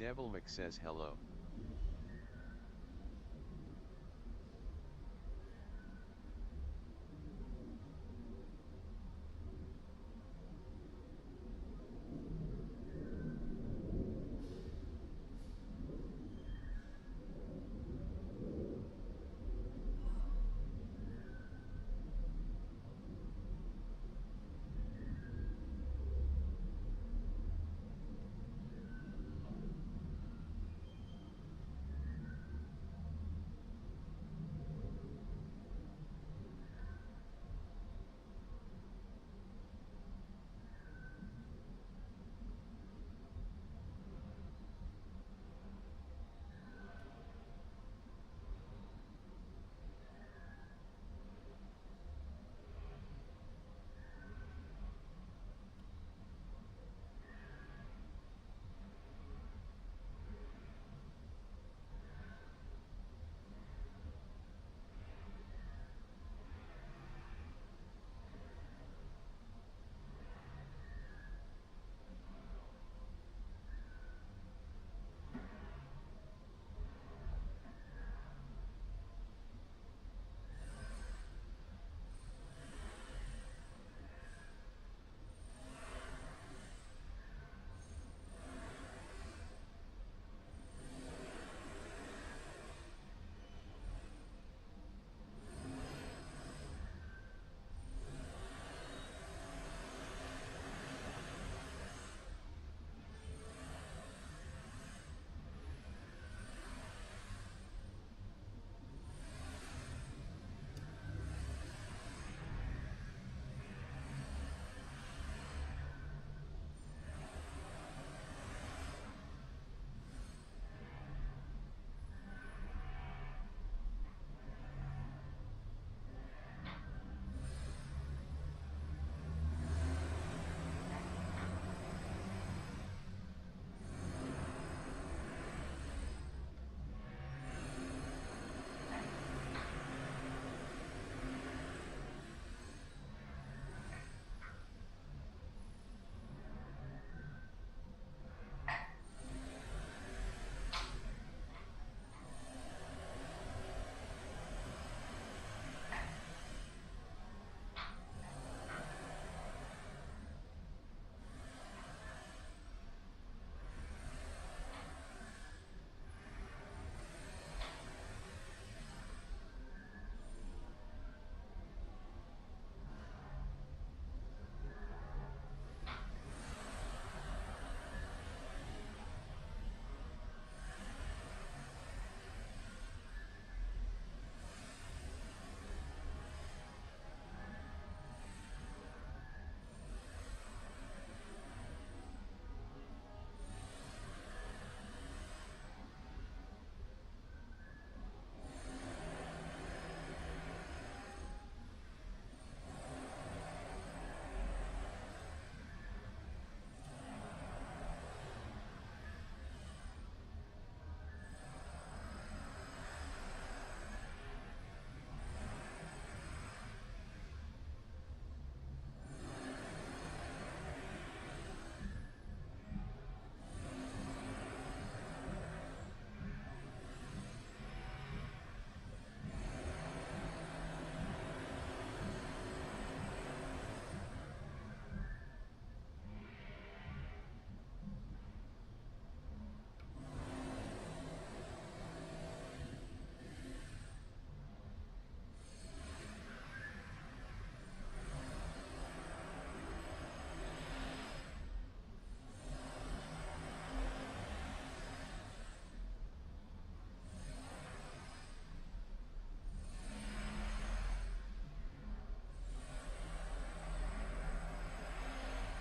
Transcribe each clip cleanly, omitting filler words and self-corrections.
Devilmix says hello.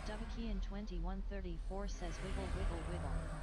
Dubakian 2134 says wiggle wiggle wiggle.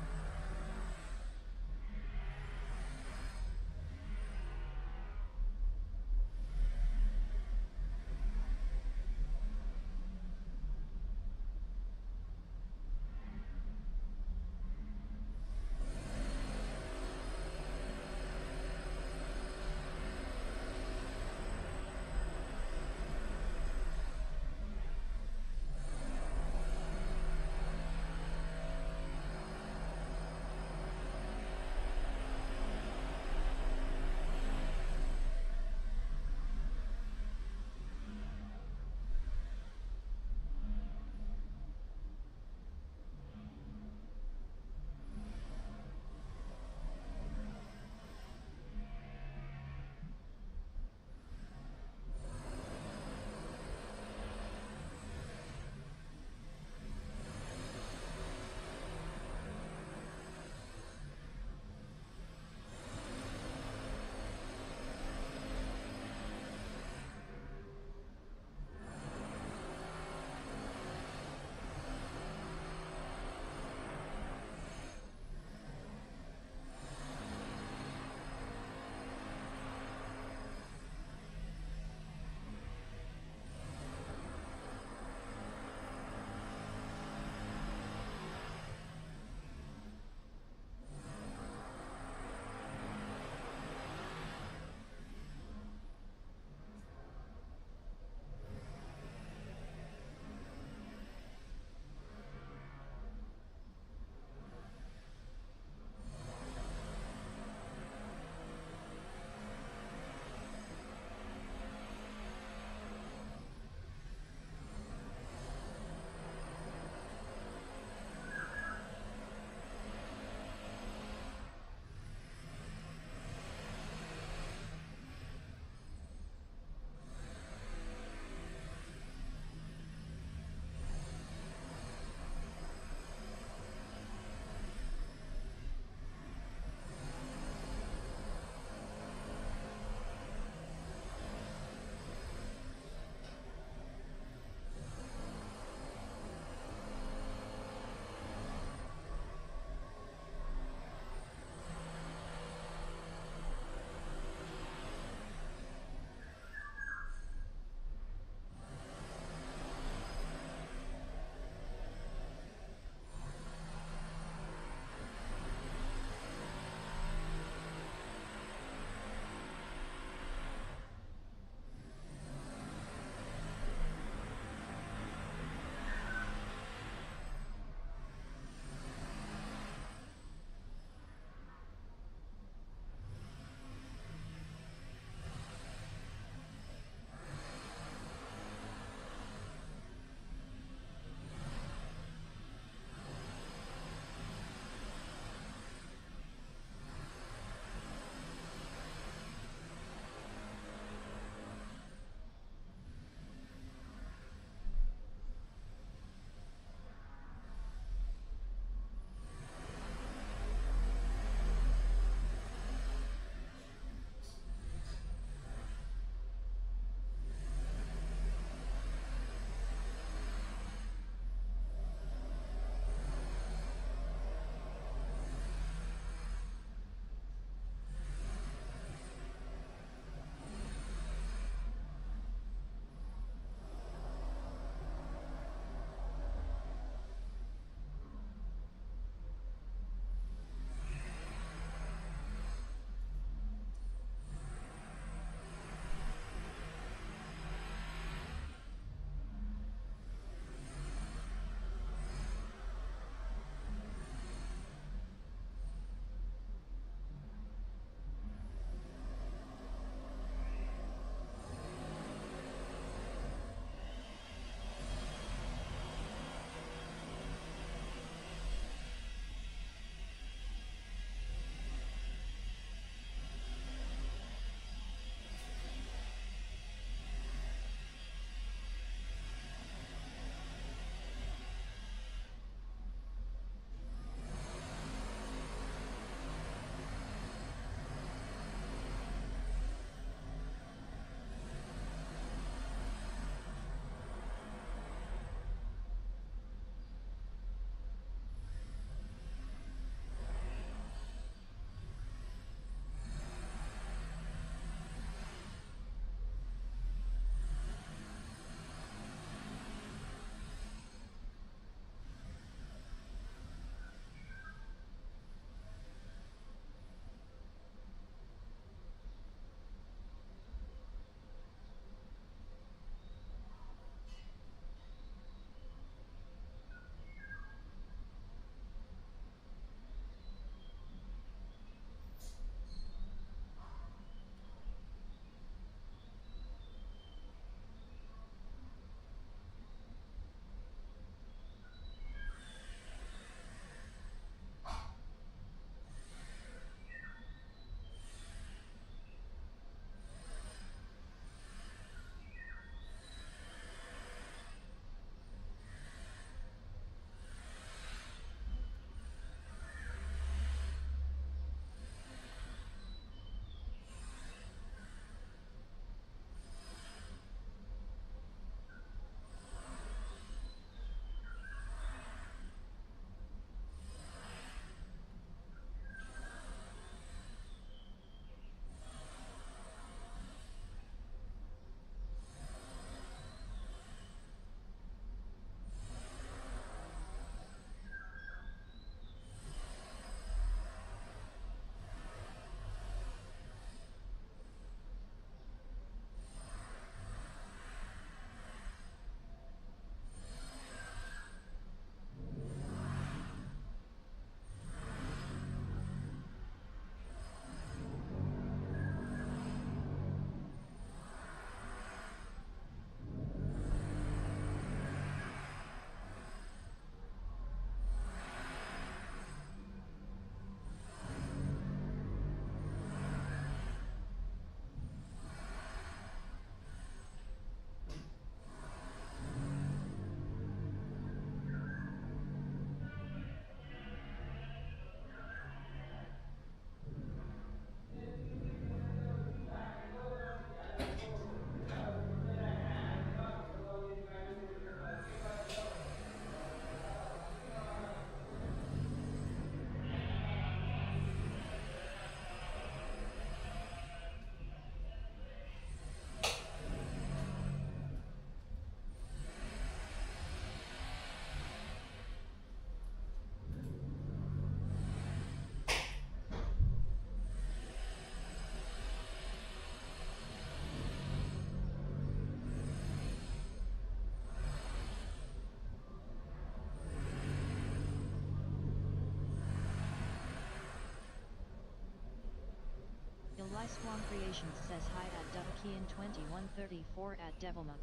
Eli Swan Creations says hi at Dubakian 2134 at Devilmuk.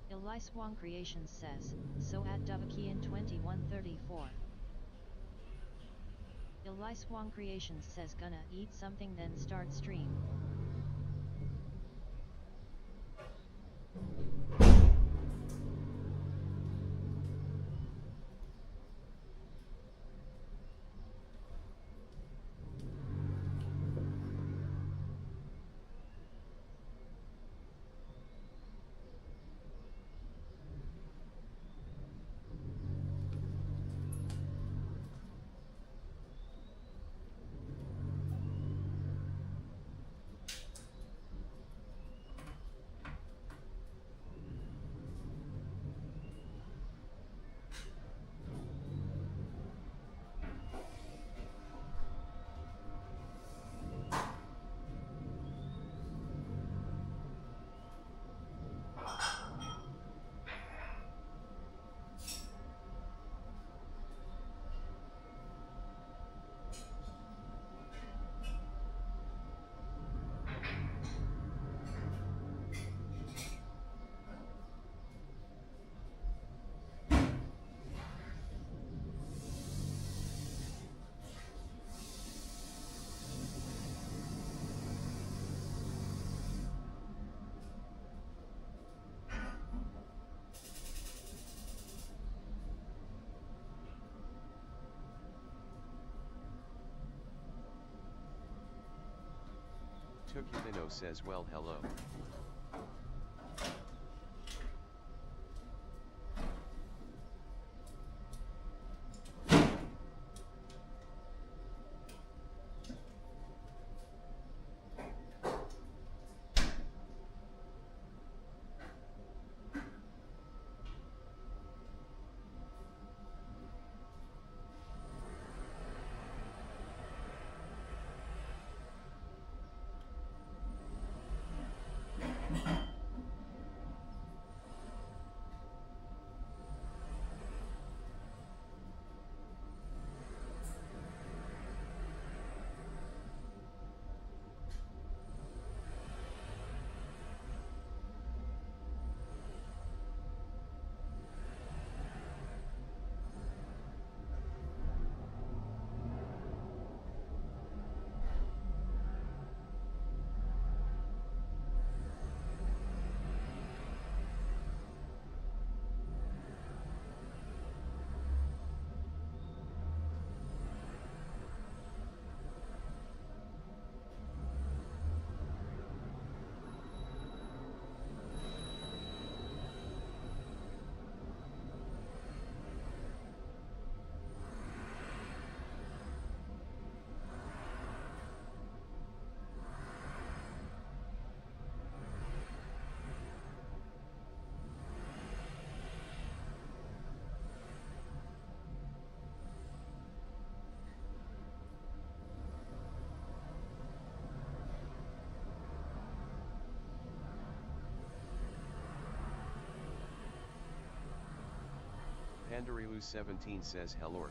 Eli Swan Creations says, so at Dubakian 2134. Eli Swan Creations says gonna eat something then start stream. Tukudino says well hello. Pandarilu17 says hello.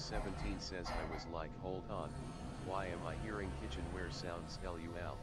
Handaloo17 says I was like hold on, why am I hearing kitchenware sounds lul?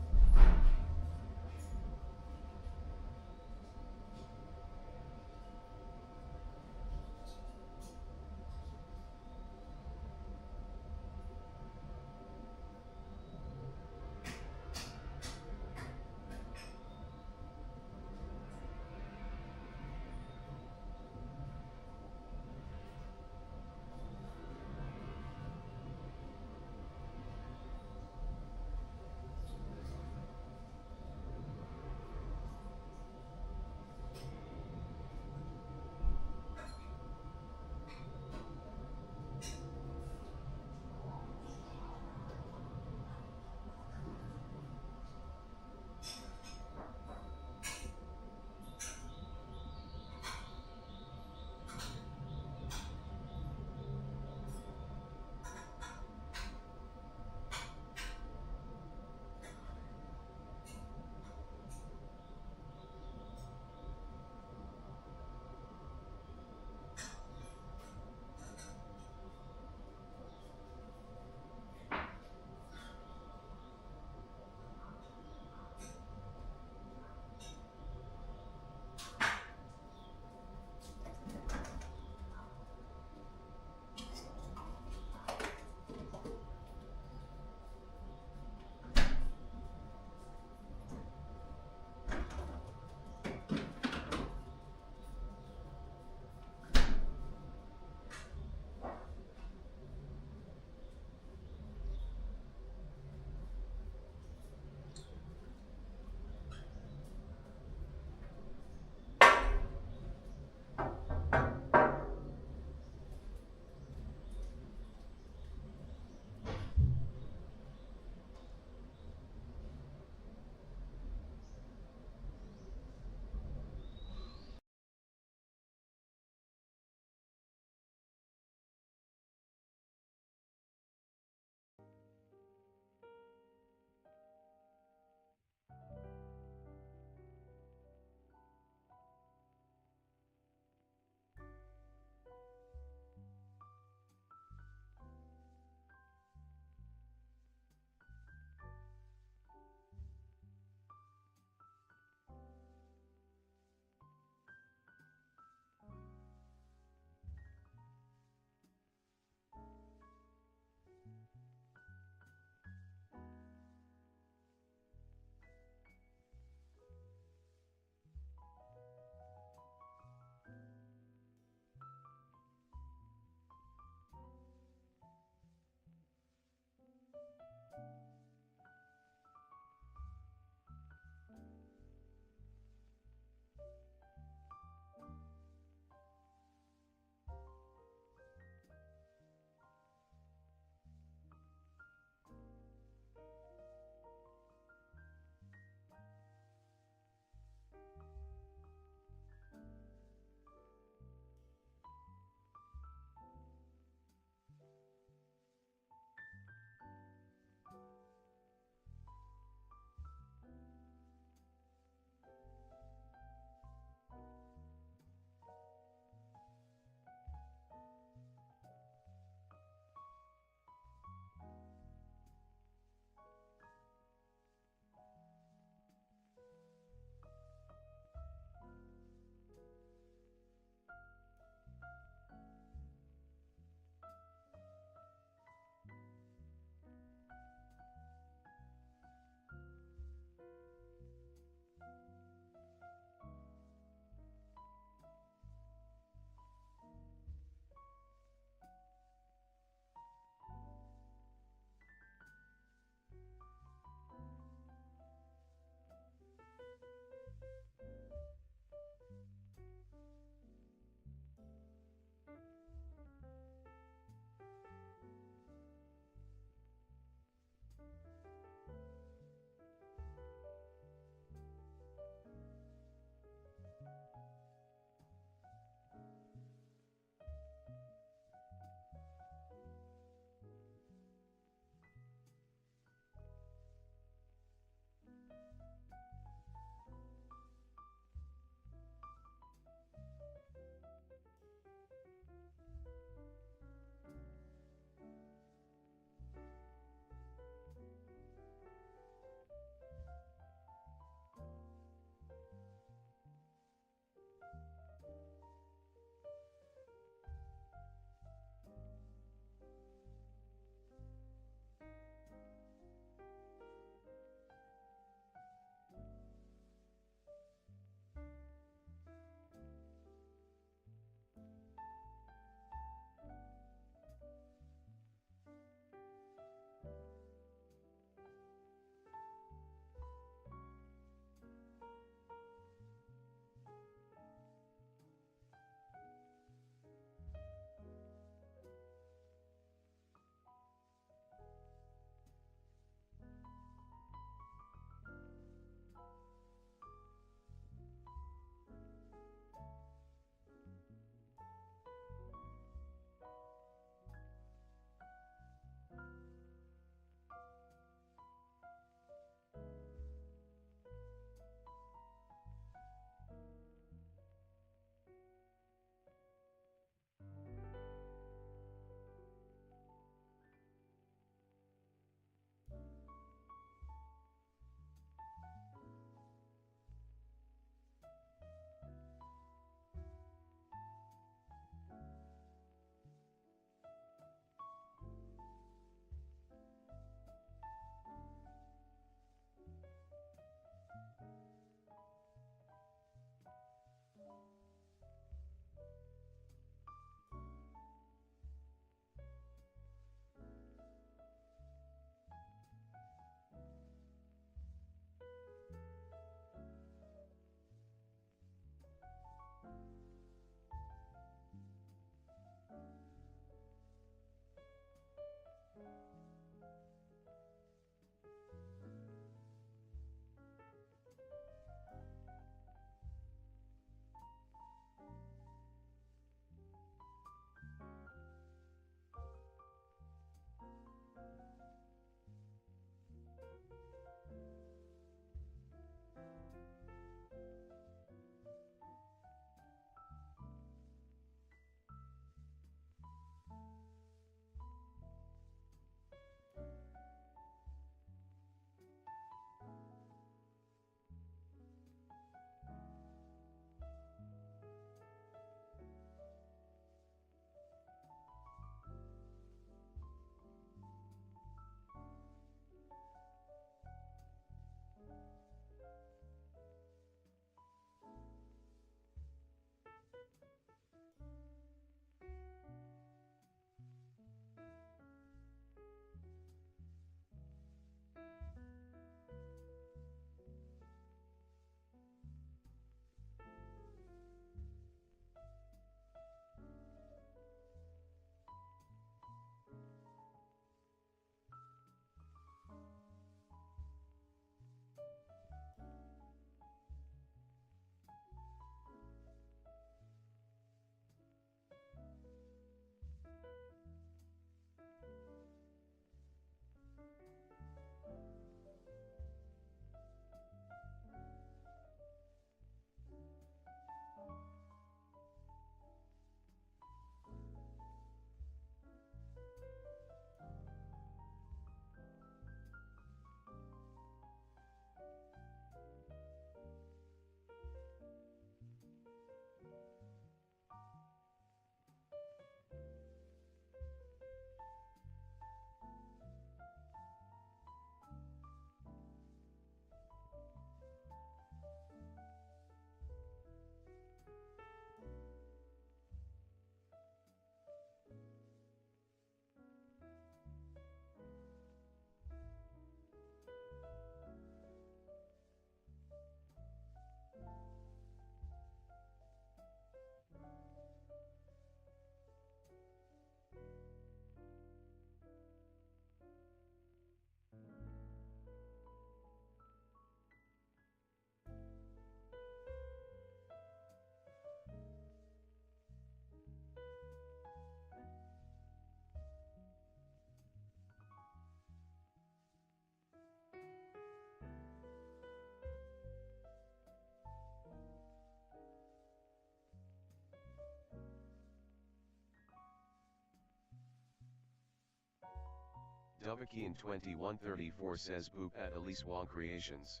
Dovahkian 2134 says boop at Elise Wong Creations.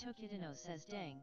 Tokidino says dang.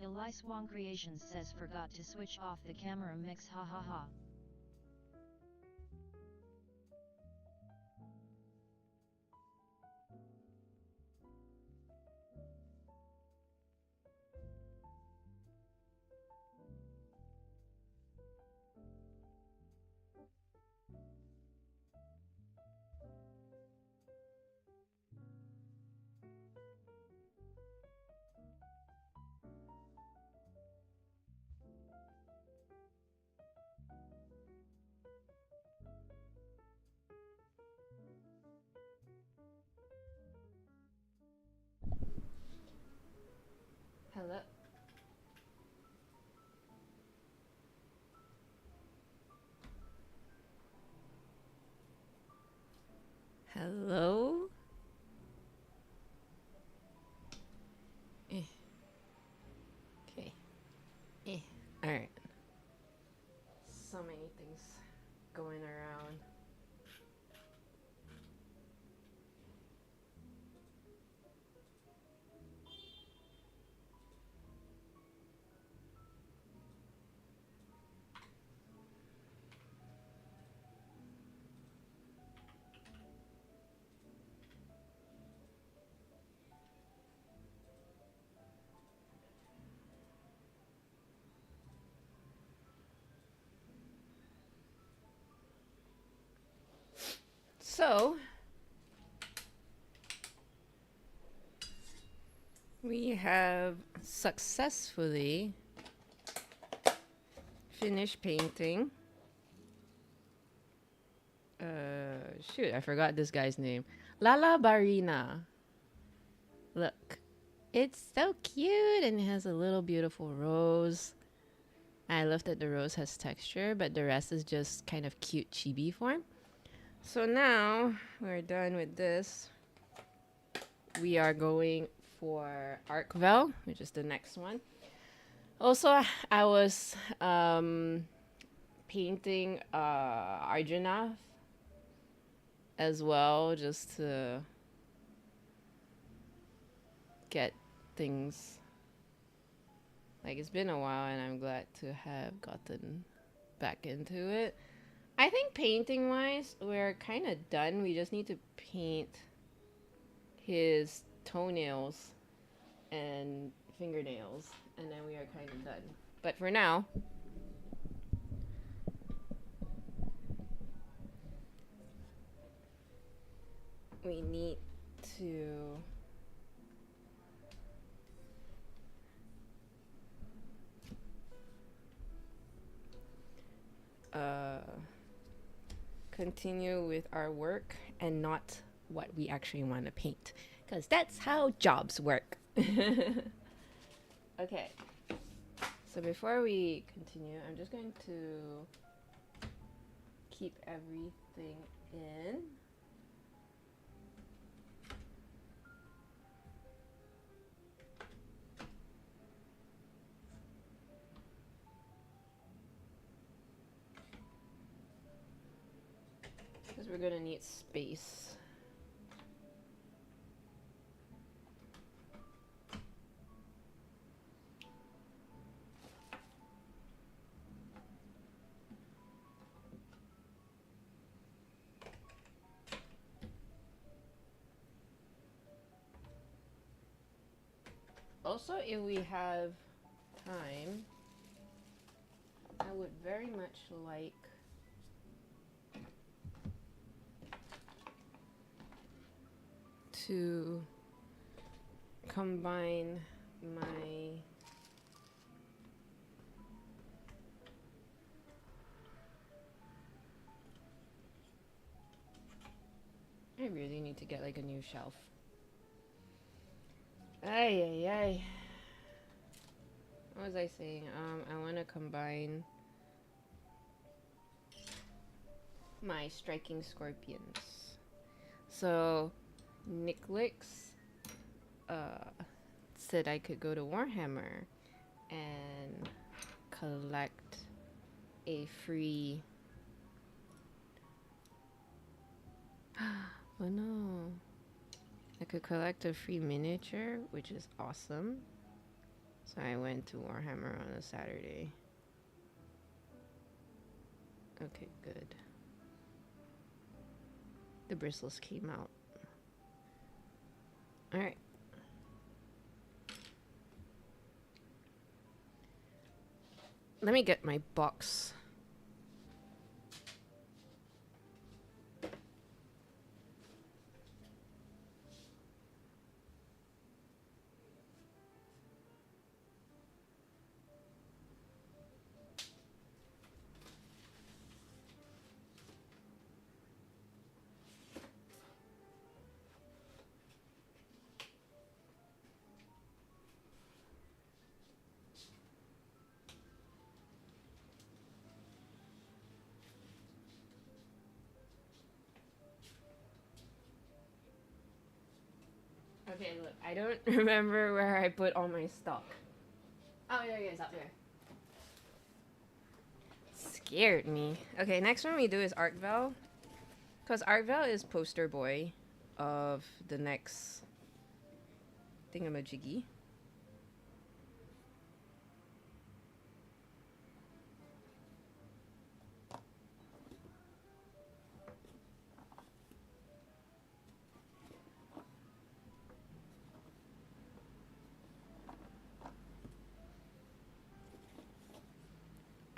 Eli Swan Creations says forgot to switch off the camera mix, ha ha ha. Hello. Hello. Okay. All right. So many things going around. So we have successfully finished painting. Shoot, I forgot this guy's name. Lala Barina. Look, it's so cute and it has a little beautiful rose. I love that the rose has texture, but the rest is just kind of cute chibi form. So now we're done with this. We are going for Arkvel, which is the next one. Also, I was painting Arjuna as well, just to get things. Like, it's been a while and I'm glad to have gotten back into it. I think painting wise, we're kind of done. We just need to paint his toenails and fingernails, and then we are kind of done. But for now, we need to continue with our work and not what we actually want to paint, because that's how jobs work. Okay, so before we continue, I'm just going to keep everything in. Because we're gonna need space. Also, if we have time, I would very much like to combine my I really need to get like a new shelf. Ay ay ay. What was I saying? I want to combine my striking scorpions. So Nicklicks said I could go to Warhammer and collect a free oh no, I could collect a free miniature, which is awesome. So So I went to Warhammer on a Saturday. Okay, good. The bristles came out. Alright. Let me get my box. Okay, look, I don't remember where I put all my stock. Oh, there it is, up there. Scared me. Okay, next one we do is Arkvel. Because Arkvel is poster boy of the next thingamajiggy.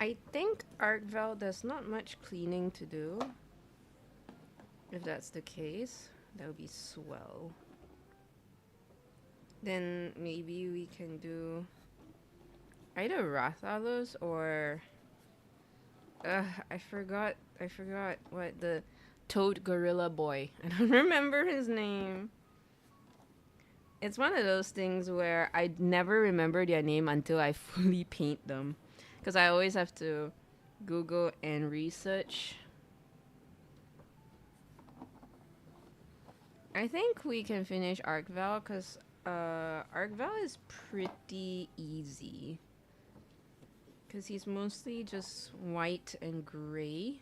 I think Arkvel does not much cleaning to do. If that's the case, that would be swell. Then maybe we can do either Rathalos or I forgot what the Toad Gorilla Boy. I don't remember his name. It's one of those things where I never remember their name until I fully paint them. Because I always have to Google and research. I think we can finish Arkvel because Arkvel is pretty easy. Because he's mostly just white and gray.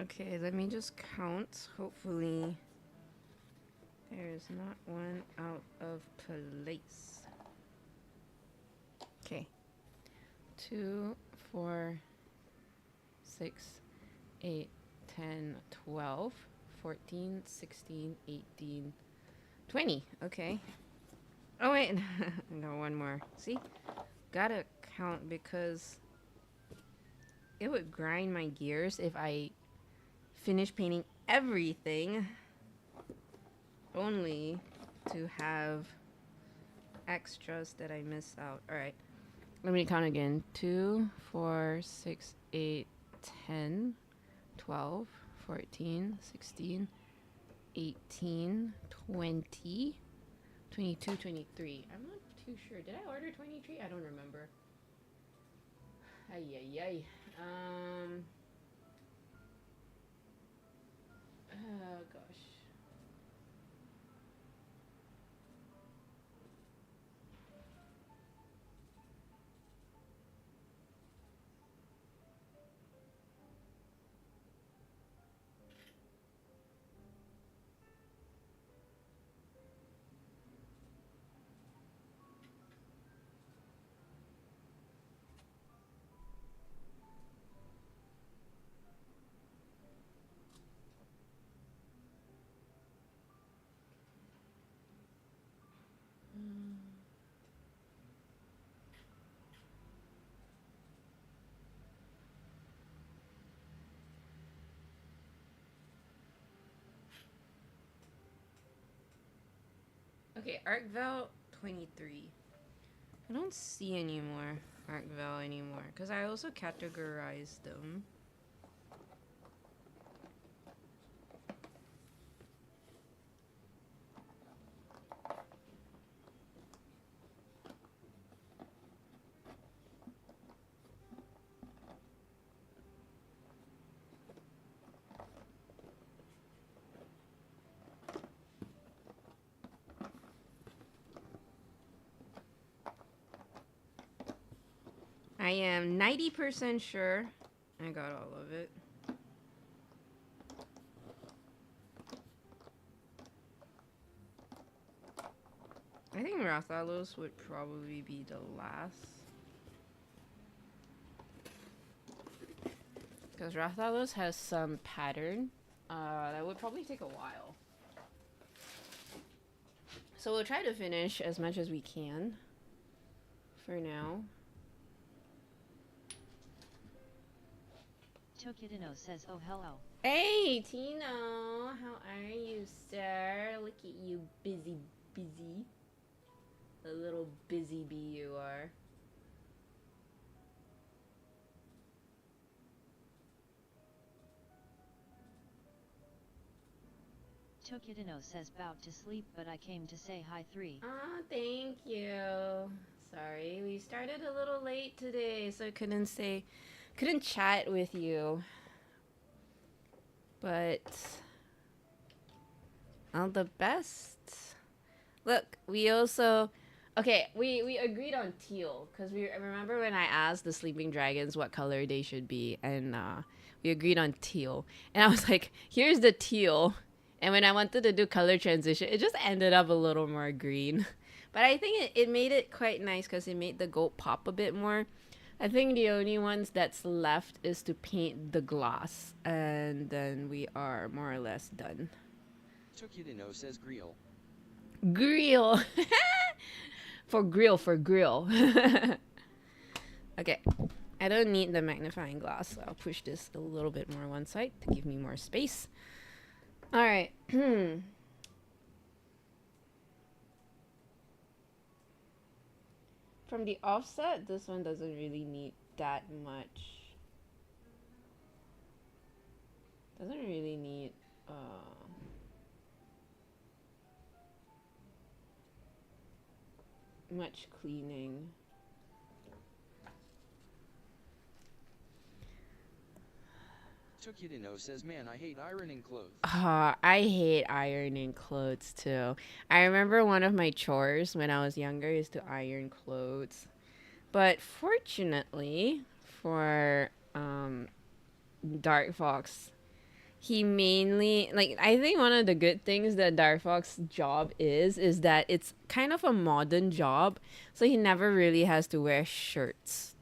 Okay, let me just count. Hopefully there is not one out of place. Okay. 2, 4, 6, 8, 10, 12, 14, 16, 18, 20. Okay. Oh, wait. No, one more. See? Gotta count because it would grind my gears if I finish painting everything only to have extras that I miss out. Alright. Let me count again. 2, 4, 6, 8, 10, 12, 14, 16, 18, 20, 22, 23. I'm not too sure. Did I order 23? I don't remember. Ay, ay, ay. Oh, gosh. Okay, Arkvel 23. I don't see any more Arkvel anymore because I also categorized them. I am 90% sure I got all of it. I think Rathalos would probably be the last. Because Rathalos has some pattern. That would probably take a while. So we'll try to finish as much as we can for now. Tokidino says, oh hello. Hey, Tino. How are you, sir? Look at you, busy. The little busy bee you are. Tokidino says, bout to sleep, but I came to say hi 3. Oh, thank you. Sorry, we started a little late today, so I couldn't chat with you. But all the best. Look, we also we agreed on teal because we remember when I asked the sleeping dragons what color they should be, and we agreed on teal. And I was like, here's the teal. And when I wanted to do color transition, it just ended up a little more green. But I think it made it quite nice because it made the goat pop a bit more. I think the only ones that's left is to paint the glass. And then we are more or less done. Tokidino says grill. Grill! for grill. Okay. I don't need the magnifying glass, so I'll push this a little bit more one side to give me more space. Alright. From the offset, this one doesn't really need that much. Doesn't really need much cleaning. Tokidino says, man, I hate ironing clothes. I hate ironing clothes too. I remember one of my chores when I was younger is to iron clothes. But fortunately for Dark Fox, he mainly, like, I think one of the good things that Dark Fox's job is that it's kind of a modern job. So he never really has to wear shirts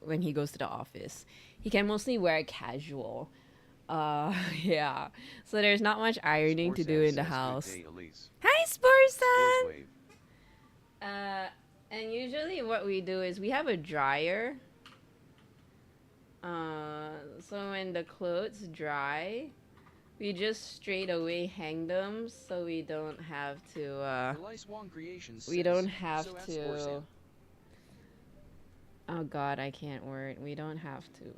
when he goes to the office. He can mostly wear casual. Yeah. So there's not much ironing to do in the house. Hi, Sportson! And usually what we do is we have a dryer. So when the clothes dry, we just straight away hang them so we don't have to, oh god, I can't word. We don't have to,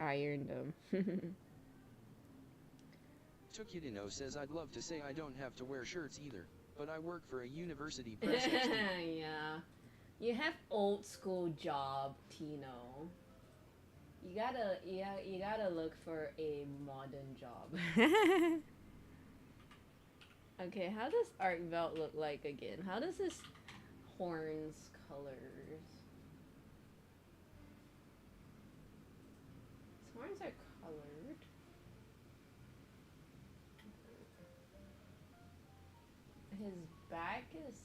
iron them. Tokidino says, I'd love to say I don't have to wear shirts either, but I work for a university press. Yeah. You have old school job, Tino. You gotta look for a modern job. Okay, how does Arc Belt look like again? How does his horns colors? His horns are colored. His back is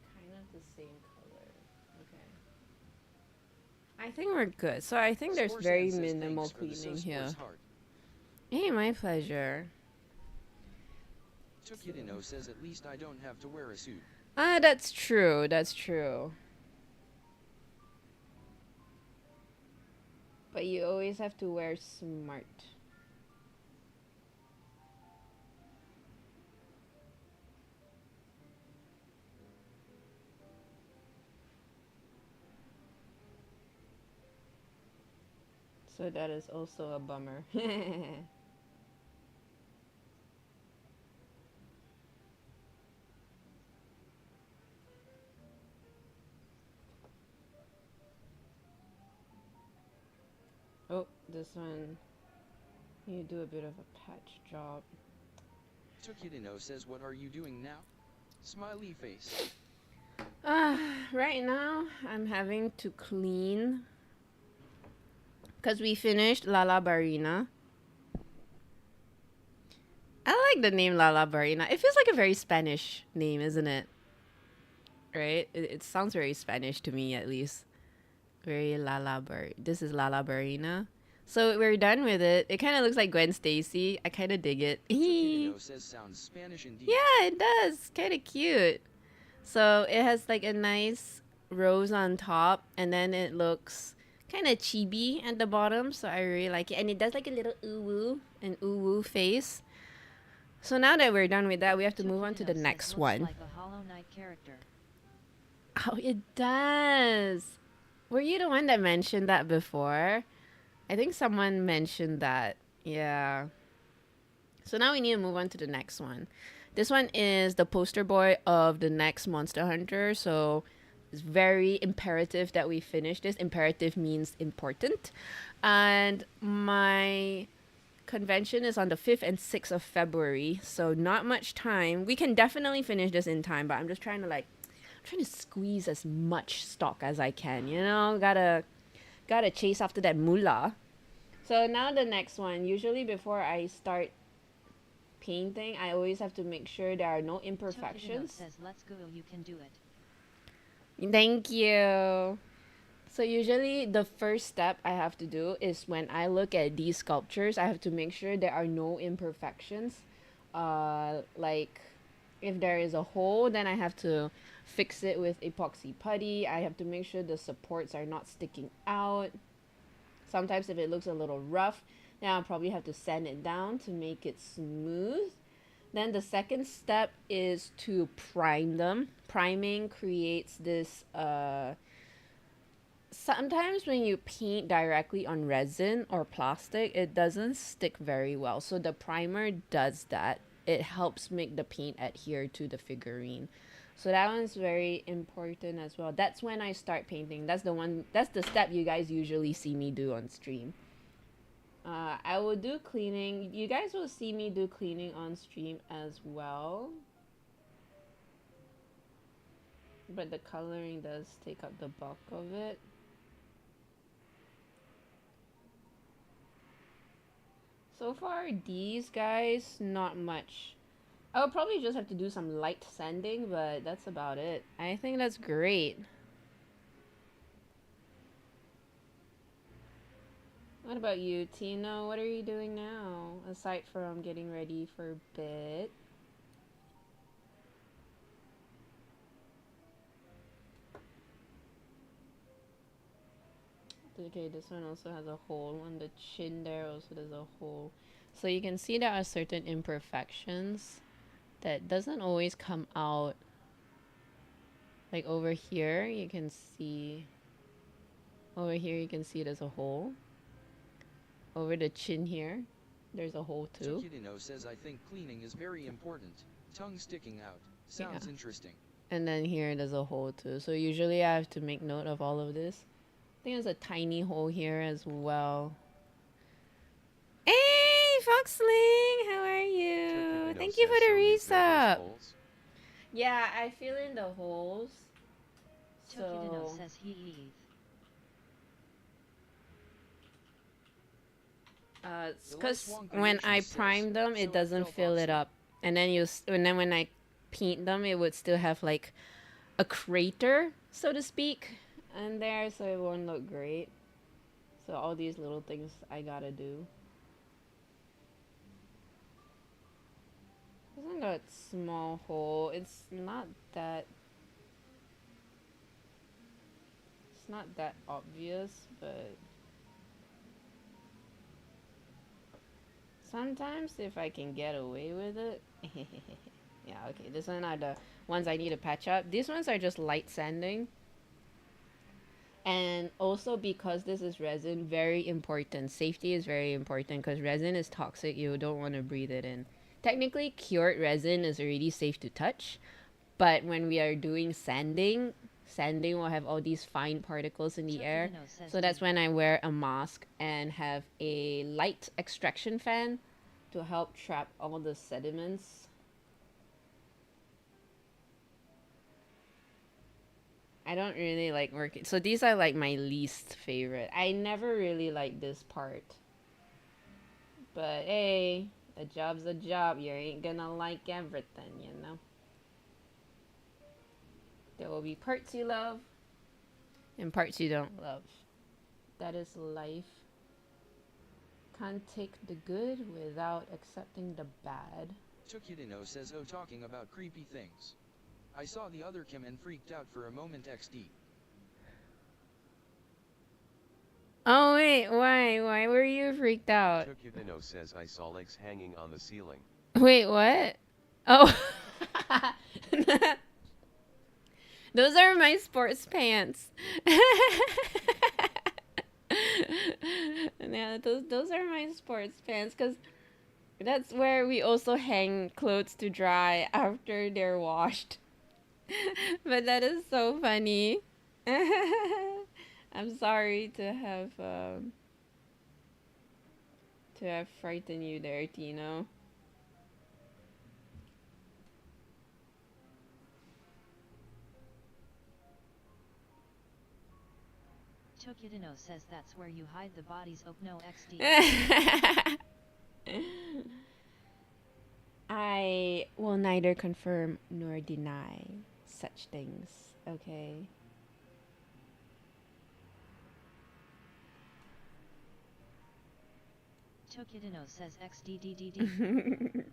kind of the same color. Okay. I think we're good. So I think there's very minimal cleaning here. Hey, my pleasure. Tokidino says, at least I don't have to wear a suit. That's true. That's true. But you always have to wear smart. So that is also a bummer. Oh, this one, you do a bit of a patch job. Tokidino says, what are you doing now? Smiley face. Right now, I'm having to clean. Because we finished Lala Barina. I like the name Lala Barina. It feels like a very Spanish name, isn't it? Right? It sounds very Spanish to me, at least. Very Lala Bar. This is Lala Barina. So we're done with it. It kind of looks like Gwen Stacy. I kind of dig it. Yeah, says sounds Spanish indeed. it does. Kind of cute. So it has like a nice rose on top, and then it looks kind of chibi at the bottom. So I really like it, and it does like a little an ooh woo face. So now that we're done with that, we have to move on to the next one. Like a Hollow Knight character. Oh, it does. Were you the one that mentioned that before? I think someone mentioned that. Yeah. So now we need to move on to the next one. This one is the poster boy of the next Monster Hunter. So it's very imperative that we finish this. Imperative means important. And my convention is on the 5th and 6th of February. So not much time. We can definitely finish this in time, but I'm just trying to squeeze as much stock as I can, you know? Gotta chase after that moolah. So now the next one. Usually before I start painting, I always have to make sure there are no imperfections. Says, "Let's go, you can do it." Thank you. So usually the first step I have to do is when I look at these sculptures, I have to make sure there are no imperfections. Like if there is a hole, then I have to fix it with epoxy putty. I have to make sure the supports are not sticking out. Sometimes if it looks a little rough, then I'll probably have to sand it down to make it smooth. Then the second step is to prime them. Priming creates this sometimes when you paint directly on resin or plastic, it doesn't stick very well. So the primer does that. It helps make the paint adhere to the figurine. So that one's very important as well. That's when I start painting. That's the step you guys usually see me do on stream. I will do cleaning. You guys will see me do cleaning on stream as well. But the coloring does take up the bulk of it. So far, these guys, not much. I'll probably just have to do some light sanding, but that's about it. I think that's great. What about you, Tino? What are you doing now, aside from getting ready for bed? Okay, this one also has a hole on the chin there. Also, there's a hole. So you can see there are certain imperfections that doesn't always come out. Like over here, you can see. Over here, you can see there's a hole. Over the chin here, there's a hole too. Tukidino says, I think cleaning is very important. Tongue sticking out. Sounds interesting. And then here, there's a hole too. So usually I have to make note of all of this. I think there's a tiny hole here as well. Hey, Foxling! How are you? Thank you for the resub. Yeah, I fill in the holes. So says he. Because when I prime them, it doesn't fill it up, and then when I paint them, it would still have like a crater, so to speak, in there, so it won't look great. So all these little things I gotta do. Isn't that small hole? It's not that obvious, but sometimes if I can get away with it. Yeah, okay, this one are the ones I need to patch up. These ones are just light sanding. And also because this is resin, very important. Safety is very important because resin is toxic. You don't want to breathe it in. Technically, cured resin is already safe to touch. But when we are doing sanding will have all these fine particles in the air. So that's when I wear a mask and have a light extraction fan to help trap all the sediments. I don't really like working. So these are like my least favorite. I never really liked this part. But hey, A job's a job. You ain't gonna like everything, you know. There will be parts you love and parts you don't love. That is life. Can't take the good without accepting the bad. Tukidino says, oh, talking about creepy things. I saw the other Kim and freaked out for a moment XD. Oh wait, why? Why were you freaked out? Tukudino says I saw legs hanging on the ceiling. Wait, what? Oh. Those are my sports pants. Yeah, those are my sports pants because that's where we also hang clothes to dry after they're washed. But that is so funny. I'm sorry to have frightened you there, Tino. Tokidino says that's where you hide the bodies. Oh no, XD. I will neither confirm nor deny such things, okay? Tokidino says XDDDD.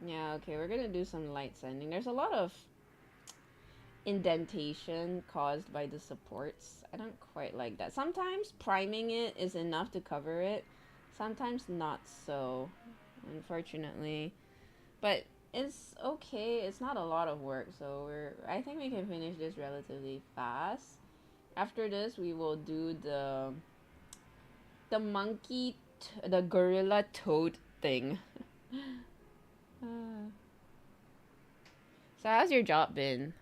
Yeah, okay, we're gonna do some light sanding. There's a lot of indentation caused by the supports. I don't quite like that. Sometimes priming it is enough to cover it. Sometimes not so, unfortunately. But it's okay. It's not a lot of work, so I think we can finish this relatively fast. After this, we will do the gorilla toad thing. So how's your job been?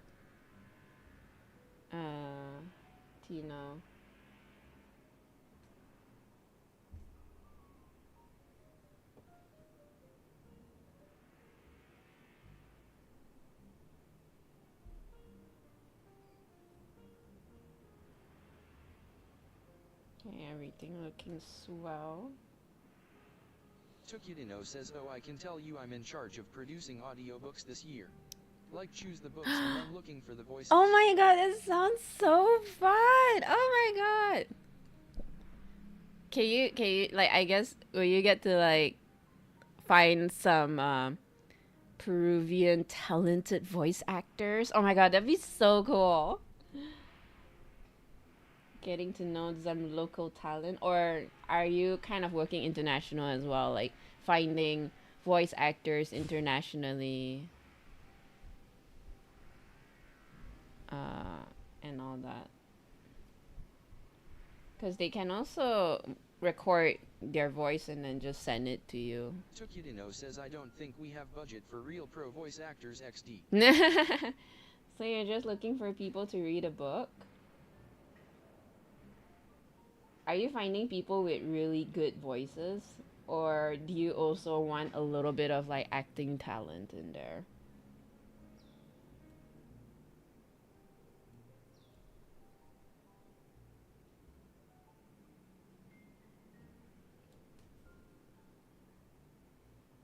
Tino. Okay, everything looking swell. Tukidino says, oh, I can tell you I'm in charge of producing audiobooks this year. Like choose the books and then looking for the voices. Oh my god, that sounds so fun! Oh my god! Can you like, I guess, will you get to like find some Peruvian talented voice actors? Oh my god, that'd be so cool. Getting to know some local talent, or are you kind of working international as well, like finding voice actors internationally? And all that, because they can also record their voice and then just send it to you. Tukidino says, I don't think we have budget for real pro voice actors XD. So you're just looking for people to read a book? Are you finding people with really good voices, or do you also want a little bit of like acting talent in there?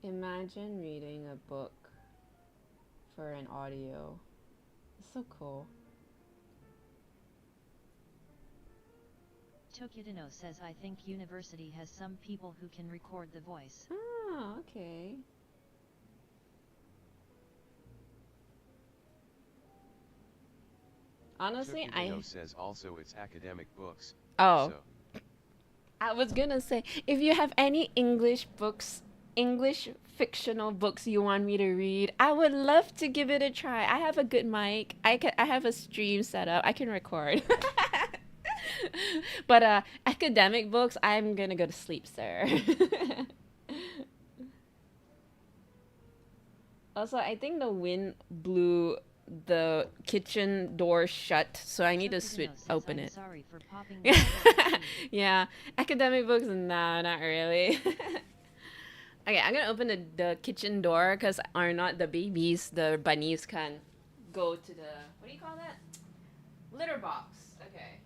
Imagine reading a book for an audio. It's so cool. Tokidino says I think university has some people who can record the voice. Ah, okay. Honestly, Tukudino says also it's academic books. Oh. So. I was gonna say, if you have any English books, English fictional books you want me to read, I would love to give it a try. I have a good mic. I have a stream set up. I can record. But academic books, I'm gonna go to sleep, sir. Also, I think the wind blew the kitchen door shut, so I need to open it. Sorry for popping. Yeah, academic books, nah, not really. Okay, I'm gonna open the kitchen door because are not the babies, the bunnies can go to the, what do you call that? Litter box. Okay.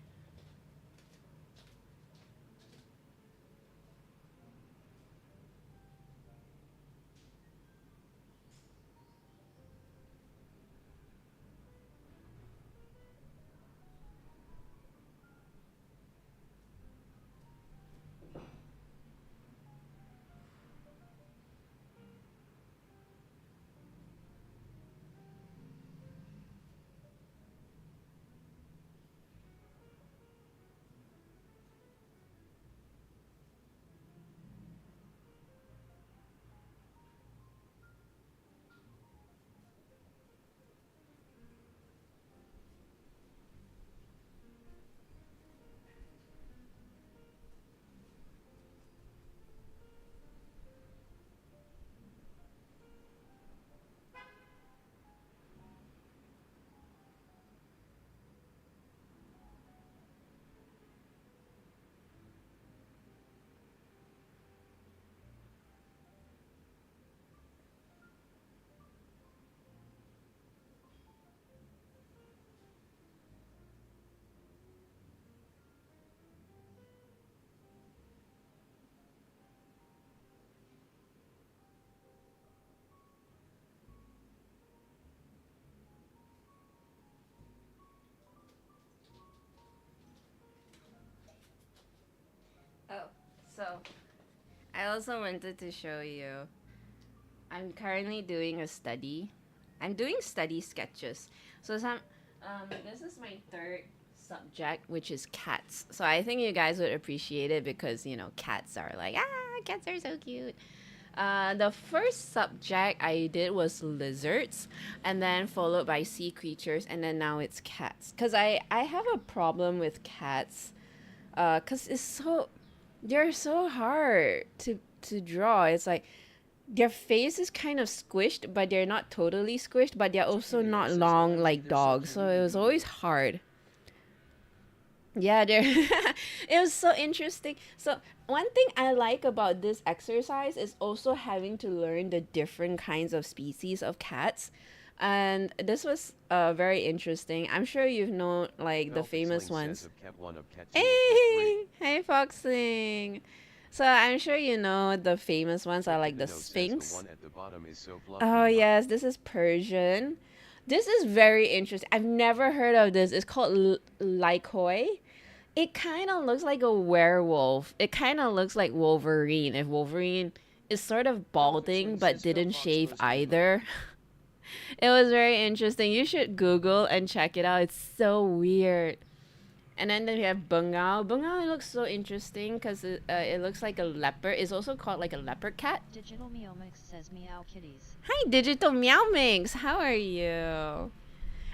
So, I also wanted to show you. I'm currently doing a study. I'm doing study sketches. So this is my third subject, which is cats. So I think you guys would appreciate it because cats are like cats are so cute. The first subject I did was lizards, and then followed by sea creatures, and then now it's cats. Cause I have a problem with cats, cause they're so hard to draw. It's like their face is kind of squished, but they're not totally squished, but they're also not long like dogs. So it was always hard. Yeah, it was so interesting. So one thing I like about this exercise is also having to learn the different kinds of species of cats. And this was very interesting. I'm sure you've known like the famous ones. Hey, Foxing. So I'm sure you know the famous ones are like the Sphinx. Oh yes, this is Persian. This is very interesting. I've never heard of this. It's called Lycoi. It kind of looks like a werewolf. It kind of looks like Wolverine. If Wolverine is sort of balding but didn't shave either. It was very interesting. You should Google and check it out. It's so weird. And then we have Bungao. Bungao looks so interesting because it looks like a leopard. It's also called like a leopard cat. Digital Meow Mix says meow kitties. Hi, Digital Meow Mix. How are you?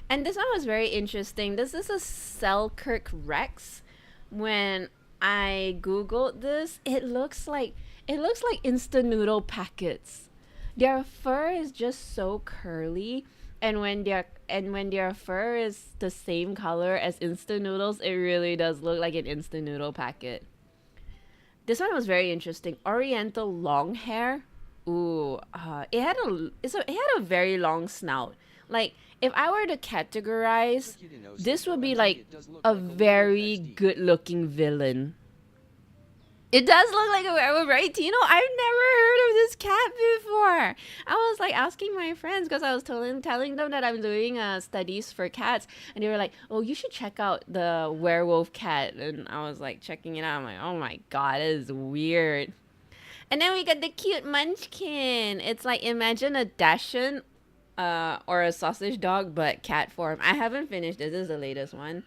And this one was very interesting. This is a Selkirk Rex. When I googled this, it looks like instant noodle packets. Their fur is just so curly, and when their fur is the same color as instant noodles, it really does look like an instant noodle packet. This one was very interesting. Oriental long hair. Ooh, it had a very long snout. Like if I were to categorize, this would be like a very good-looking villain. It does look like a werewolf, right, Tino? I've never heard of this cat before. I was like asking my friends because I was telling them that I'm doing studies for cats, and they were like, "Oh, you should check out the werewolf cat." And I was like checking it out. I'm like, "Oh my god, it is weird." And then we got the cute Munchkin. It's like imagine a Dachshund, or a sausage dog, but cat form. I haven't finished this. This is the latest one,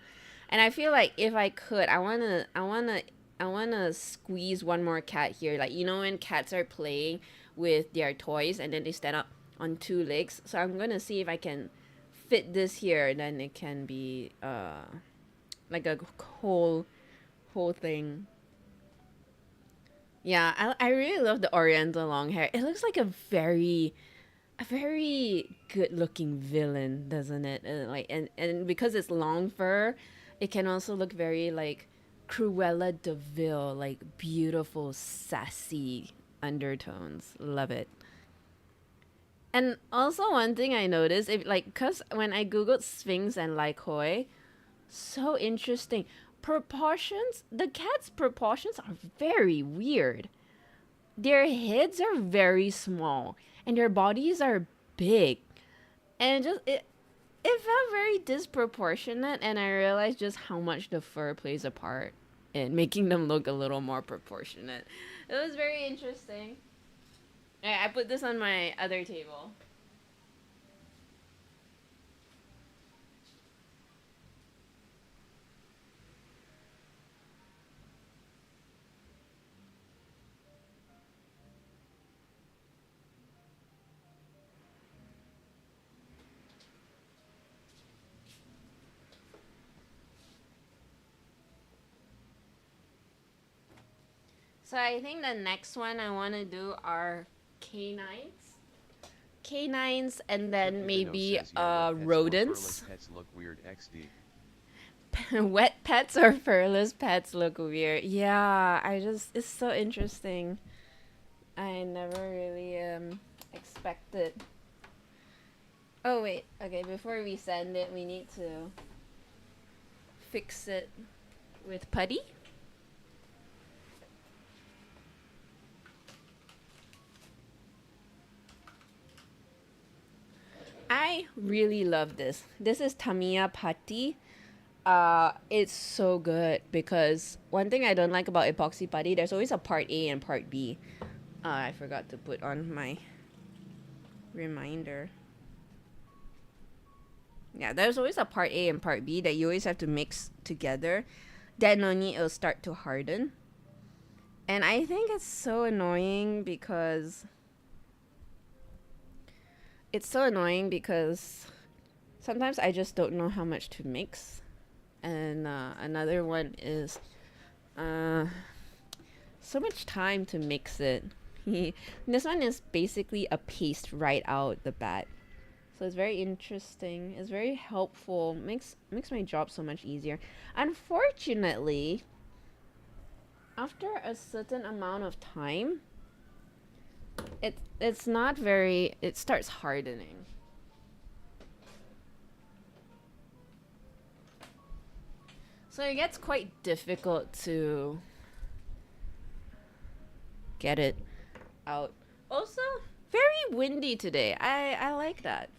and I feel like if I could, I wanna squeeze one more cat here. Like when cats are playing with their toys and then they stand up on two legs. So I'm gonna see if I can fit this here. And then it can be like a whole thing. Yeah, I really love the Oriental long hair. It looks like a very good looking villain, doesn't it? And because it's long fur, it can also look very like Cruella de Vil, like beautiful sassy undertones. Love it. And also one thing I noticed, cause when I googled Sphinx and Lycoi, so interesting. The cat's proportions are very weird. Their heads are very small and their bodies are big. And it felt very disproportionate, and I realized just how much the fur plays a part in making them look a little more proportionate. It was very interesting. I put this on my other table. So I think the next one I want to do are canines. Canines and then maybe rodents. Pets look weird XD. Wet pets or furless pets look weird. Yeah, it's so interesting. I never really expected. Oh wait, okay, before we send it, we need to fix it with putty. I really love this. This is Tamiya Putty. It's so good because one thing I don't like about epoxy putty, there's always a part A and part B. I forgot to put on my reminder. Yeah, there's always a part A and part B that you always have to mix together. Then only it'll start to harden. And I think it's so annoying because sometimes I just don't know how much to mix. And another one is so much time to mix it. This one is basically a paste right out the bat. So it's very interesting. It's very helpful. Makes my job so much easier. Unfortunately, after a certain amount of time, it's not very. It starts hardening. So it gets quite difficult to get it out. Also, very windy today. I like that.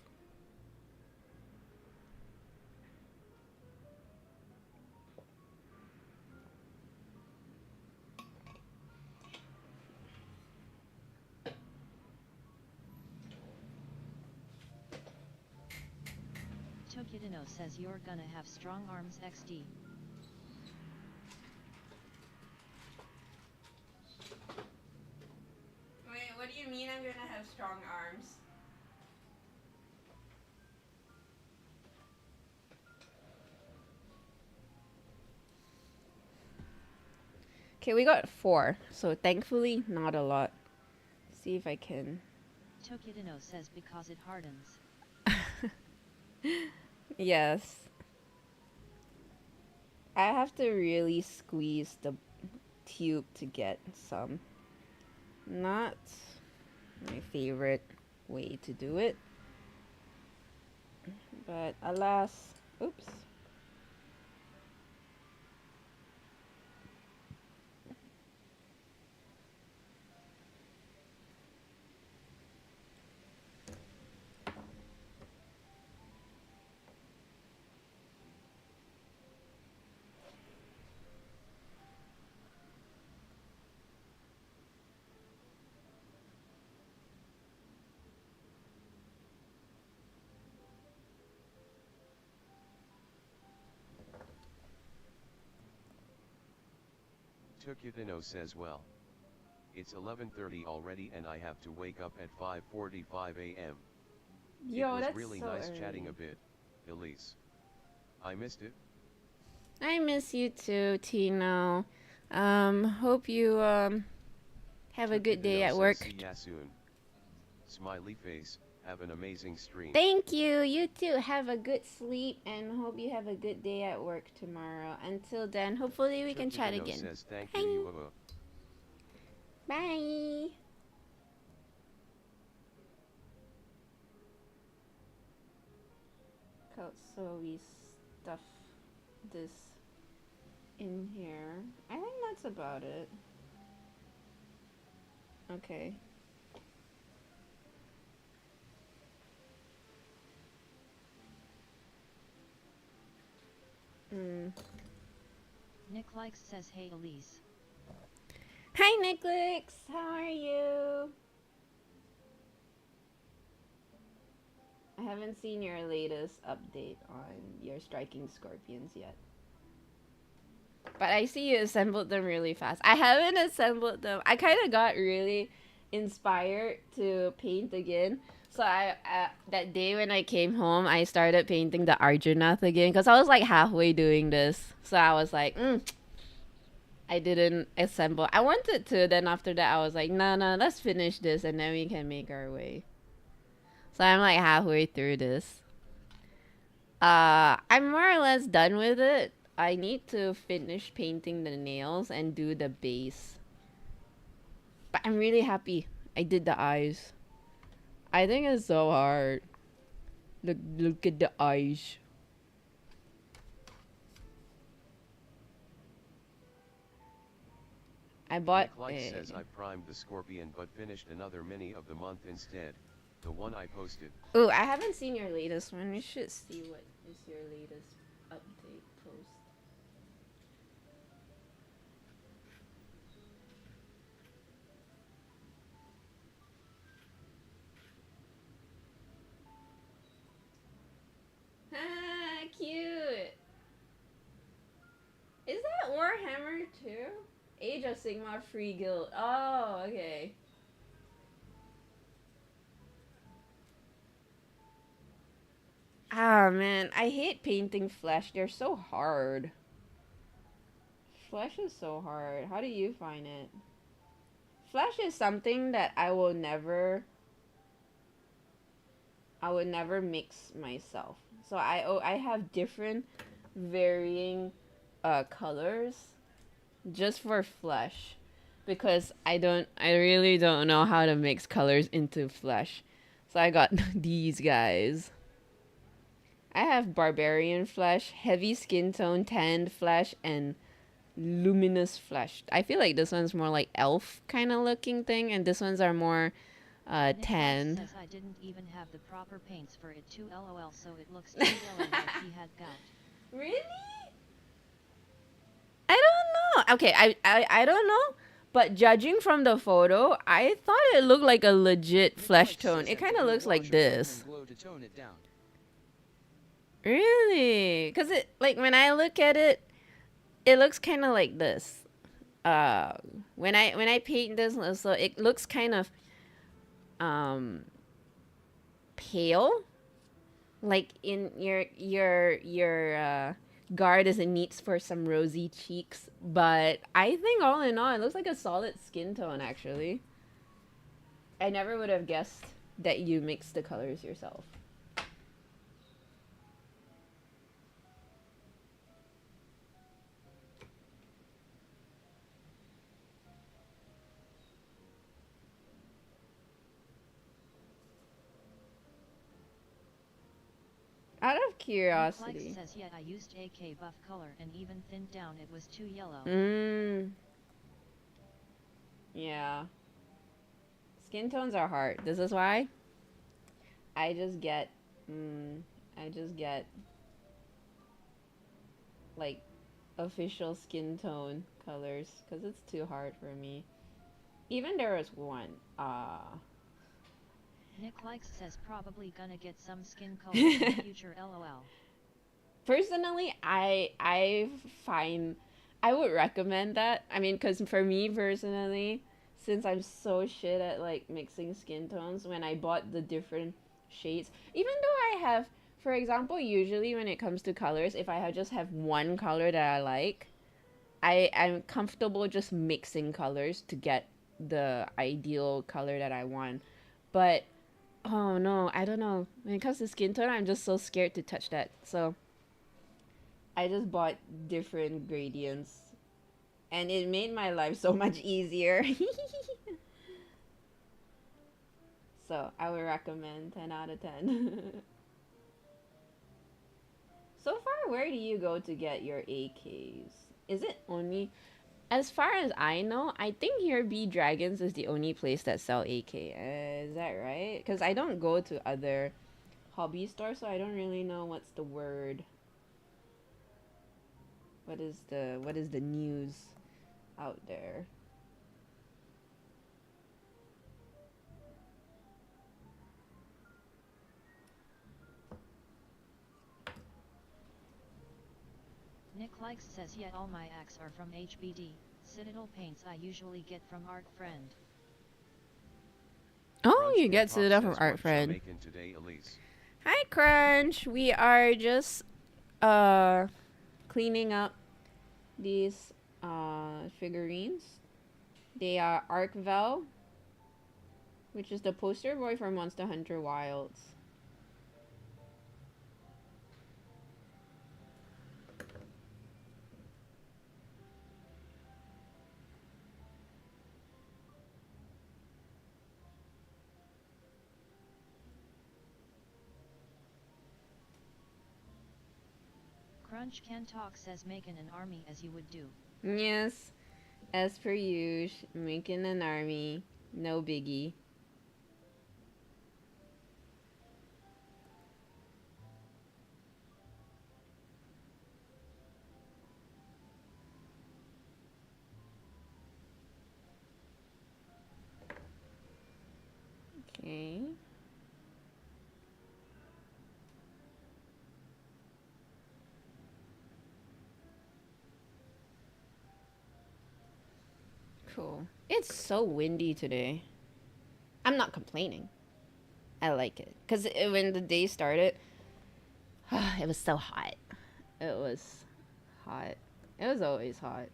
Tokidino says you're gonna have strong arms XD. Wait, what do you mean I'm gonna have strong arms? Okay, we got 4, so thankfully not a lot. See if I can. Tokidino says because it hardens. Yes. I have to really squeeze the tube to get some. Not my favorite way to do it. But alas, oops. Tukutino says well. It's 11:30 already and I have to wake up at 5:45 a.m. Yo, it was that's really so nice early. chatting a bit, Elise. I missed it. I miss you too, Tino. Hope you have a good day Tukutino at says work. see ya soon. Smiley face, have an amazing stream. Thank you. You too. Have a good sleep and hope you have a good day at work tomorrow. Until then, hopefully we can chat Tukutino again. says thank Bye. you. Bye. So we stuff this in here. I think that's about it. Okay. Nick Likes says hey Elise. Hi Nicholas, how are you? I haven't seen your latest update on your striking scorpions yet. But I see you assembled them really fast. I haven't assembled them. I kind of got really inspired to paint again. So I that day when I came home, I started painting the Arjunath again because I was like halfway doing this. So I was like, I didn't assemble. I wanted to. Then after that, I was like, no, let's finish this and then we can make our way. So I'm like halfway through this. I'm more or less done with it. I need to finish painting the nails and do the base. But I'm really happy I did the eyes. I think it's so hard. Look at the eyes. I bought Nick says I primed the scorpion but finished another mini of the month instead. The one I posted. Ooh, I haven't seen your latest one. You should see what is your latest update post. Age of Sigma Free Guild. Oh, okay. Ah, man. I hate painting flesh. They're so hard. Flesh is so hard. How do you find it? Flesh is something that I would never mix myself. So I have different varying colors just for flesh because I really don't know how to mix colors into flesh. So I got these guys. I have barbarian flesh, heavy skin tone, tanned flesh, and luminous flesh. I feel like this one's more like elf kind of looking thing, and this ones are more Nick tanned. says I didn't even have the proper paints for it too, lol, so it looks too yellow like he had gout. Really? I don't know. Okay, I don't know. But judging from the photo, I thought it looked like a legit Nick flesh Likes tone. says It that kind of the looks like Mirage of Lightning this. Glow to tone it down. Really? Cuz it like when I look at it, it looks kind of like this. When I paint this, so it looks kind of um pale, like in your guard is it needs for some rosy cheeks, but I think all in all it looks like a solid skin tone actually. I never would have guessed that you mix the colors yourself. Out of Nick Likes curiosity. says yeah, I used AK buff color and even thinned down it was too yellow. Yeah. Skin tones are hard. This is why I just get I just get like official skin tone colors because it's too hard for me. Even there was one. Nick Likes says probably gonna get some skin color in the future, lol. Personally, I find I would recommend that. I mean, because for me personally, since I'm so shit at like mixing skin tones, when I bought the different shades, even though I have, for example, usually when it comes to colors, if I just have one color that I like, I'm comfortable just mixing colors to get the ideal color that I want. But oh no, I don't know. When it comes to skin tone, I'm just so scared to touch that. So I just bought different gradients and it made my life so much easier. So I would recommend 10 out of 10. So far, where do you go to get your AKs? Is it only, as far as I know, I think here B Dragons is the only place that sell AK. Is that right? Because I don't go to other hobby stores, so I don't really know what's the word. What is the news out there? Nick Likes says yeah, all my acts are from HBD. Citadel paints I usually get from Art Friend. Oh, you Crunch get Pop to that from says, Art "What Friend." Jamaican today, Elise?" Hi, Crunch. We are just cleaning up these figurines. They are Arkvel, which is the poster boy for Monster Hunter Wilds. Crunch Can Talk says making an army as you would do. Yes, as per usual, making an army, no biggie. Okay. cool. It's so windy today. I'm not complaining. I like it. Because when the day started, it was so hot. It was hot. It was always hot.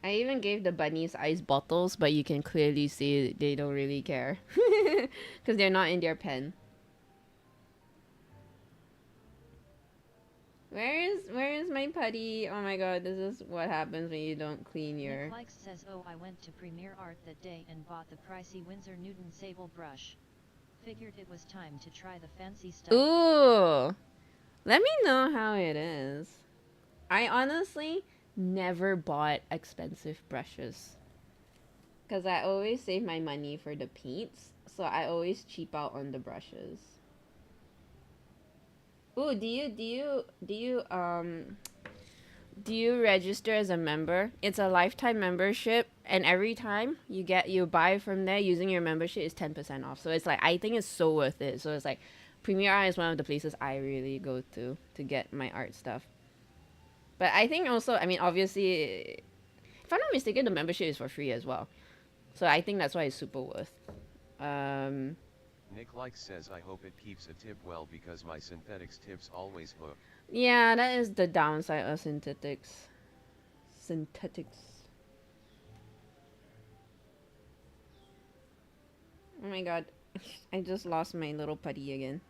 I even gave the bunnies ice bottles, but you can clearly see they don't really care. Because they're not in their pen. Where is my putty? Oh my god, this is what happens when you don't clean your... Nick Likes says, oh, I went to Premiere Art that day and bought the pricey Winsor Newton sable brush. Figured it was time to try the fancy stuff. Ooh! Let me know how it is. I honestly never bought expensive brushes. Because I always save my money for the paints. So I always cheap out on the brushes. Ooh, do you register as a member? It's a lifetime membership, and every time you buy from there using your membership is 10% off. So it's like, I think it's so worth it. So it's like, Premiere Art is one of the places I really go to get my art stuff. But I think also, I mean, obviously, if I'm not mistaken, the membership is for free as well. So I think that's why it's super worth. Nick Likes says, I hope it keeps a tip well because my synthetics tips always hook. Yeah, that is the downside of synthetics. Oh my god. I just lost my little putty again.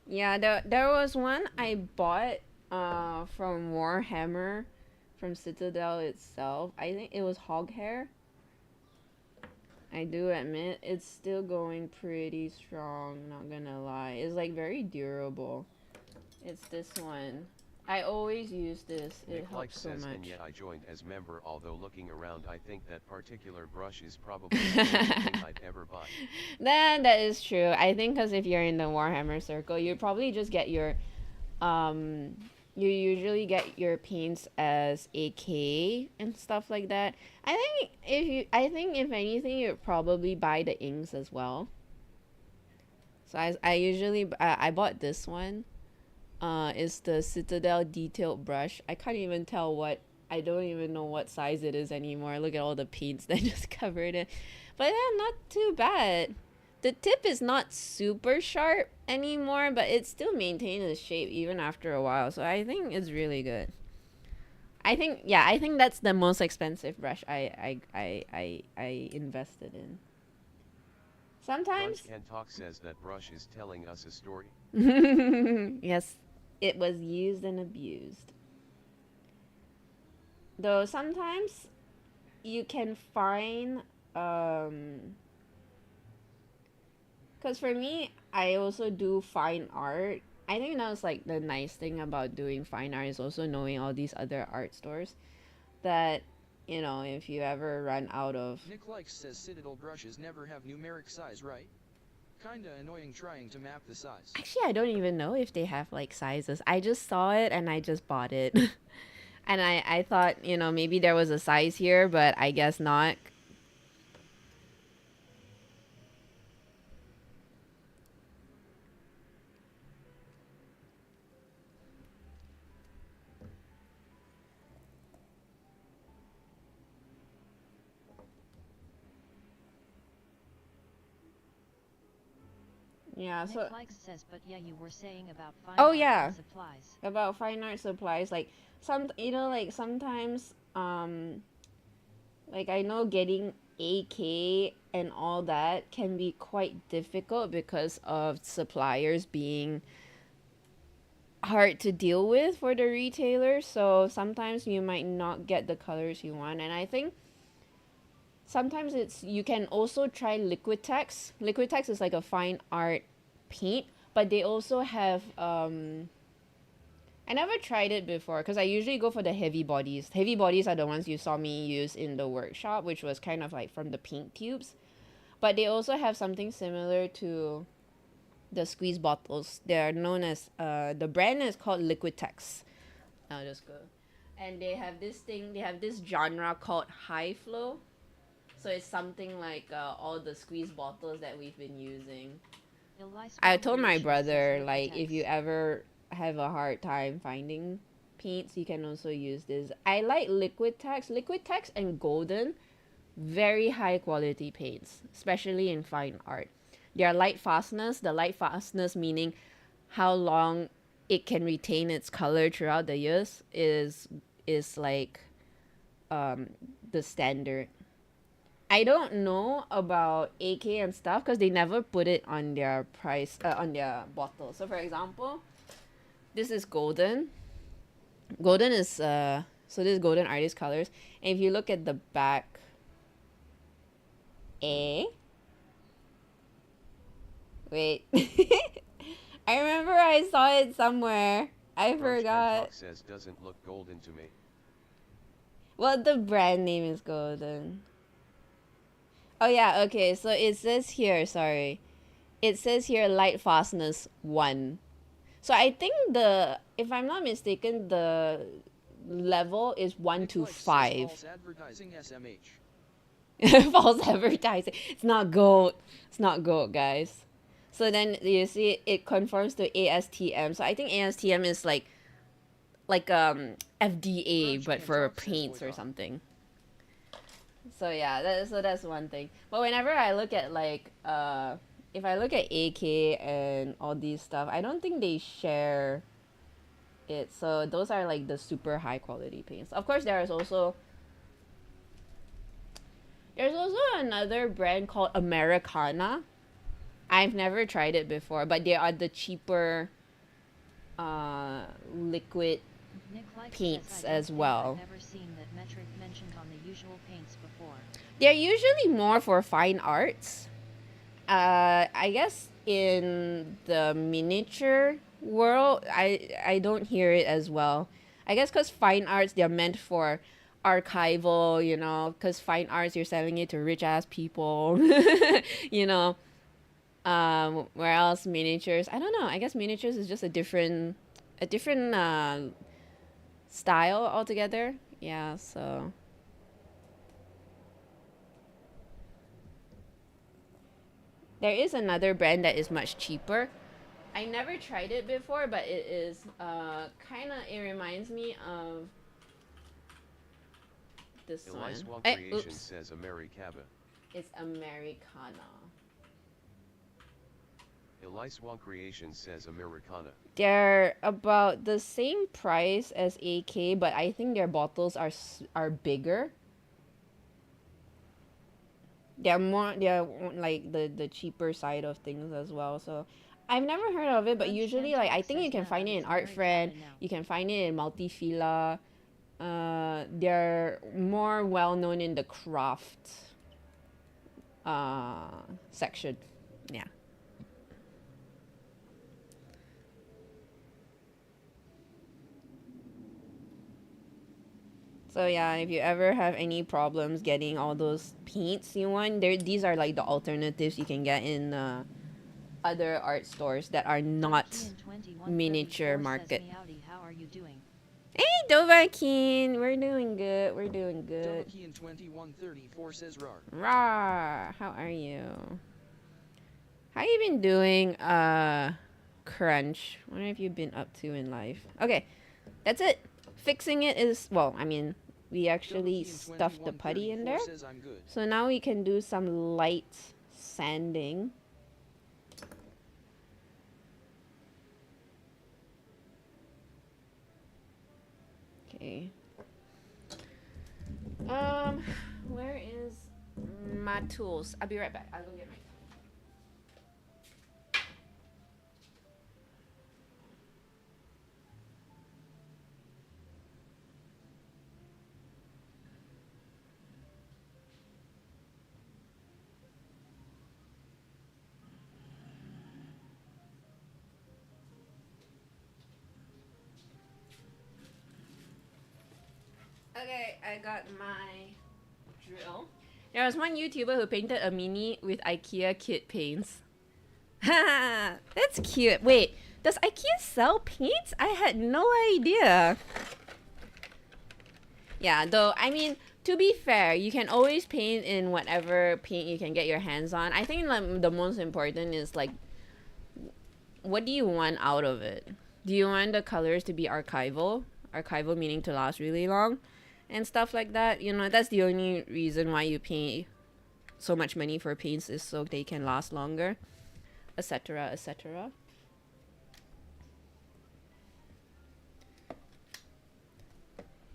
Yeah, there was one I bought from Warhammer, from Citadel itself. I think it was hog hair. I do admit it's still going pretty strong, not gonna lie. It's like very durable. It's this one. I always use this. It helps so much. And yet I joined as member, although looking around I think that particular brush is probably the only thing I'd ever buy. That is true. I think because if you're in the Warhammer circle, you probably just get your you usually get your paints as AK and stuff like that. I think if anything, you'd probably buy the inks as well. So I usually I bought this one. It's the Citadel detailed brush. I can't even tell what, I don't even know what size it is anymore. Look at all the paints that just covered it. But yeah, not too bad. The tip is not super sharp anymore, but it still maintains its shape even after a while. So I think it's really good. I think that's the most expensive brush I invested in. Sometimes Brunch Can Talk says that brush is telling us a story. yes, it was used and abused. Though sometimes you can find because for me, I also do fine art. I think that's like the nice thing about doing fine art is also knowing all these other art stores that, you know, if you ever run out of... Nick Likes says Citadel brushes never have numeric size, right? Kinda annoying trying to map the size. Actually, I don't even know if they have like sizes. I just saw it and I just bought it. And I thought, you know, maybe there was a size here, but I guess not. Yeah, so Nick Likes says, but yeah, you were saying about fine oh art yeah, supplies. about fine art supplies, like some, you know, like sometimes like I know getting AK and all that can be quite difficult because of suppliers being hard to deal with for the retailer. So sometimes you might not get the colors you want, and I think sometimes it's, you can also try Liquitex. Liquitex is like a fine art paint, but they also have I never tried it before because I usually go for the heavy bodies. Heavy bodies are the ones you saw me use in the workshop, which was kind of like from the paint tubes. But they also have something similar to the squeeze bottles. They're known as the brand is called Liquitex. I'll just go. And they have this thing, they have this genre called high flow. So it's something like all the squeeze bottles that we've been using. I told my brother, like, if you ever have a hard time finding paints, you can also use this. I like Liquid Text and Golden, very high quality paints, especially in fine art. Their light fastness, the light fastness meaning how long it can retain its color throughout the years is like the standard. I don't know about AK and stuff because they never put it on their price on their bottle. So for example, this is Golden. Golden is so this is Golden Artist Colors. And if you look at the back, wait. I remember I saw it somewhere. I forgot. Says doesn't look golden to me. Well, the brand name is Golden. Oh yeah, okay. So it says here, sorry. It says here light fastness 1. So I think if I'm not mistaken, the level is 1 to 5. False advertising SMH. False advertising. It's not gold. It's not gold, guys. So then you see it conforms to ASTM. So I think ASTM is like FDA but for paints or something. So yeah, that's one thing. But whenever I look at like if I look at AK and all these stuff, I don't think they share it. So those are like the super high quality paints. Of course, there's also another brand called Americana. I've never tried it before, but they are the cheaper liquid paints as well. I've never seen that metric mentioned on the usual paints before. They're usually more for fine arts. I guess in the miniature world, I don't hear it as well. I guess because fine arts, they're meant for archival, you know, because fine arts, you're selling it to rich ass people, you know. Where else miniatures? I don't know. I guess miniatures is just a different style altogether. Yeah, so there is another brand that is much cheaper. I never tried it before, but it is it reminds me of this one. Creation says Americaba. It's Americana. Eliswan Creation says Americana. They're about the same price as AK, but I think their bottles are bigger. They're like the cheaper side of things as well. So I've never heard of it, but usually like I think you can find it in Art Friend, you can find it in Multifila. They're more well known in the craft section. Yeah. So yeah, if you ever have any problems getting all those paints you want, these are like the alternatives you can get in other art stores that are not miniature market. How are you doing? Hey, Dovahkiin, we're doing good. We're doing good. Dovahkiin 2134 says rar. Rar, how are you? How you been doing, Crunch? What have you been up to in life? Okay, that's it. Fixing it is, well, I mean, we actually stuffed the putty in there. So now we can do some light sanding. Okay. Where is my tools? I'll be right back. I'll go get my tools. Okay, I got my drill. There was one YouTuber who painted a mini with IKEA kit paints. Ha! That's cute. Wait, does IKEA sell paints? I had no idea. Yeah, though, I mean, to be fair, you can always paint in whatever paint you can get your hands on. I think like, the most important is like, what do you want out of it? Do you want the colors to be archival? archival, meaning to last really long and stuff like that. You know, that's the only reason why you pay so much money for paints, is so they can last longer, etc., etc.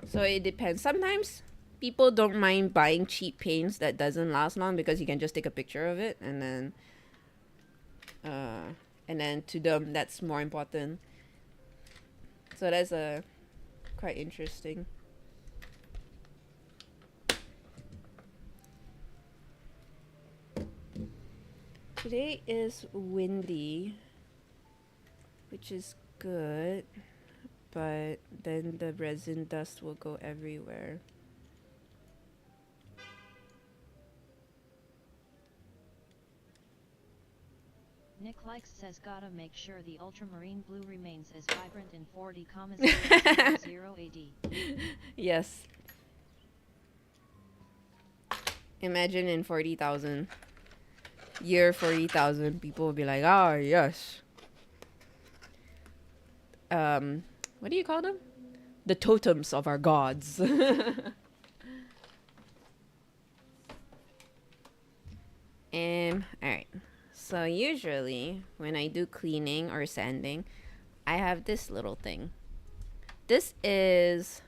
So it depends. Sometimes people don't mind buying cheap paints that doesn't last long because you can just take a picture of it, and then to them that's more important. So that's quite interesting. Today is windy, which is good, but then the resin dust will go everywhere. Nick Likes says gotta make sure the ultramarine blue remains as vibrant in 40,000 AD. Yes. Imagine in 40,000. Year 40,000, people will be like, oh, yes. What do you call them? The totems of our gods. Alright. So usually when I do cleaning or sanding, I have this little thing. This is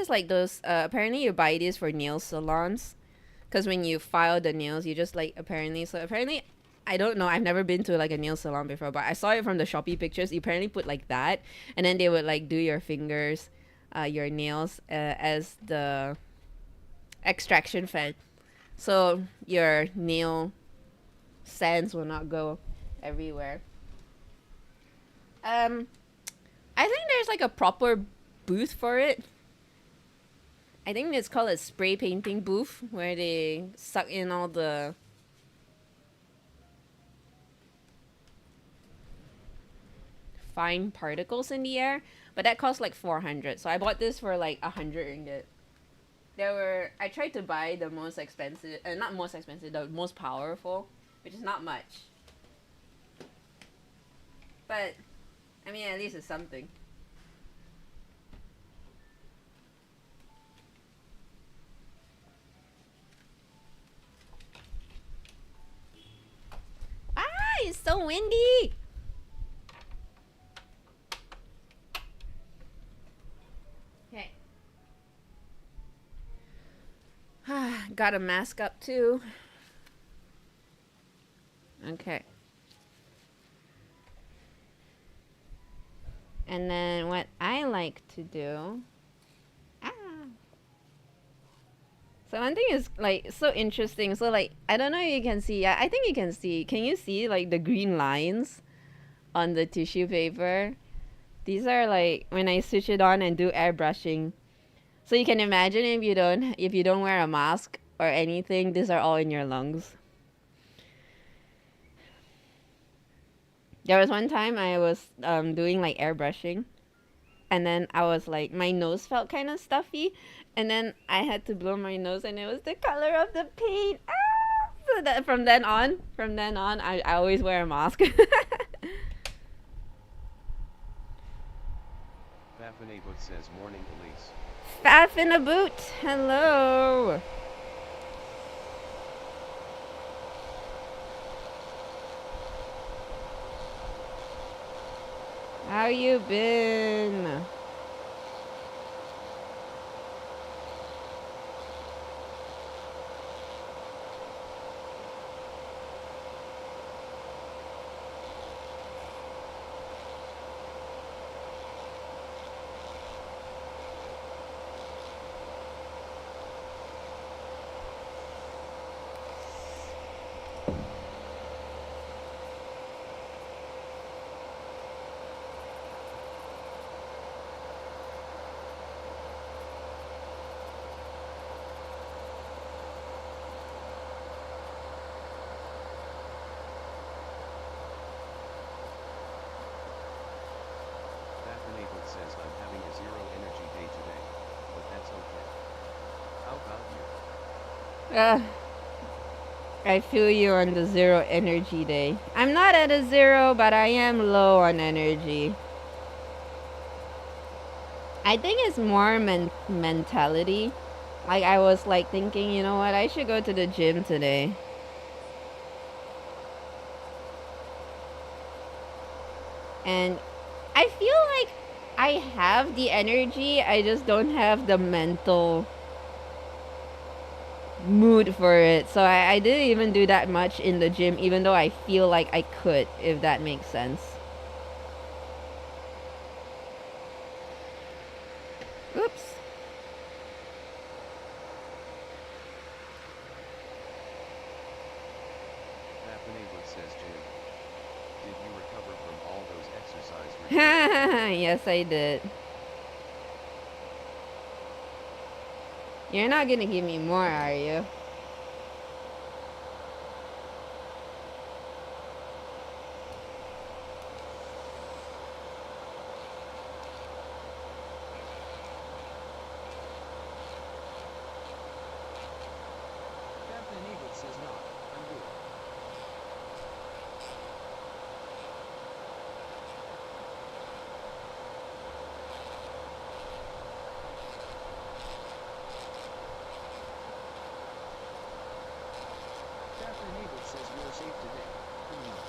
like those, apparently you buy these for nail salons. Because when you file the nails, you just like, apparently, I don't know, I've never been to like a nail salon before, but I saw it from the Shopee pictures. You apparently put like that, and then they would like do your fingers, your nails, as the extraction fan. So your nail sands will not go everywhere. I think there's like a proper booth for it. I think it's called a spray painting booth, where they suck in all the fine particles in the air, but that costs like 400. So I bought this for like 100 ringgit. I tried to buy the most expensive, not most expensive, the most powerful, which is not much. But, I mean, at least it's something. It's so windy. Okay. Got a mask up too. Okay. And then what I like to do. So one thing is like so interesting. So like, I don't know if you can see. I think you can see. Can you see like the green lines on the tissue paper? These are like when I switch it on and do airbrushing. So you can imagine if you don't wear a mask or anything, these are all in your lungs. There was one time I was doing like airbrushing, and then I was like, my nose felt kind of stuffy, and then I had to blow my nose, and it was the color of the paint. So that from then on, I always wear a mask. Fafinabut says morning Elise. Fafinabut, hello. How you been? Fafinabut says I'm having a zero energy day today, but that's okay. How about you? I feel you on the zero energy day. I'm not at a zero, but I am low on energy. I think it's more mentality. Like I was like thinking, you know what, I should go to the gym today. And I feel like I have the energy, I just don't have the mental mood for it. So I didn't even do that much in the gym, even though I feel like I could, if that makes sense. Oops. Neighbor says, Jim, did you recover from all those exercise routines? Yes, I did. You're not gonna give me more, are you? Captain Eagle says not. I'm good. Captain Eagle says you're safe today. Pretty much.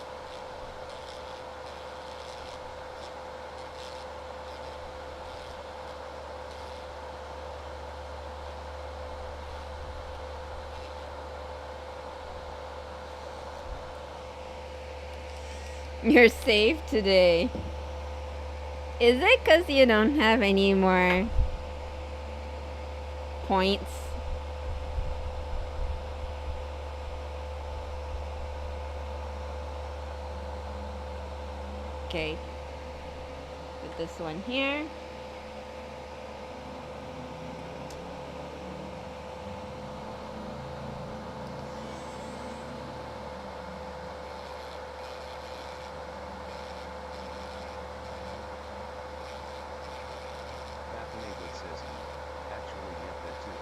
You're safe today. Is it because you don't have any more points? Okay. Put this one here. Neighbor says, actually get that too.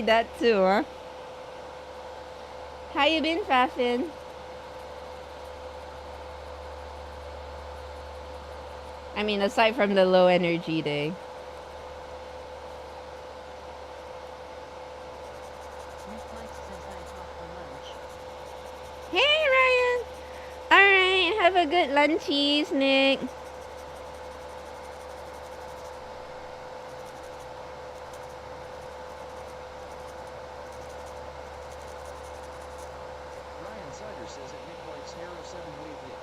That too, huh? How you been, Fafin? I mean, aside from the low energy day. Nick Likes says I talk for lunch. Hey, Ryan. Alright, have a good lunchies, Nick. Ryan Sider says that Nick likes Hero 7 wave hit.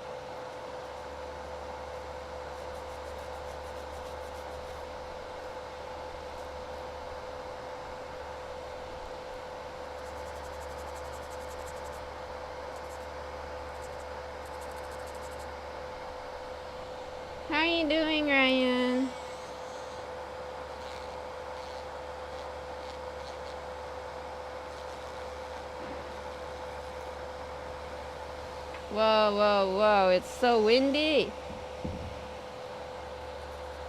How are you doing, Ryan? Whoa, whoa, whoa. It's so windy.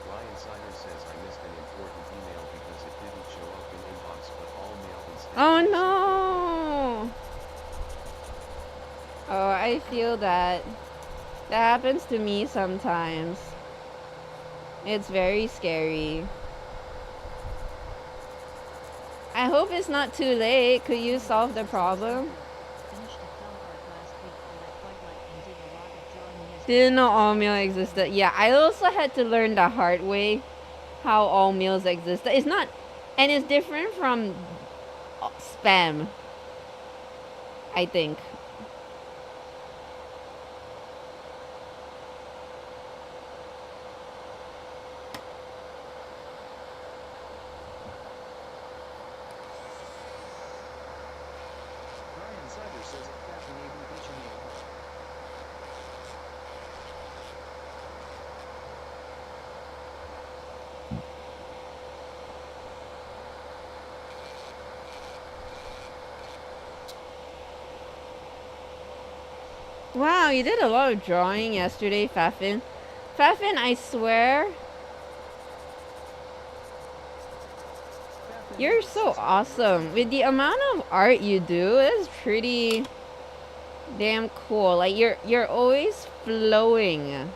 Ryan Sider says I missed an important email because it didn't show up in inbox but all mail instead. Oh Received no. Oh, I feel that. That happens to me sometimes. It's very scary. I hope it's not too late. Could you solve the problem? Finished a fell art last week that I quite like and did a lot of drawing yesterday. Didn't know all meal existed. Yeah, I also had to learn the hard way how all meals exist. It's not, and it's different from spam, I think. Wow, you did a lot of drawing yesterday, Fafin. Fafin, I swear, Fafin you're Abel so says how's work awesome. With the amount of art you do, it's pretty damn cool. Like you're always flowing.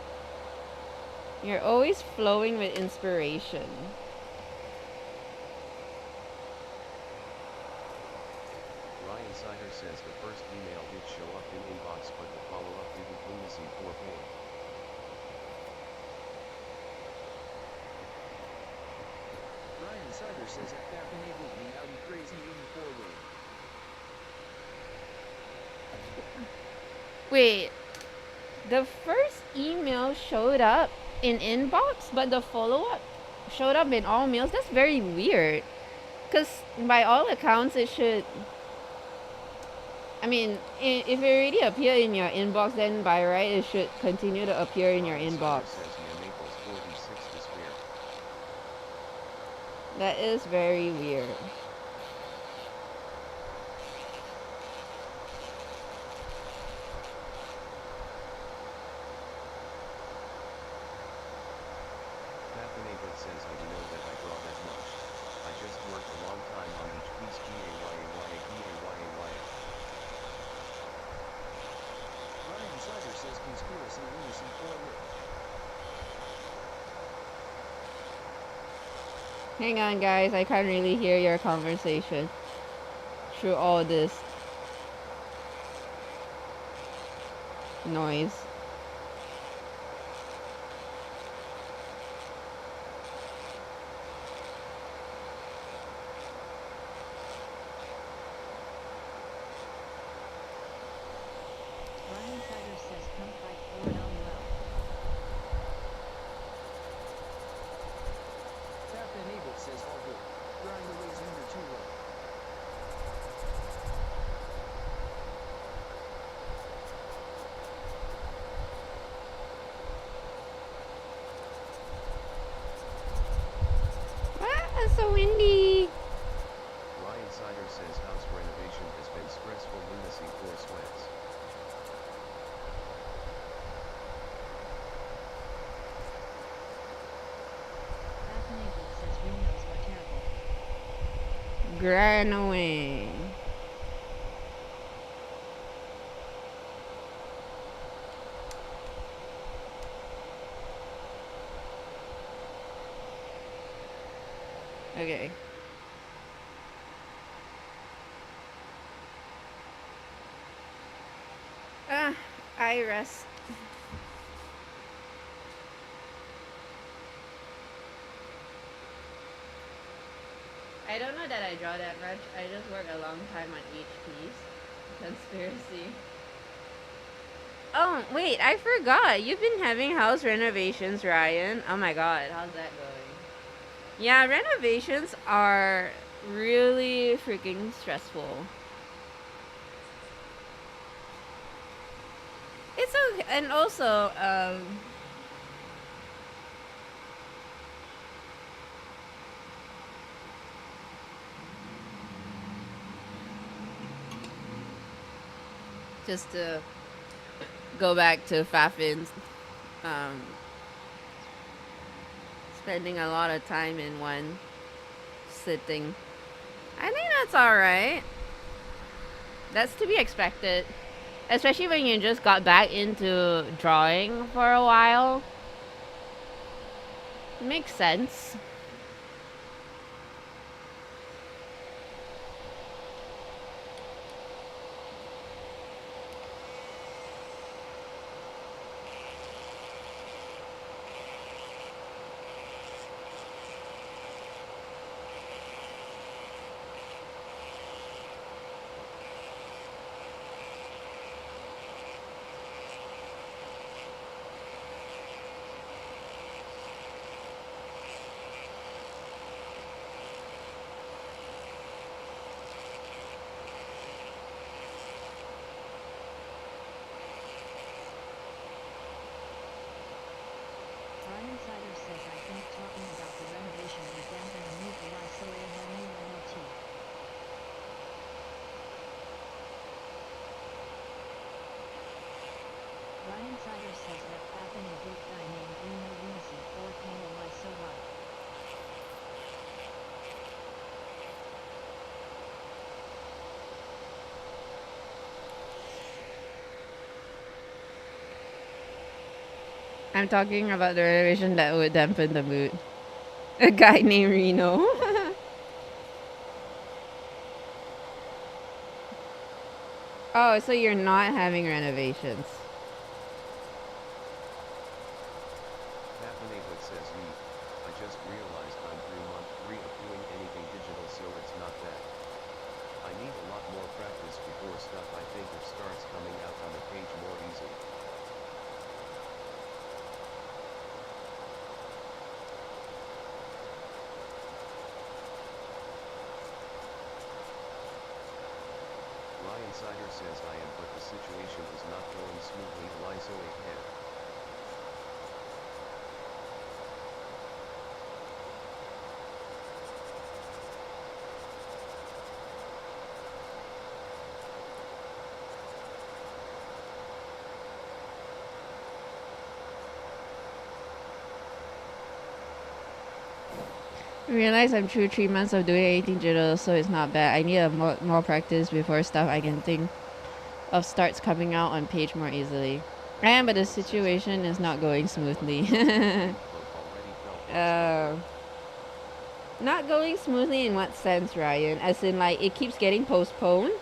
You're always flowing with inspiration. Ryan Sider says the first email did show up in inbox but the follow-up didn't. Lunacy 4 4. Ryan Sider says at Fafin Abel me outie crazy 84 word. Wait, the first email showed up in inbox, but the follow-up showed up in all mails. That's very weird. Because by all accounts, it should... I mean, if it already appeared in your inbox, then by right, it should continue to appear in your Ryan inbox. Sider says yeah Naples 46 despair. That is very weird. Captain Abel says I know that I draw that much. I just worked a long time on each piece. Gayayayayayaya. Ryan Sider says conspiracy lunacy 4 word. Hang on, guys. I can't really hear your conversation through all this noise. Ryan Sider says come fight for LOL. Fafin Abel says all good. Grind away Zender 2 low. Ah, it's so windy. Ryan Sider says house renovation has been stressful. Lunacy 4 sweats. Fafin Abel says Reno's were terrible. Grind away. Okay. I rest. I don't know that I draw that much. I just work a long time on each piece. Conspiracy. Oh, wait, I forgot. You've been having house renovations, Ryan. Oh my god, how's that going? Yeah, renovations are really freaking stressful. It's okay, and also, just to go back to Fafin's, um, spending a lot of time in one sitting. I think that's alright. That's to be expected. Especially when you just got back into drawing for a while. Makes sense. I'm talking about the renovation that would dampen the mood. A guy named Reno. Oh, so you're not having renovations. Neighborhood says Yeet. I just realized I'm through month 3 of doing anything digital, so it's not bad. I need a lot more practice before stuff I think of starts coming out on the page more easily. Ryan Sider says I am, but the situation is not going smoothly. Lizo ahead. I realize I'm through 3 months of doing anything digital, so it's not bad. I need a more practice before stuff I can think of starts coming out on page more easily. I am, but the situation is not going smoothly. Not going smoothly in what sense, Ryan? As in, like, it keeps getting postponed?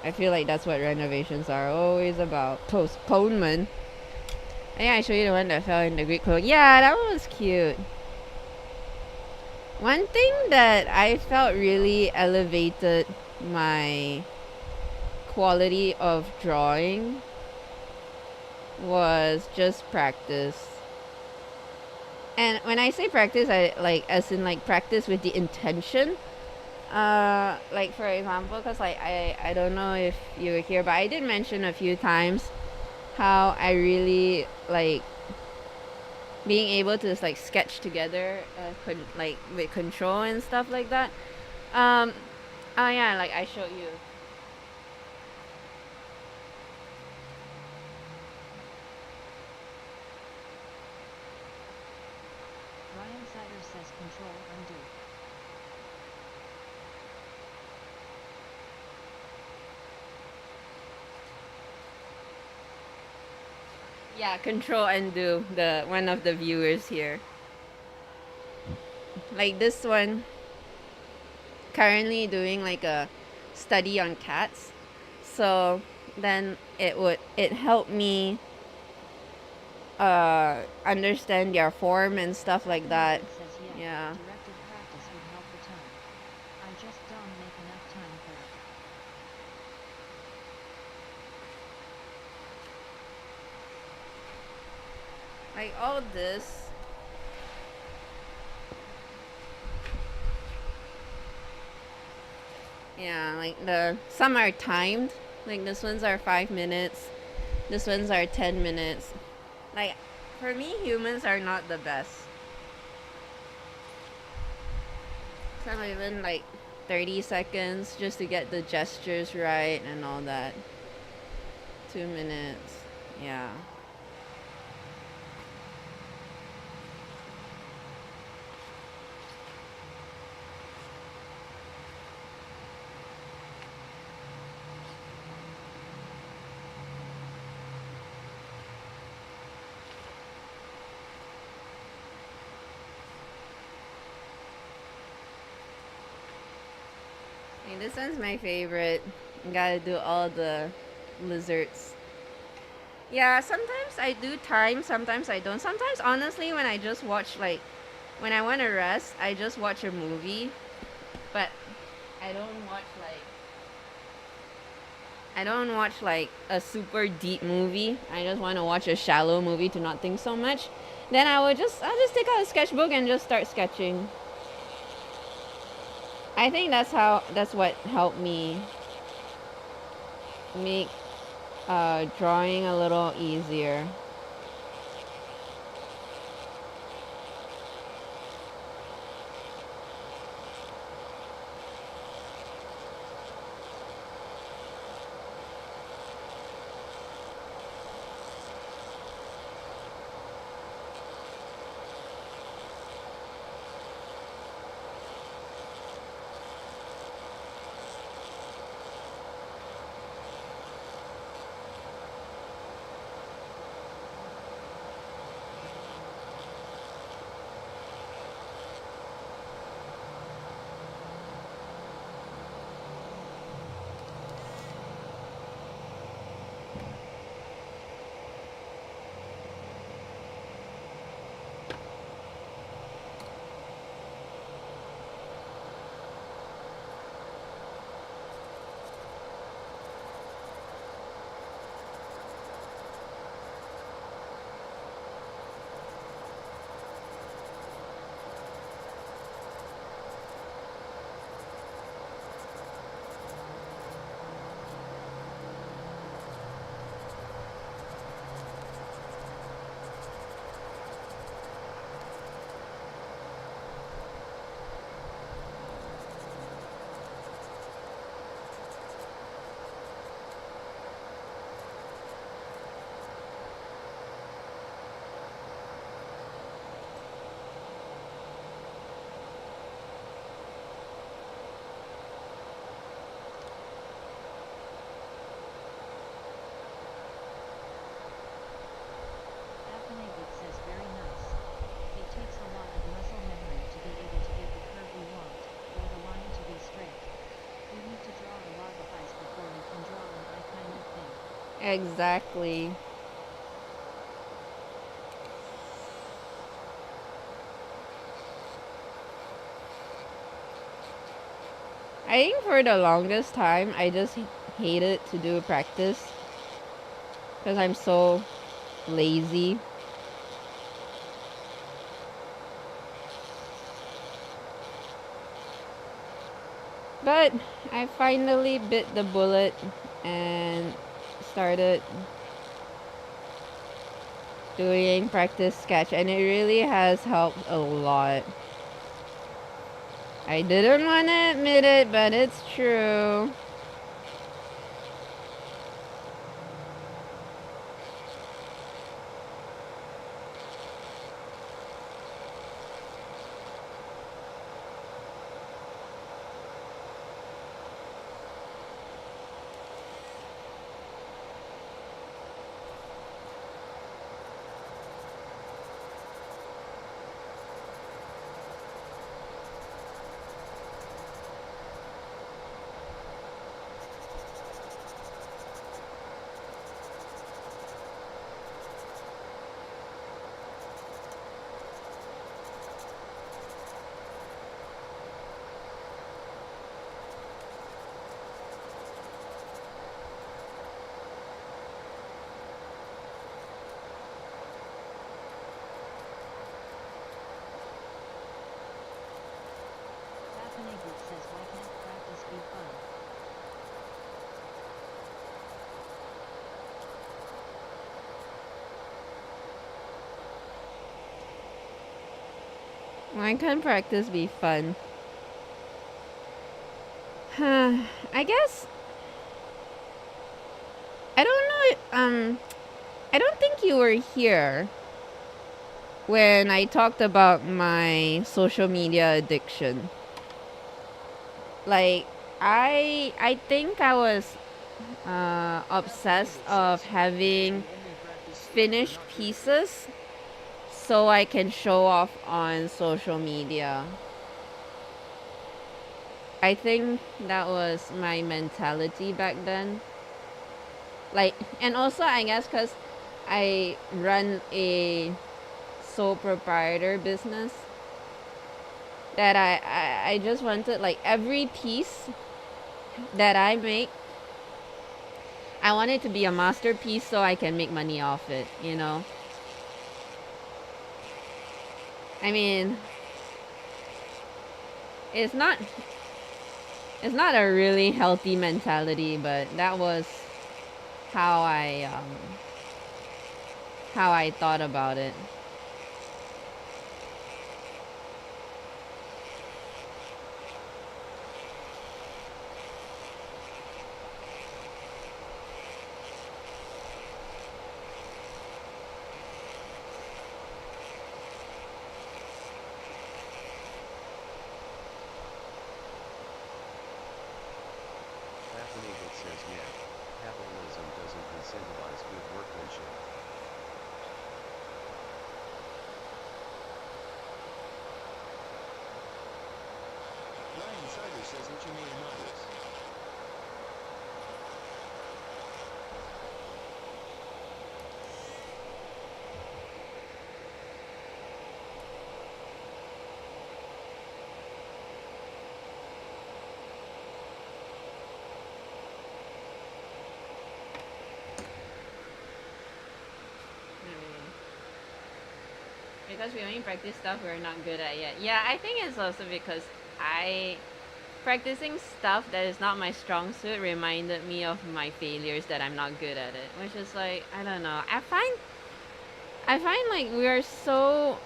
I feel like that's what renovations are always about. Postponement. I think I showed you the one that fell in the Greek code. Yeah, that one was cute. One thing that I felt really elevated my quality of drawing was just practice. And when I say practice, I like as in like practice with the intention. Like for example, because like I don't know if you were here, but I did mention a few times how I really like being able to just like sketch together like with control and stuff like that. Oh yeah, like I showed you. Ryan Sider says Control Undo. Yeah, control undo, the one of the viewers here. Like this one, currently doing like a study on cats. So then it helped me understand their form and stuff like that. Says, Yeah. Directed practice would help a ton. I just don't make enough time for it. Like all this. Yeah, like some are timed. Like this ones are 5 minutes. This ones are 10 minutes. Like for me, humans are not the best. Some are even like 30 seconds just to get the gestures right and all that. 2 minutes. Yeah. This one's my favorite. You gotta do all the lizards. Yeah, sometimes I do time, sometimes I don't. Sometimes, honestly, when I just watch, like, when I want to rest, I just watch a movie. But I don't watch, like, a super deep movie. I just want to watch a shallow movie to not think so much. Then I'll just take out a sketchbook and just start sketching. I think that's what helped me make drawing a little easier. Exactly. I think for the longest time, I just hated to do practice because I'm so lazy. But I finally bit the bullet and started doing practice sketch, and it really has helped a lot. I didn't want to admit it, but it's true. Catacabra says why can't practice be fun? Why can't practice be fun? I guess I don't know. I don't think you were here when I talked about my social media addiction. Like, I think I was obsessed of having finished pieces so I can show off on social media. I think that was my mentality back then. Like, and also I guess because I run a sole proprietor business, that I just wanted like every piece that I make, I want it to be a masterpiece so I can make money off it, you know? I mean, it's not it's not a really healthy mentality, but that was how I thought about it. Catacabra says yeah, capitalism doesn't incentivize good workmanship. Ryan Sider says Ichimei Amadeus. Because we only practice stuff we're not good at yet. Yeah, I think it's also because I practicing stuff that is not my strong suit reminded me of my failures that I'm not good at it. Which is like, I don't know. I find like we are so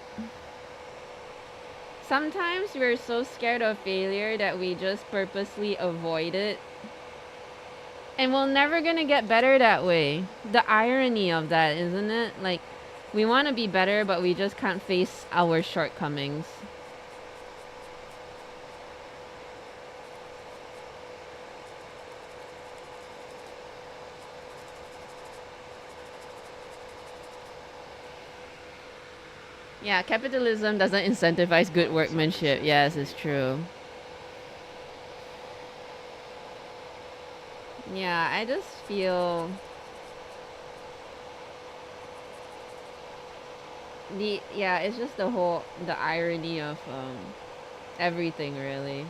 sometimes we're so scared of failure that we just purposely avoid it. And we're never gonna get better that way. The irony of that, isn't it? Like, we want to be better, but we just can't face our shortcomings. Yeah, capitalism doesn't incentivize good workmanship. Yes, it's true. Yeah, I just feel it's just the irony of everything really.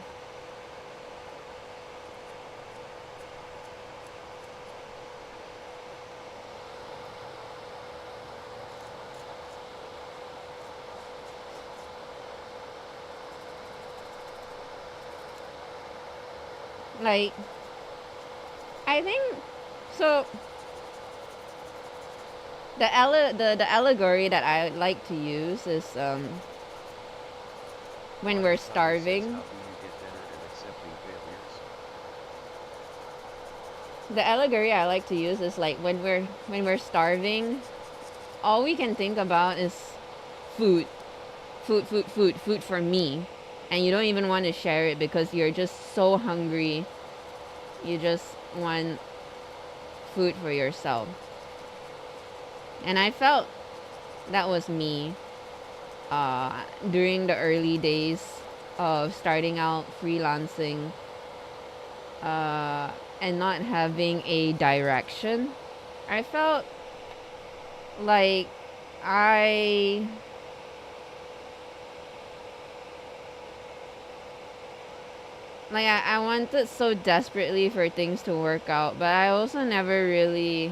Like I think so. The allegory that I like to use is when we're Ryan Science says, starving. how do you get better at accepting failures? The allegory I like to use is like when we're starving, all we can think about is food, food for me, and you don't even want to share it because you're just so hungry. You just want food for yourself. And I felt that was me during the early days of starting out freelancing and not having a direction. I felt like I I wanted so desperately for things to work out, but I also never really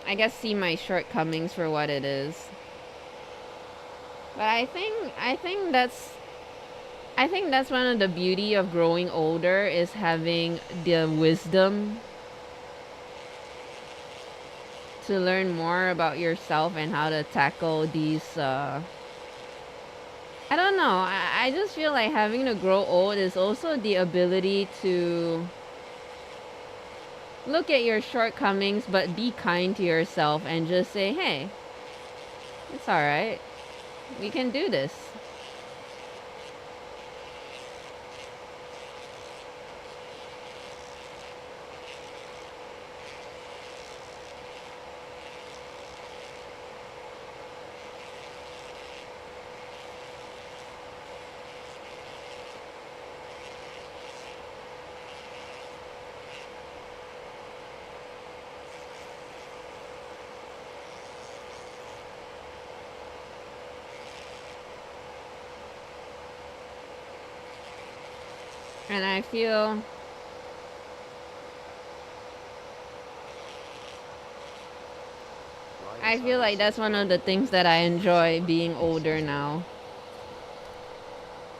I guess see my shortcomings for what it is. But I think that's one of the beauty of growing older is having the wisdom to learn more about yourself and how to tackle these I don't know. I just feel like having to grow old is also the ability to look at your shortcomings but be kind to yourself and just say, hey, it's alright. We can do this. And I feel like that's one of the things that I enjoy being older now.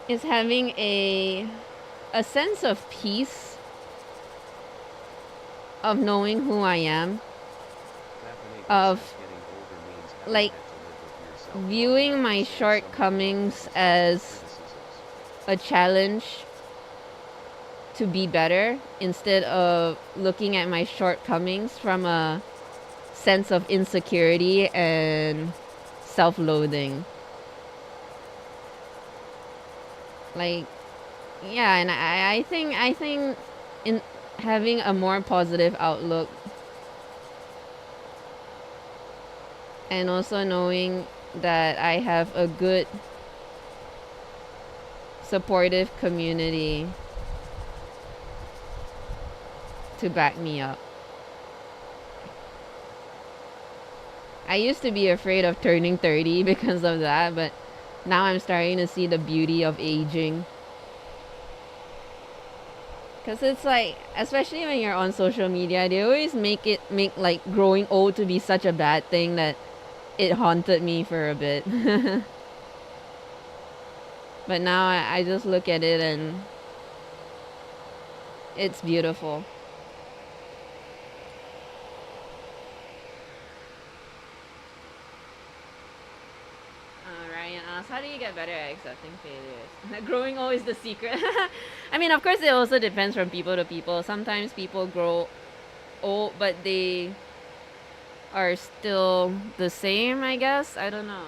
Is having a sense of peace of knowing who I am, of like viewing my shortcomings as a challenge to be better instead of looking at my shortcomings from a sense of insecurity and self-loathing. Like, yeah, and I think in having a more positive outlook and also knowing that I have a good supportive community to back me up. I used to be afraid of turning 30 because of that, but now I'm starting to see the beauty of aging. Because it's like, especially when you're on social media, they always make like growing old to be such a bad thing that it haunted me for a bit. But now I just look at it and it's beautiful. Ryan asks, how do you get better at accepting failures? Growing old is the secret. I mean, of course, it also depends from people to people. Sometimes people grow old, but they are still the same, I guess. I don't know.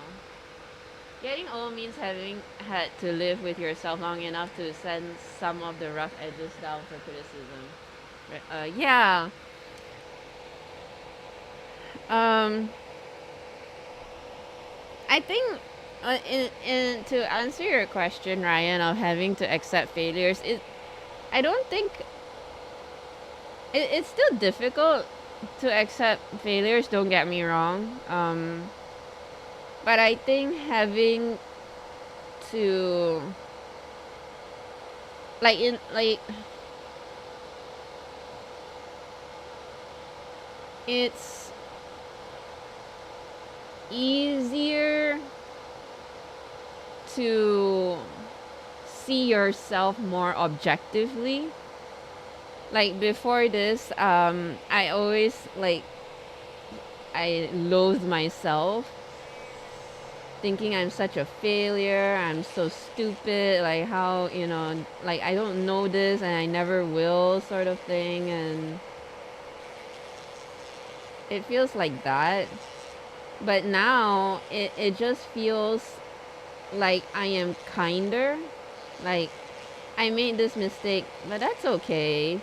Getting old means having had to live with yourself long enough to send some of the rough edges down for criticism. Yeah. Um, I think in to answer your question, Ryan, of having to accept failures, I don't think it's still difficult to accept failures, don't get me wrong. But I think having to like it's easier to see yourself more objectively. Like before this, I always like I loathe myself, thinking I'm such a failure, I'm so stupid, like how, like I don't know this and I never will sort of thing, and it feels like that. But now it just feels like I am kinder. Like I made this mistake, but that's okay.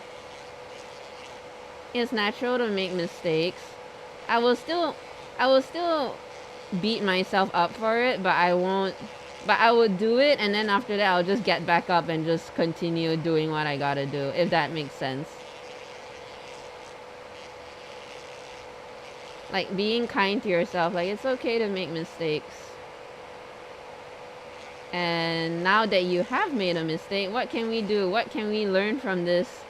It's natural to make mistakes. I will still I will still beat myself up for it, but I won't. But I would do it, and then after that, I'll just get back up and just continue doing what I gotta do, if that makes sense. Like being kind to yourself, like it's okay to make mistakes. And now that you have made a mistake, what can we do? What can we learn from this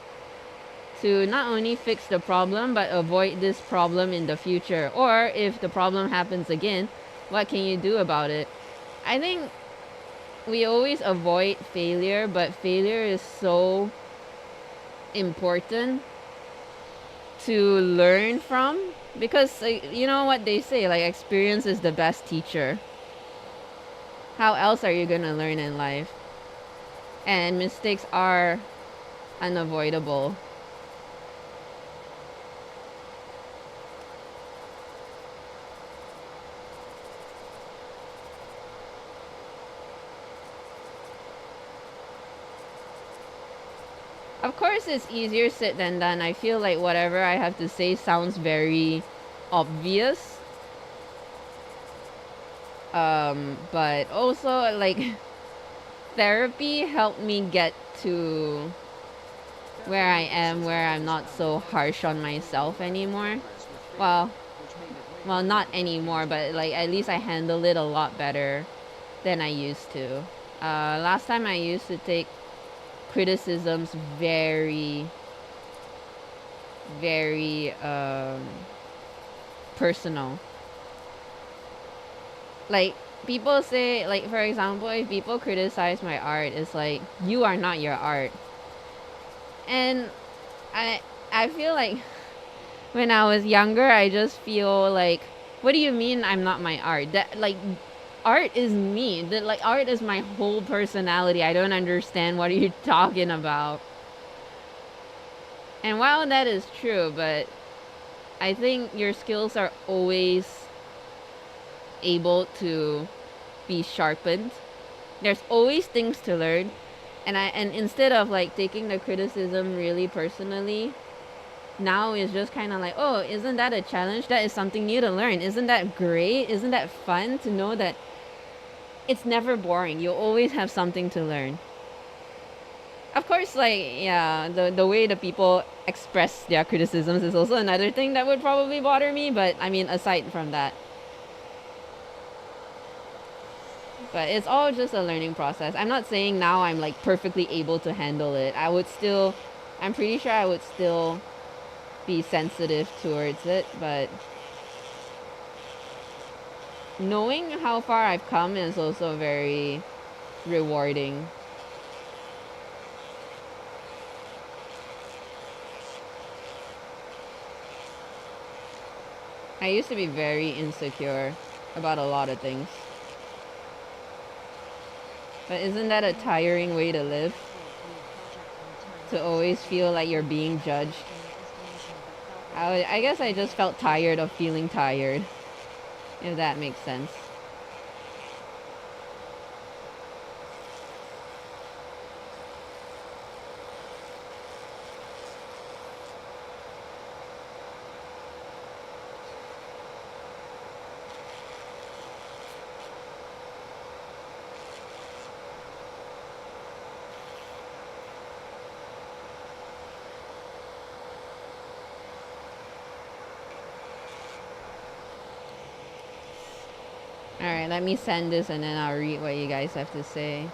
to not only fix the problem, but avoid this problem in the future? Or if the problem happens again, what can you do about it? I think we always avoid failure, but failure is so important to learn from, because you know what they say, like experience is the best teacher. How else are you gonna learn in life? And mistakes are unavoidable. Of course, it's easier said than done. I feel like whatever I have to say sounds very obvious. But also, like, therapy helped me get to where I am, where I'm not so harsh on myself anymore. Well, not anymore, but like at least I handle it a lot better than I used to. Last time I used to take criticisms very, very personal. Like people say, like for example, if people criticize my art, it's like you are not your art. And I feel like when I was younger, I just feel like, what do you mean I'm not my art? That like art is me. That like art is my whole personality. I don't understand what you're talking about. And while that is true, but I think your skills are always able to be sharpened. There's always things to learn. And instead of like taking the criticism really personally, now it's just kind of like, oh, isn't that a challenge? That is something new to learn. Isn't that great? Isn't that fun to know that it's never boring? You'll always have something to learn. Of course, like, yeah, the way the people express their criticisms is also another thing that would probably bother me. But I mean, aside from that, but it's all just a learning process. I'm not saying now I'm like perfectly able to handle it. I'm pretty sure I would still be sensitive towards it, but knowing how far I've come is also very rewarding. I used to be very insecure about a lot of things. But isn't that a tiring way to live? To always feel like you're being judged. I guess I just felt tired of feeling tired, if that makes sense. Alright, let me send this and then I'll read what you guys have to say.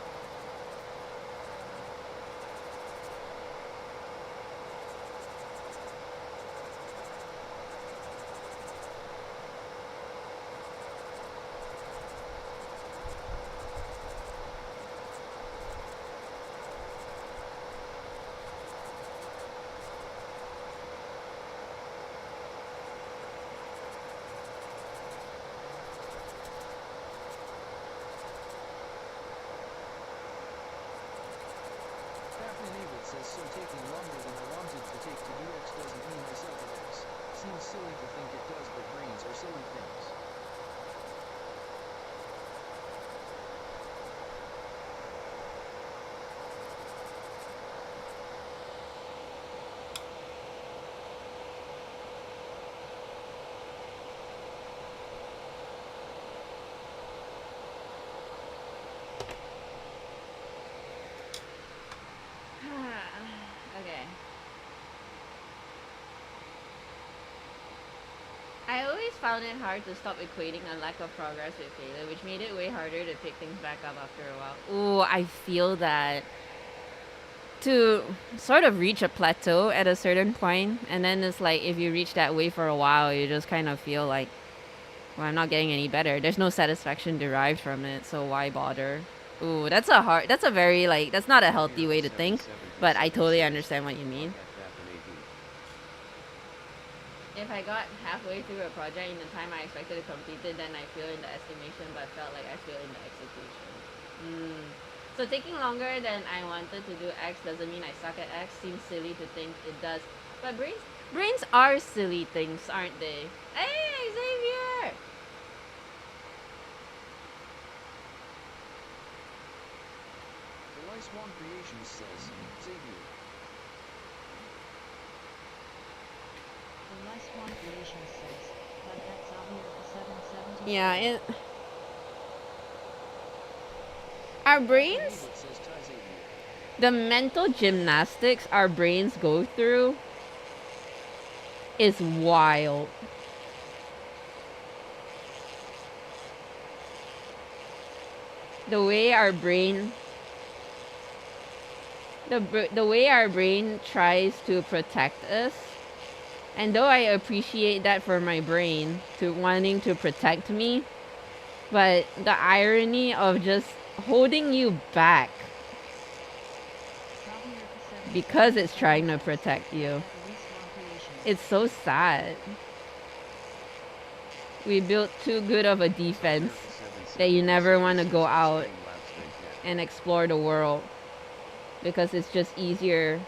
Daphne Nabel says so taking longer than I wanted to take to do X doesn't mean I suck at X. Seems silly to think it does, but brains are silly things. Okay. I always found it hard to stop equating a lack of progress with failure, which made it way harder to pick things back up after a while. Ooh, I feel that. To sort of reach a plateau at a certain point, and then it's like if you reach that way for a while, you just kind of feel like, well, I'm not getting any better. There's no satisfaction derived from it, so why bother? Ooh, that's a very, like, that's not a healthy way to think, but I totally understand what you mean. If I got halfway through a project in the time I expected to complete it, then I feel in the estimation, but felt like I feel in the execution. So taking longer than I wanted to do X doesn't mean I suck at X. Seems silly to think it does. But brains are silly things, aren't they? Hey, Xavier! The Lice One Creations says, Xavier. The Lice One Creation says, but that's Xavier 770. Yeah, our brains, Nabel says Ty Xavier. the mental gymnastics our brains go through is wild. The way our brain the way our brain tries to protect us, and though I appreciate that for my brain to wanting to protect me, but the irony of just holding you back because it's trying to protect you. It's so sad. We built too good of a defense that you never want to go out and explore the world because it's just easier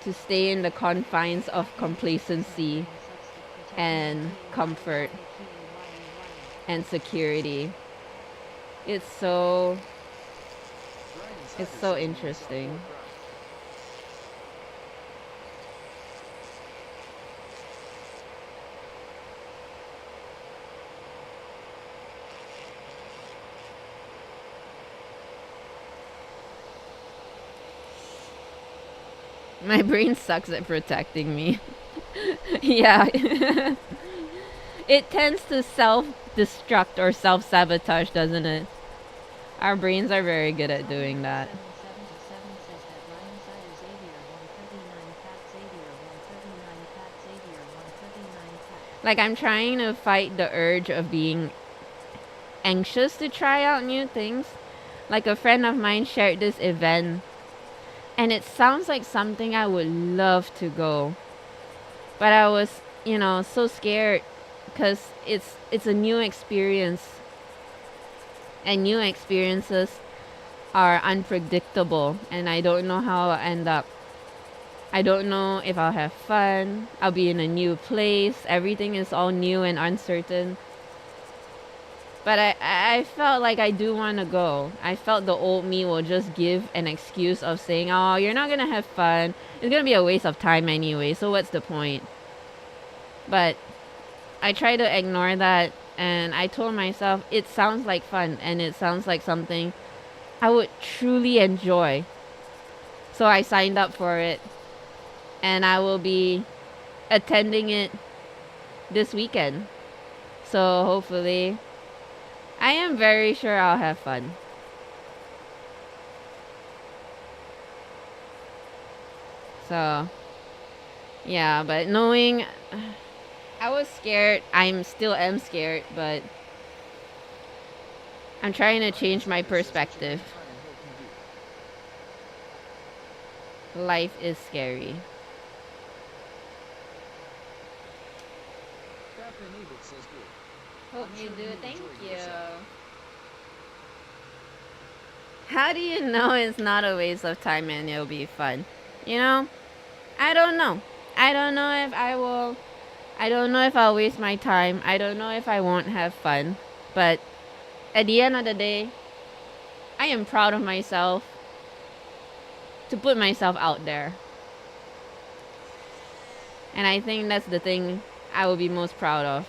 to stay in the confines of complacency and comfort and security. It's so interesting. My brain sucks at protecting me. Yeah. It tends to self-destruct or self-sabotage, doesn't it? Our brains are very good at doing that. Like, I'm trying to fight the urge of being anxious to try out new things. Like, a friend of mine shared this event, and it sounds like something I would love to go. But I was, so scared because it's a new experience. And new experiences are unpredictable, and I don't know how I'll end up. I don't know if I'll have fun. I'll be in a new place. Everything is all new and uncertain. But I felt like I do want to go. I felt the old me will just give an excuse of saying, oh, you're not going to have fun. It's going to be a waste of time anyway, so what's the point? But I try to ignore that, and I told myself it sounds like fun, and it sounds like something I would truly enjoy. So I signed up for it, and I will be attending it this weekend. So hopefully I am very sure I'll have fun. So, yeah, but knowing I was scared, I'm still am scared, but I'm trying to change my Insider says what you're perspective. gonna try and hope you do. Life is scary. Cafe Nabit says good. Hope I'm you sure do. you Thank enjoyed you. yourself. How do you know it's not a waste of time and it'll be fun? You know? I don't know. I don't know if I will. I don't know if I'll waste my time. I don't know if I won't have fun. But at the end of the day, I am proud of myself to put myself out there. And I think that's the thing I will be most proud of.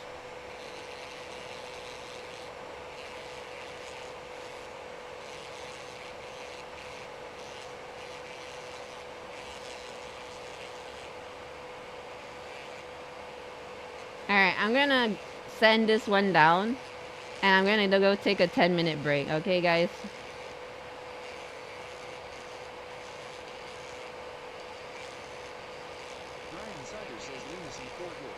Alright, I'm gonna send this one down. And I'm gonna go take a 10-minute break. Okay, guys? Dry Insider says lunacy for good.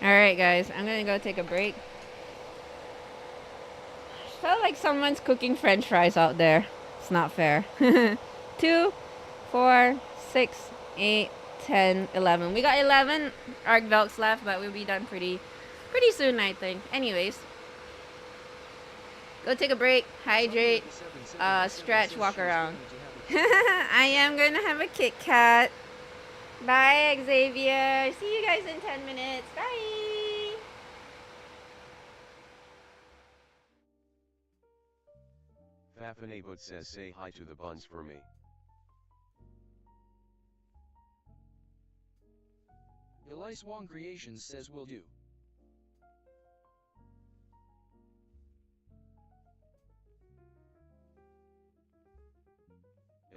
Alright, guys. I'm gonna go take a break. Felt like someone's cooking french fries out there. It's not fair. 2, 4, 6, 8, 10, 11. We got 11 arc velks left, but we'll be done pretty soon, I think. Anyways, go take a break, hydrate, 7777 stretch, says walk she was around. planning to have a Kit Kat. I am gonna have a Kit Kat. Bye, Xavier. See you guys in 10 minutes. Bye. Fafanabut says say hi to the buns for me. Elise Wong Creations says will do.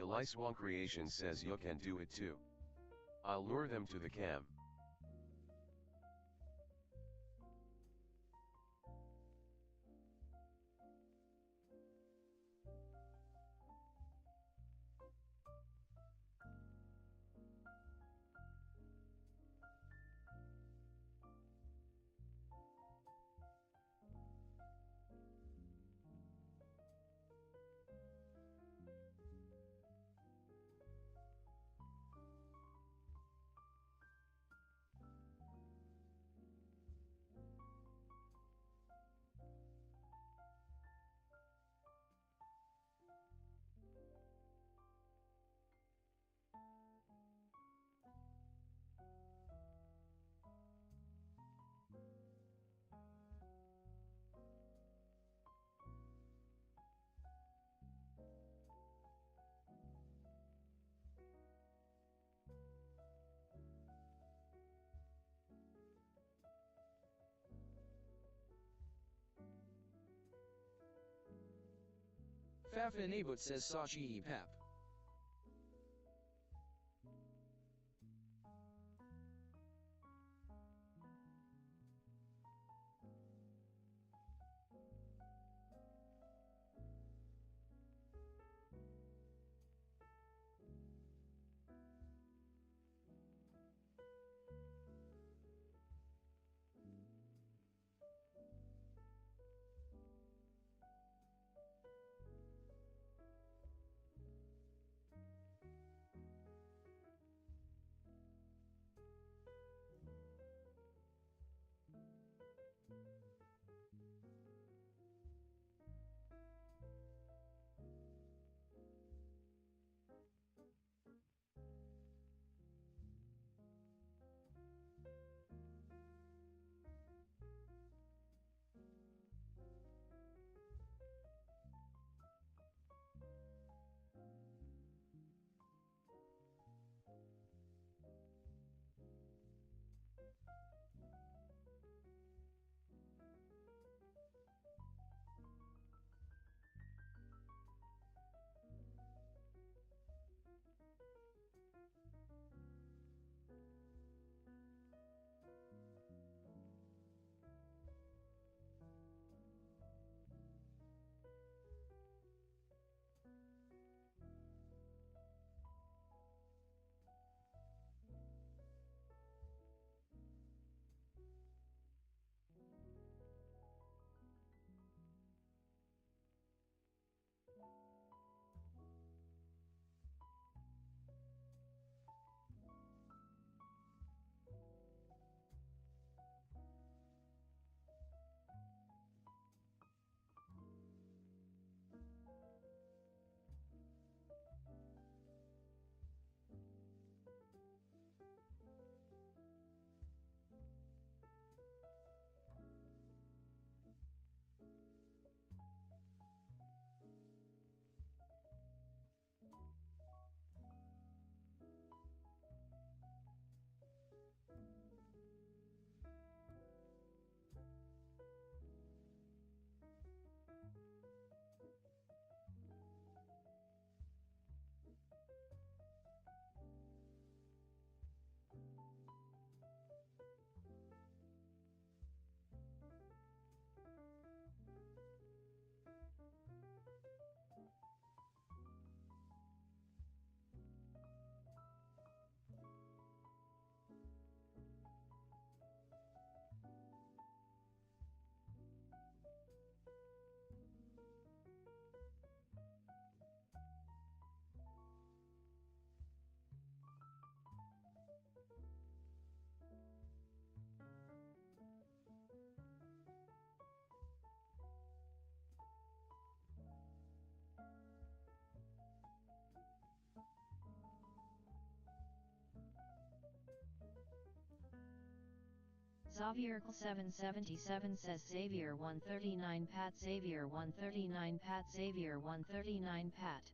Elise Wong Creations says you can do it too. I'll lure them to the cam. Fafinabut says Sachi Pep. Xavier 777 says Xavier 139 Pat Xavier 139 Pat Xavier 139 Pat.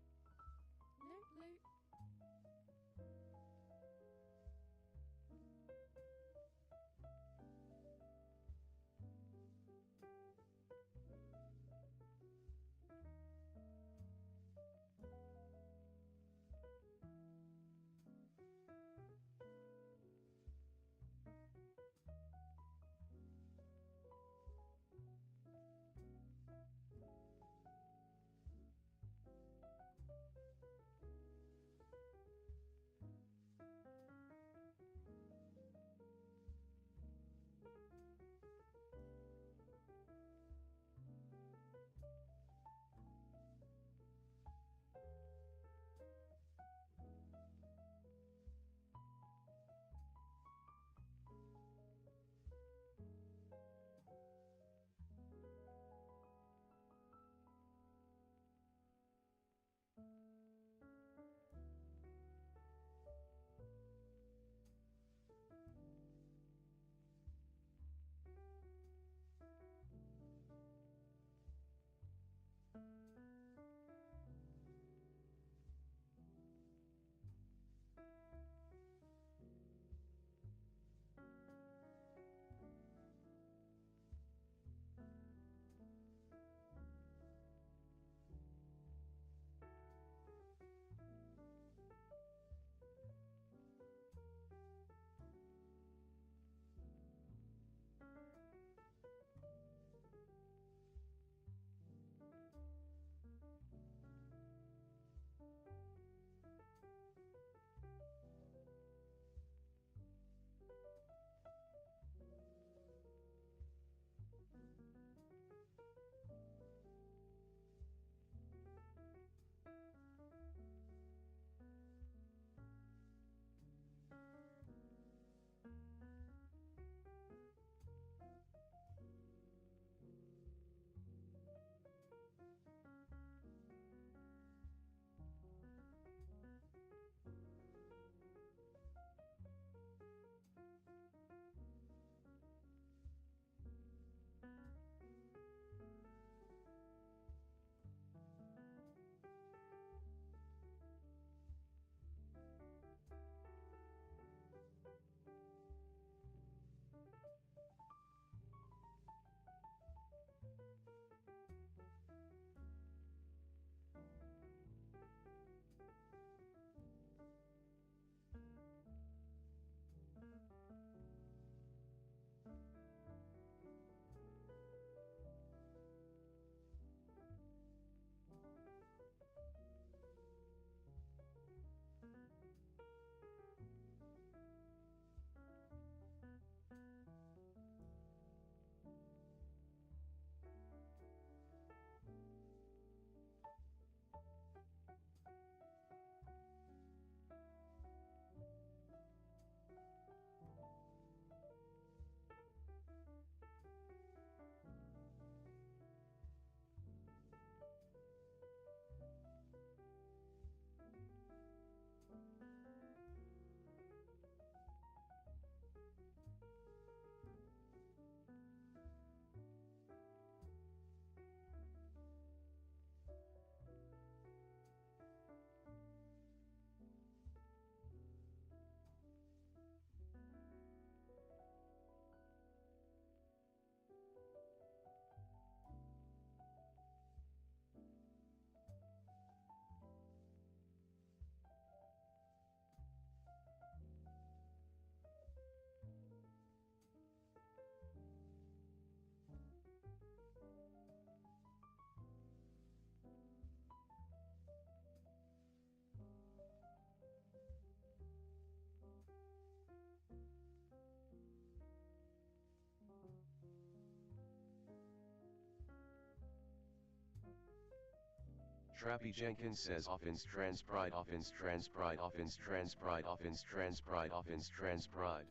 Trappy Jenkins says offense trans pride offense trans pride offense trans pride offense trans pride offense trans pride.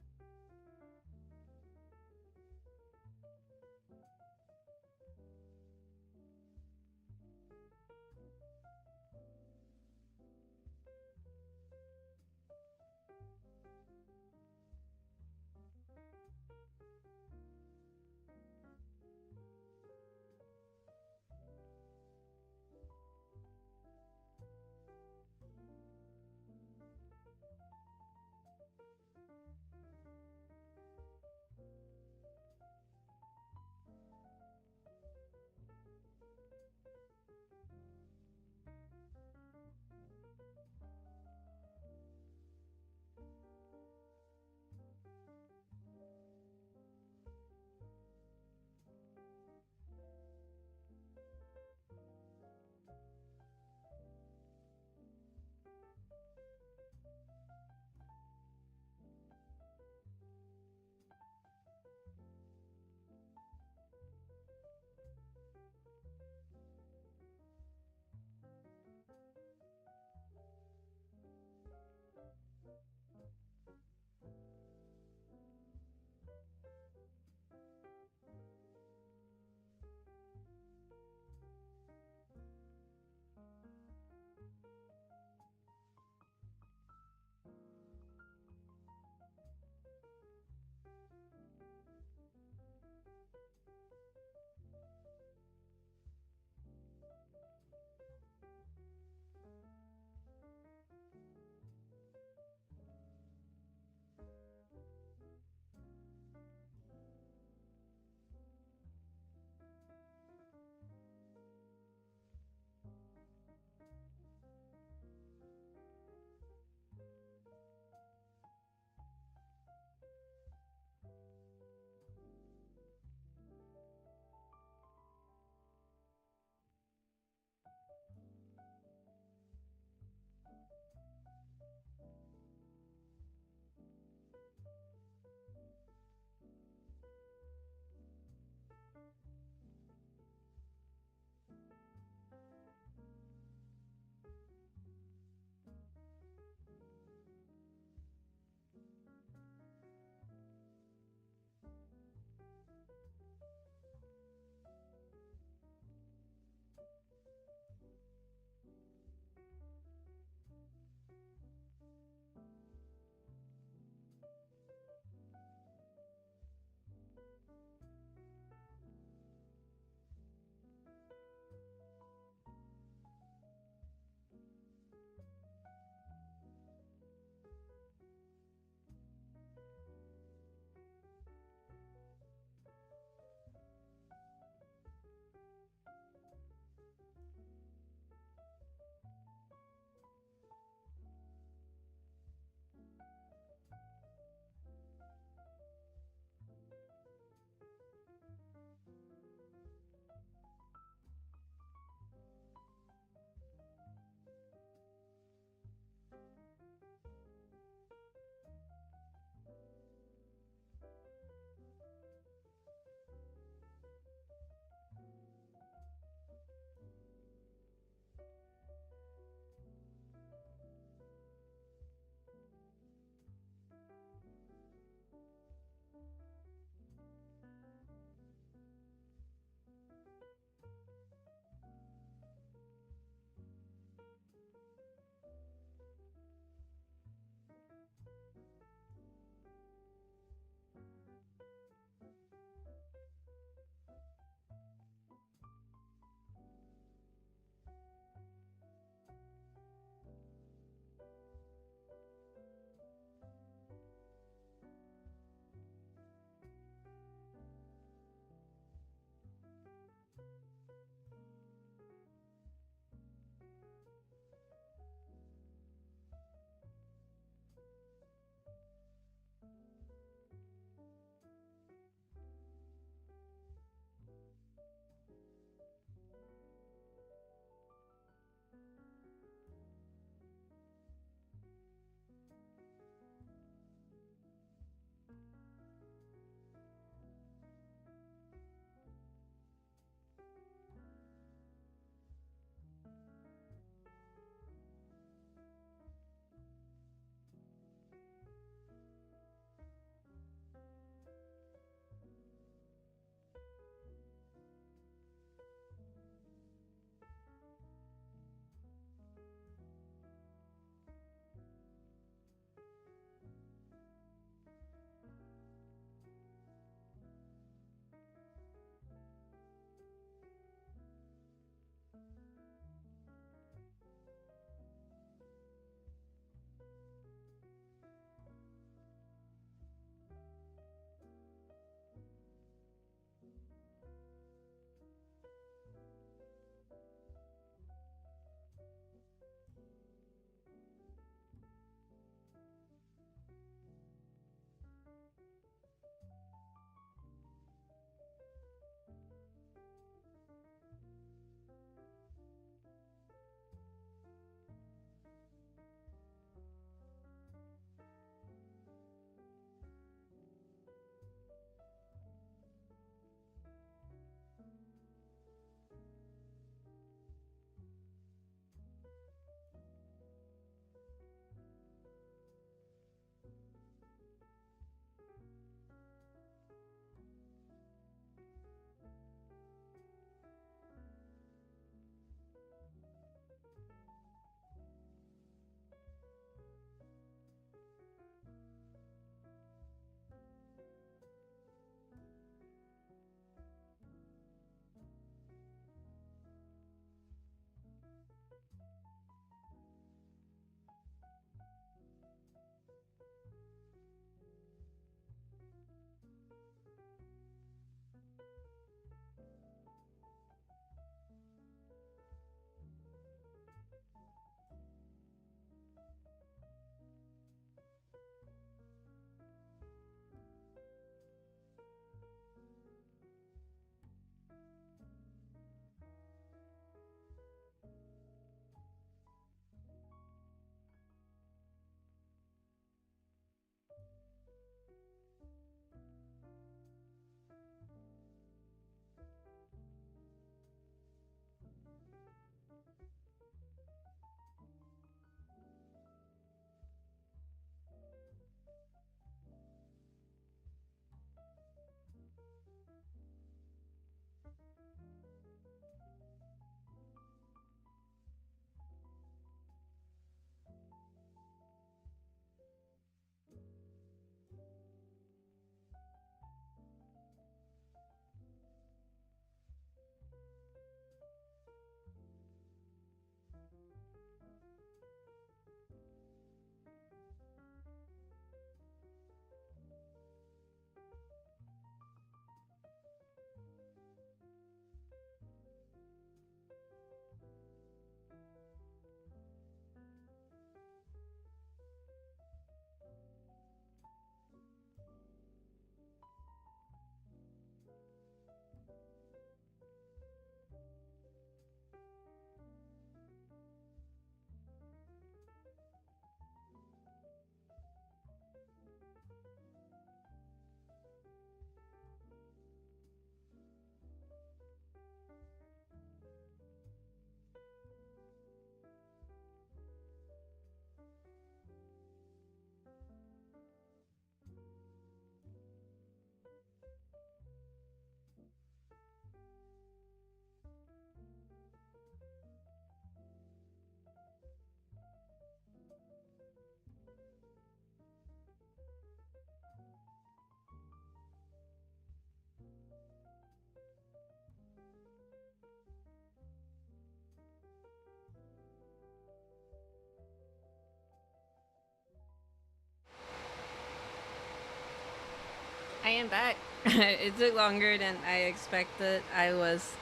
I am back. It took longer than I expected. I was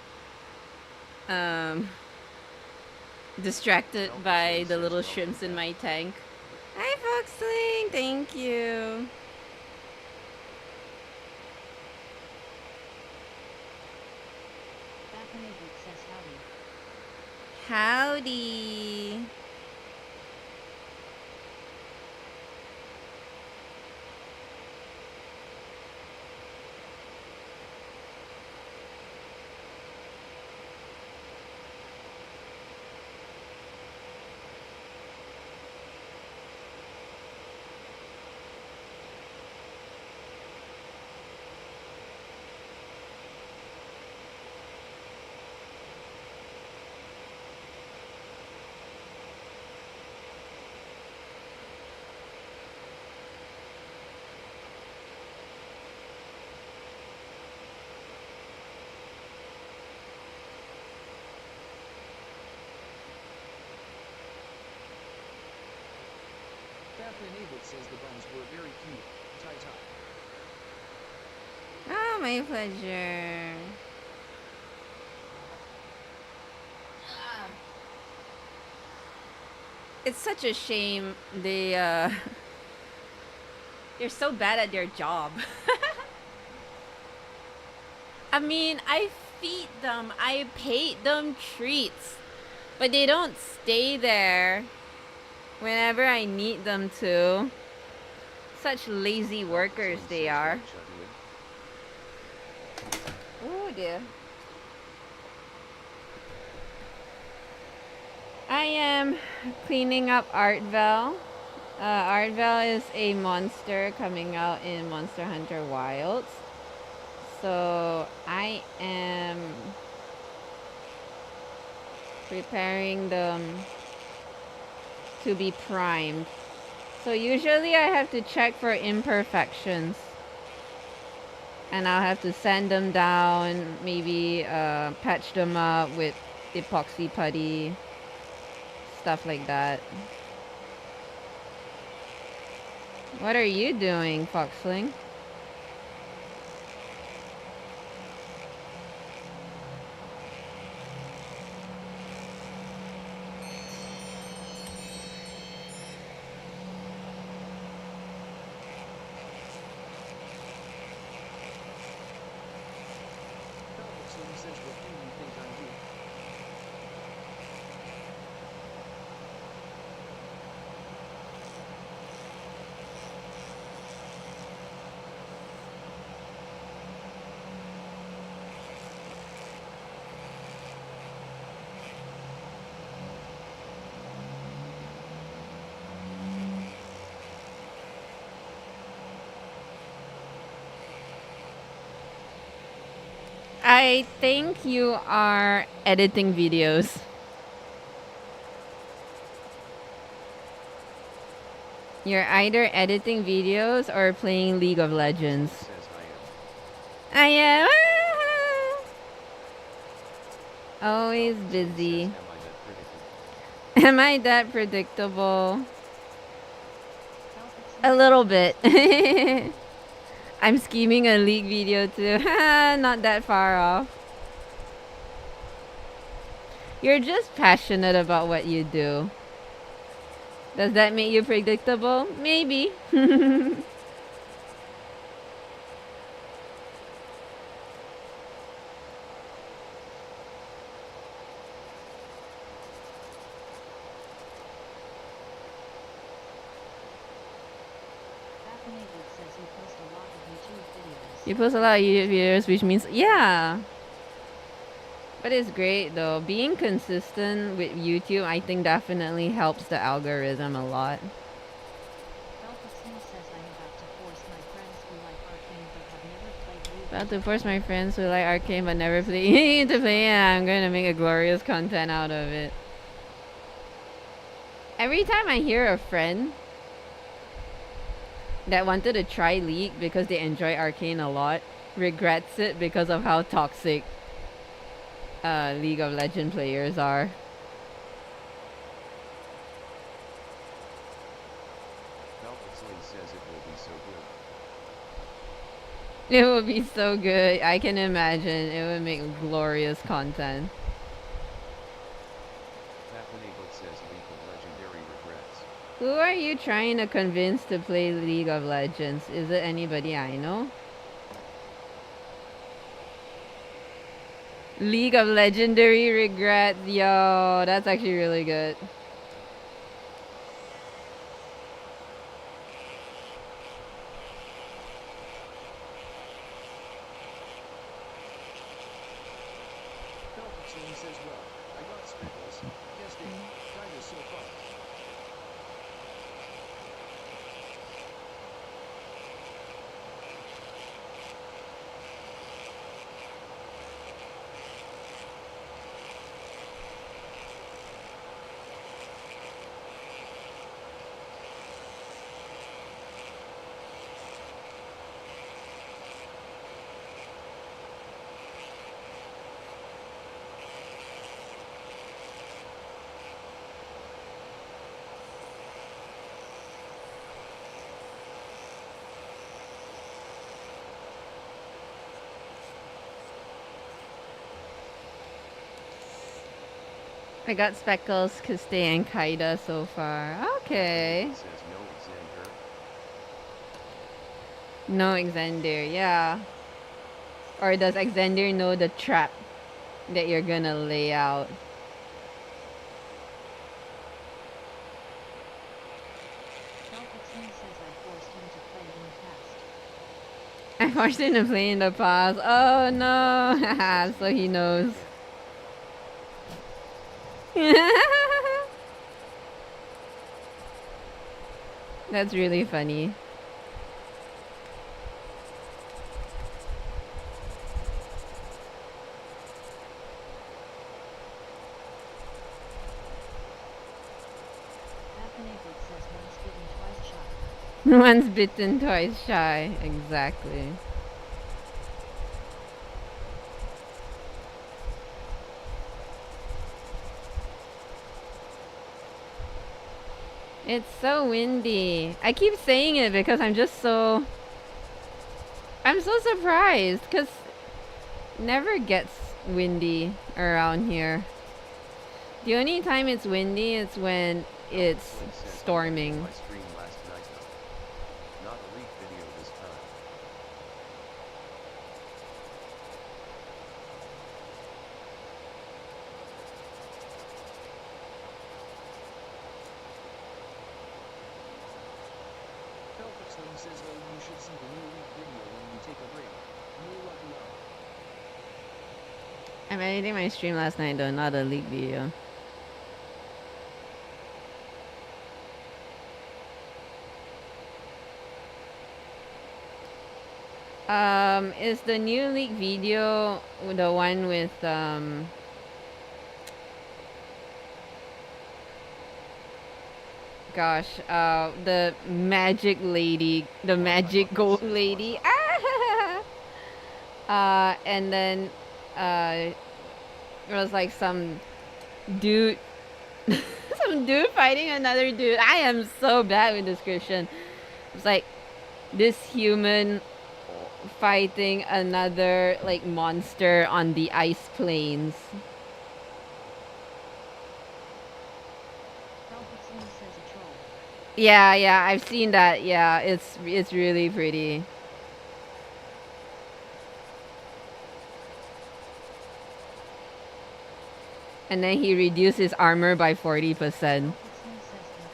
distracted Alpha by Sling the says little welcome shrimps in back. my tank. Hi, Foxling. Thank you. Baffinated says howdy. Howdy. Baffinated says the buns were very cute. Tie. Oh, my pleasure. It's such a shame they're so bad at their job. I mean, I feed them, I paid them treats, but they don't stay there whenever I need them to. Such lazy workers Alpha Sling they says are. what you doing? Oh dear. I am cleaning up Artvel. Artvel is a monster coming out in Monster Hunter Wilds. So I am preparing them to be primed. So usually I have to check for imperfections. And I'll have to sand them down, maybe patch them up with epoxy putty, stuff like that. What are you doing, Foxling? Alpha Sling says what do you think I'm doing? I think you are editing videos. You're either editing videos or playing League of Legends. Says I am always Alpha Sling busy. says, am I that predictable? Am I that predictable? Alpha A Sling little says bit. I'm scheming a league video too. Not that far off. You're just passionate about what you do. Does that make you predictable? Maybe. Baffinated says you post a lot of YouTube videos. You post a lot of YouTube videos, which means, yeah. But it's great though. Being consistent with YouTube, I think definitely helps the algorithm a lot. Alpha Sling says I'm about to force my friends who like Arcane but have never played League. About to force my friends who like Arcane but never play to play, yeah, I'm gonna make a glorious content out of it. Every time I hear a friend that wanted to try League because they enjoy Arcane a lot, regrets it because of how toxic League of Legends players are. Alpha Sling says it will be so good. It would be so good. I can imagine. It would make glorious content. Papanabot says League of Legendary regrets. Who are you trying to convince to play League of Legends? Is it anybody I know? League of Legendary regrets. Yo, that's actually really good. Felixson says, well, I got speckles. Guessed it. Kinda so far. I got Speckles, Kuste, and Kaida so far. Okay. Papanabot says no Xander. No Xander, yeah. Or does Xander know the trap that you're gonna lay out? Felixson says I forced him to play in the past. I forced him to play in the past. Oh no! Haha, so he knows. That's really funny. Papanabot says once bitten, twice shy. Once bitten, twice shy. Exactly. It's so windy. I keep saying it because I'm so surprised because never gets windy around here. The only time it's windy is when it's Flint says, storming. My stream last night though. Not a leak video this time. Felixson says, oh, you should see the new week video when you take a break. No lucky out. I'm editing my stream last night though, not a leak video. Is the new leak video the one with gosh, the magic lady, the magic gold lady. And then it was like some dude, some dude fighting another dude. I am so bad with description. It's like this human fighting another like monster on the ice plains. Felixson says a troll. Yeah, I've seen that. Yeah, it's really pretty. And then he reduced his armor by 40%. Felixson says in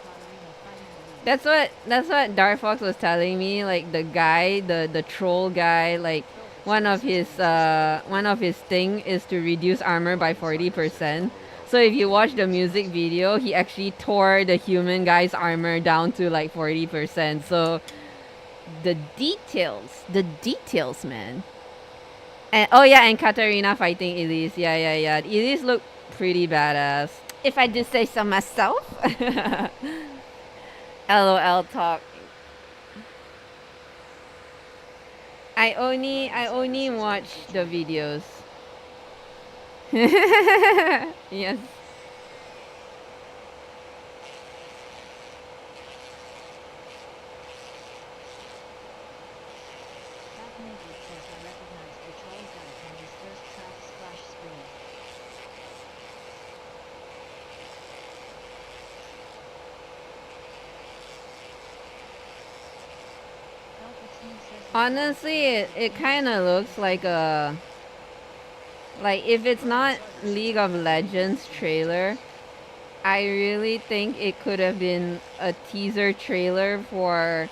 Katarina fighting the lead. That's what Dark Fox was telling me. Like the guy, the troll guy, like one of his thing is to reduce armor by 40%. So if you watch the music video, he actually tore the human guy's armor down to like 40%. So the details, man. And oh yeah, and Katarina fighting Elise. Yeah. Elise looked pretty badass, if I do say so myself. LOL talk. I only watch the videos. Yes. Papanabot Honestly, it kind of looks like a... Like, if it's not League of Legends trailer, I really think it could have been a teaser trailer for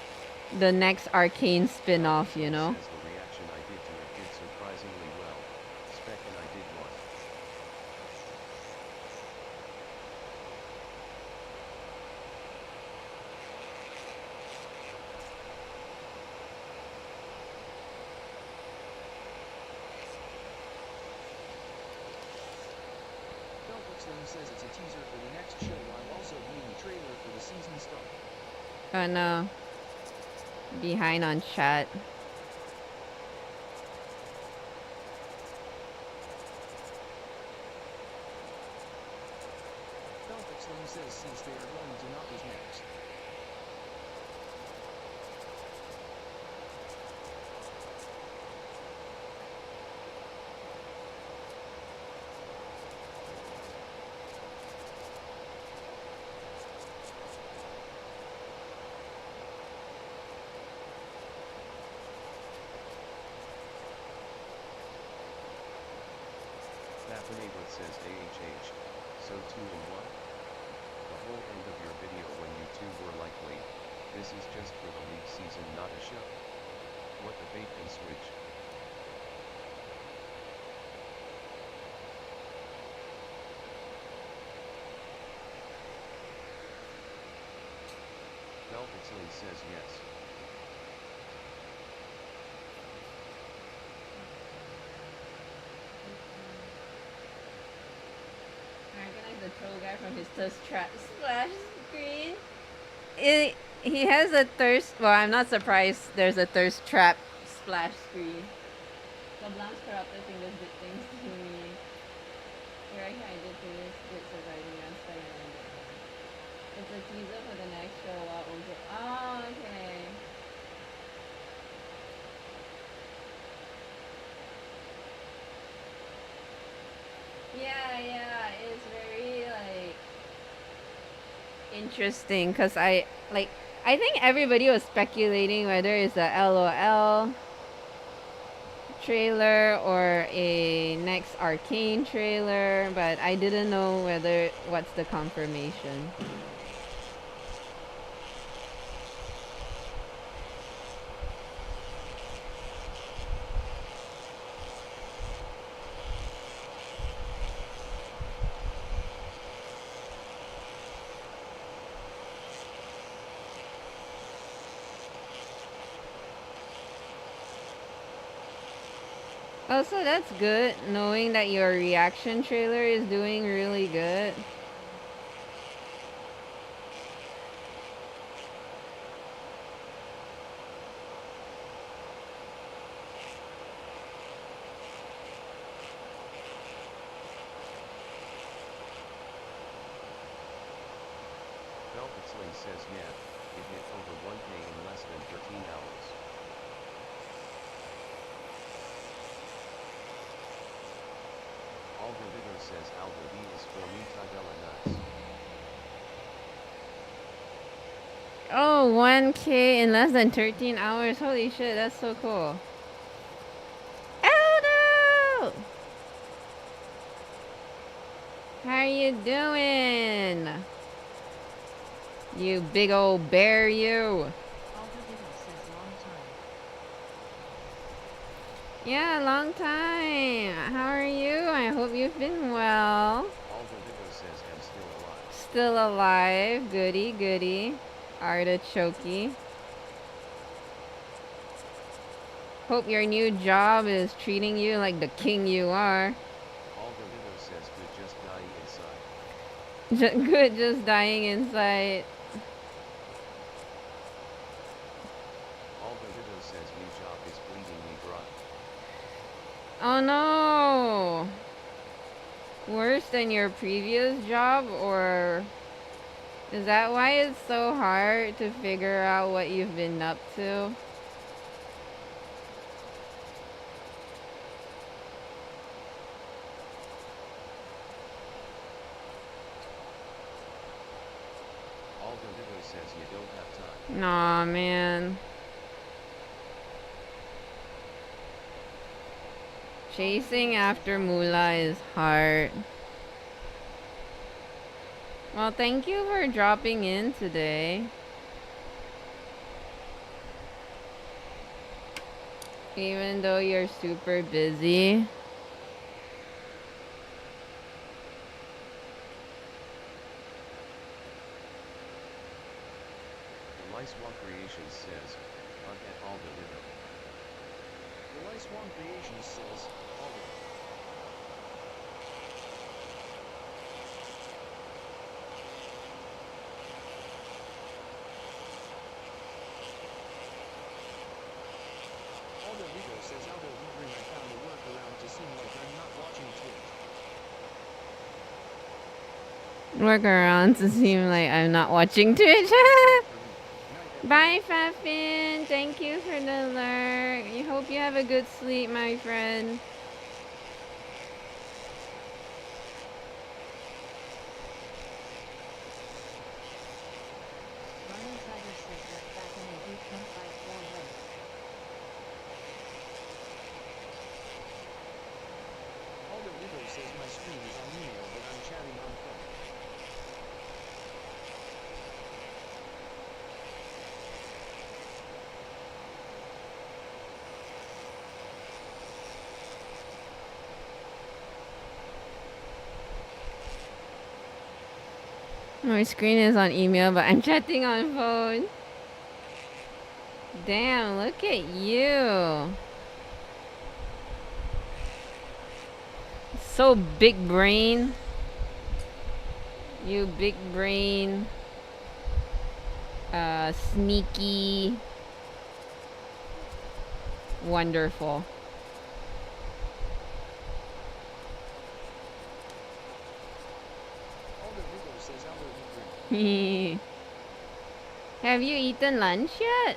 the next Arcane spin-off, you know? Says the reaction I did to it did surprisingly well. Spec and I did one. Felpixling says it's a teaser for the next show while also being a trailer for the season start. Oh no. Behind on chat. Felpixling says since they are going to Napa's next. Neighbor says AHH, so 2 in 1? The whole end of your video when you two were likely, this is just for the league season not a show. What the bait and switch? Velvetsley says yes. The troll guy from his thirst trap splash screen. He has a thirst. Well, I'm not surprised. There's a thirst trap splash screen. The Blanche corrupted thing does good things to me. You're right here. I did this. Did surviving last time. It's a teaser for the next show. Also. Oh, okay. Yeah, it's very like interesting because I think everybody was speculating whether it's a LOL trailer or a next Arcane trailer, but I didn't know what's the confirmation. Also, that's good, knowing that your reaction trailer is doing really good. Velvetsley says yeah, it hit over 1K in less than 13 hours. Algorithm says Alba D is for me Tadella nice. Oh, 1K in less than 13 hours. Holy shit, that's so cool. Aldo! How you doing? You big old bear, you. Yeah, long time. How are you? I hope you've been well. Algorithm says I'm still alive. Still alive. Goody, goody. Artichokey. Hope your new job is treating you like the king you are. Algorithm says good just dying inside. Good just dying inside. Algorithm says new job is bleeding me dry. Oh no! Worse than your previous job, or is that why it's so hard to figure out what you've been up to? Algorithm says you don't have time. Aw, man. Chasing after moolah is hard. Well, thank you for dropping in today. Even though you're super busy. Liswan Creations says, at all the widow. The Liswan Creations says, Aldo. Aldo Rico says Aldo Hebring I found a workaround to seem like I'm not watching Twitch. Workaround to seem like I'm not watching Twitch. Night, Bye, Fafin. Thank you for the alert. I hope you have a good sleep, my friend. Ron Insider says that back in a boot camp fight 4 ways. Aldo Rico says my screen is on email but I'm chatting on phone. My screen is on email, but I'm chatting on phone. Damn, look at you. So big brain. You big brain. Sneaky. Wonderful. Aldo Rico says Aldo Hebring. Have you eaten lunch yet?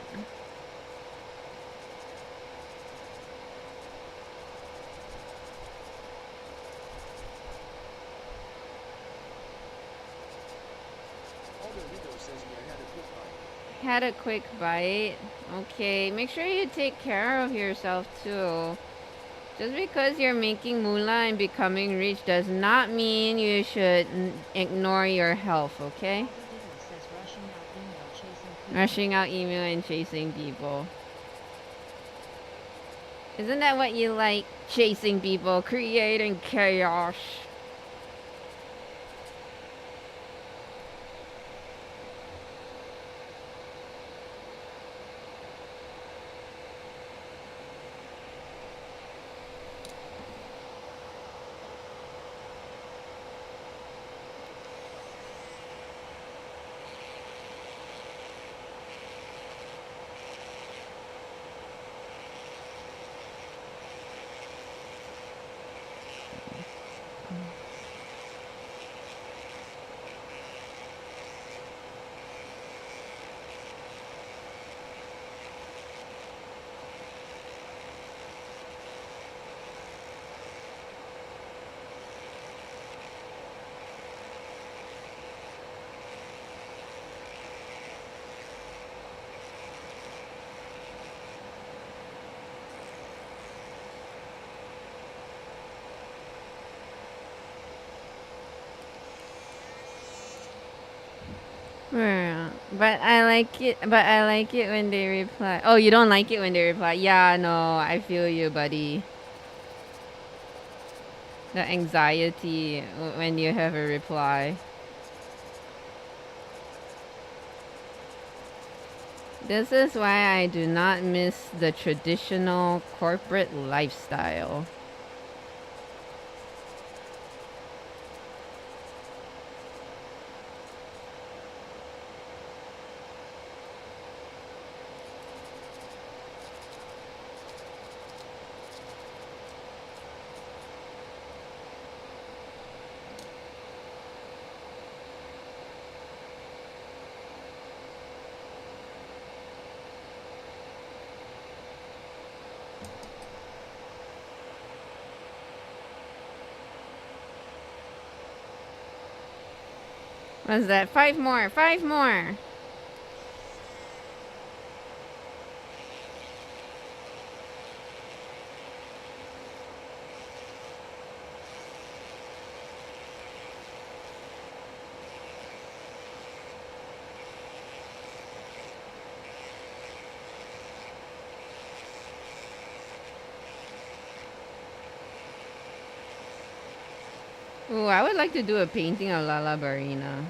Aldo Rico says we had a quick bite. Had a quick bite. Okay, make sure you take care of yourself too. Just because you're making moolah and becoming rich does not mean you should ignore your health, okay? Aldo Diddle says rushing out email chasing people. Rushing out email and chasing people. Isn't that what you like? Chasing people, creating chaos. Yeah, but I like it. But I like it when they reply. Oh, you don't like it when they reply? Yeah, no, I feel you, buddy. The anxiety when you have a reply. This is why I do not miss the traditional corporate lifestyle. What's that? 5 more, 5 more. Oh, I would like to do a painting of Lala Barina.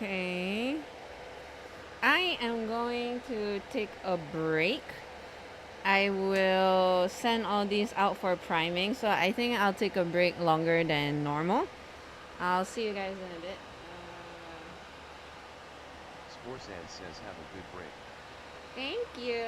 Okay. I am going to take a break. I will send all these out for priming, so I think I'll take a break longer than normal. I'll see you guys in a bit. Sporsan says have a good break. Thank you.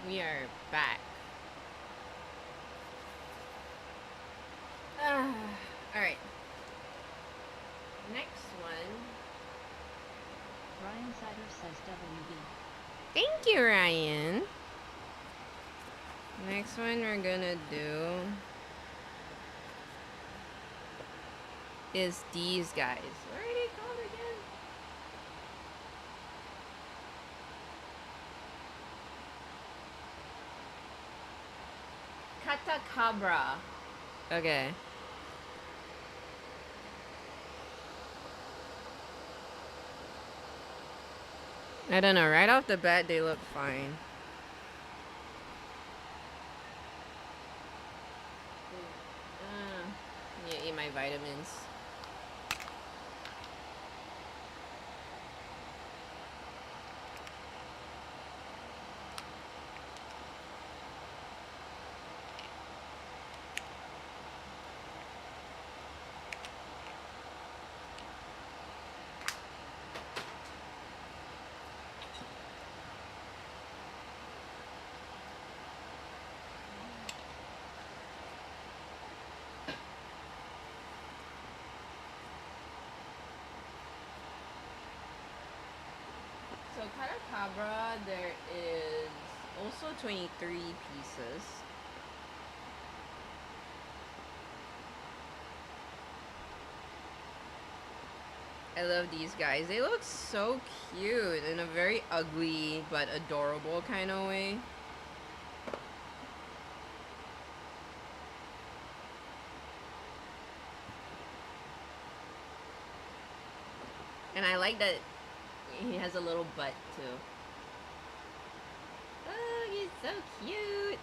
We are back. Alright. Next one. Ryan Sider says WB. Thank you, Ryan. Next one we're gonna do is these guys. What are they called again? Catacabra. Okay. I don't know. Right off the bat, they look fine. Yeah, eat my vitamins. So Catacabra, there is also 23 pieces. I love these guys. They look so cute in a very ugly but adorable kind of way. And I like that he has a little butt too. Oh, he's so cute.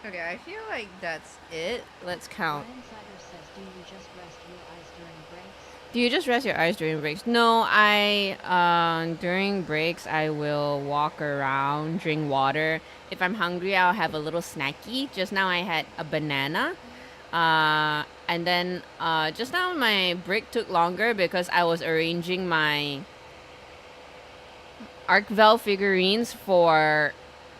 Okay, I feel like that's it. Let's count. Ryan Sider says, do you just rest your eyes during breaks? Do you just rest your eyes during breaks? No, during breaks I will walk around, drink water. If I'm hungry, I'll have a little snacky. Just now I had a banana. And then just now my break took longer because I was arranging my Arcvel figurines for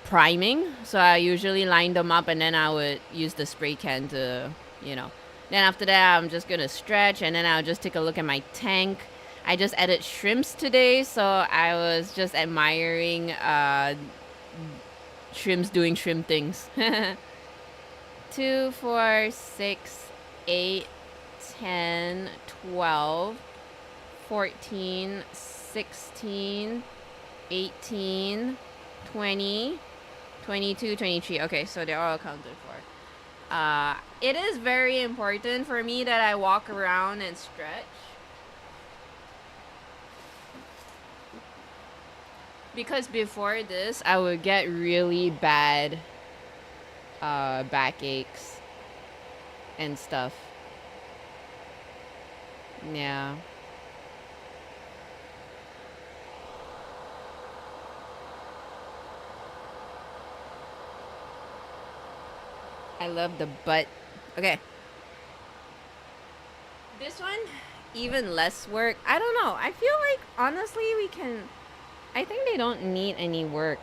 priming. So I usually line them up and then I would use the spray can to, Then after that, I'm just going to stretch and then I'll just take a look at my tank. I just added shrimps today, so I was just admiring shrimps doing shrimp things. 2, 4, 6, 8, 10, 12, 14, 16, 18, 20, 22, 23. Okay, so they're all accounted for. It is very important for me that I walk around and stretch. Because before this, I would get really bad backaches and stuff. Yeah. I love the butt. Okay. This one, even less work. I don't know. I feel like, honestly, I think they don't need any work.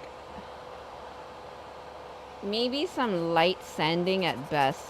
Maybe some light sanding at best.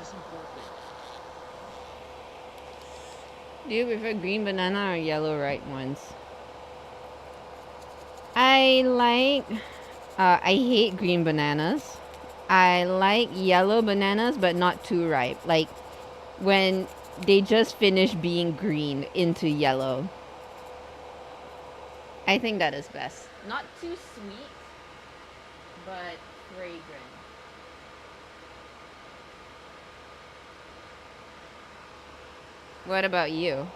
missing fourth there. Do you prefer green banana or yellow ripe ones? I like. I hate green bananas. I like yellow bananas, but not too ripe. Like when they just finish being green into yellow. I think that is best. Not too sweet, but fragrant. What about you?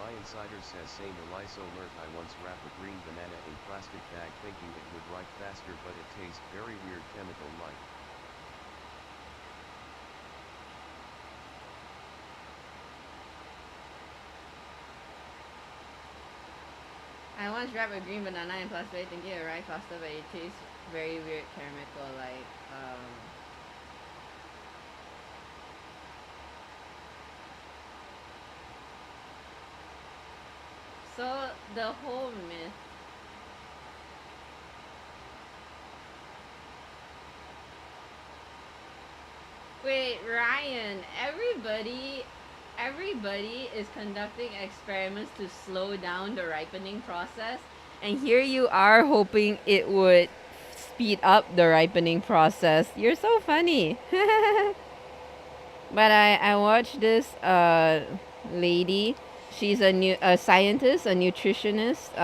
Ryan Sider says same Eliso alert. I once wrapped a green banana in plastic bag thinking it would ripe faster, but it tastes very weird chemical like. I once wrapped a green banana in plastic thinking it arrived faster, but it tastes very weird chemical like So the whole myth. Wait, Ryan, everybody is conducting experiments to slow down the ripening process, and here you are hoping it would speed up the ripening process. You're so funny. But I watched this lady. She's a scientist, a nutritionist.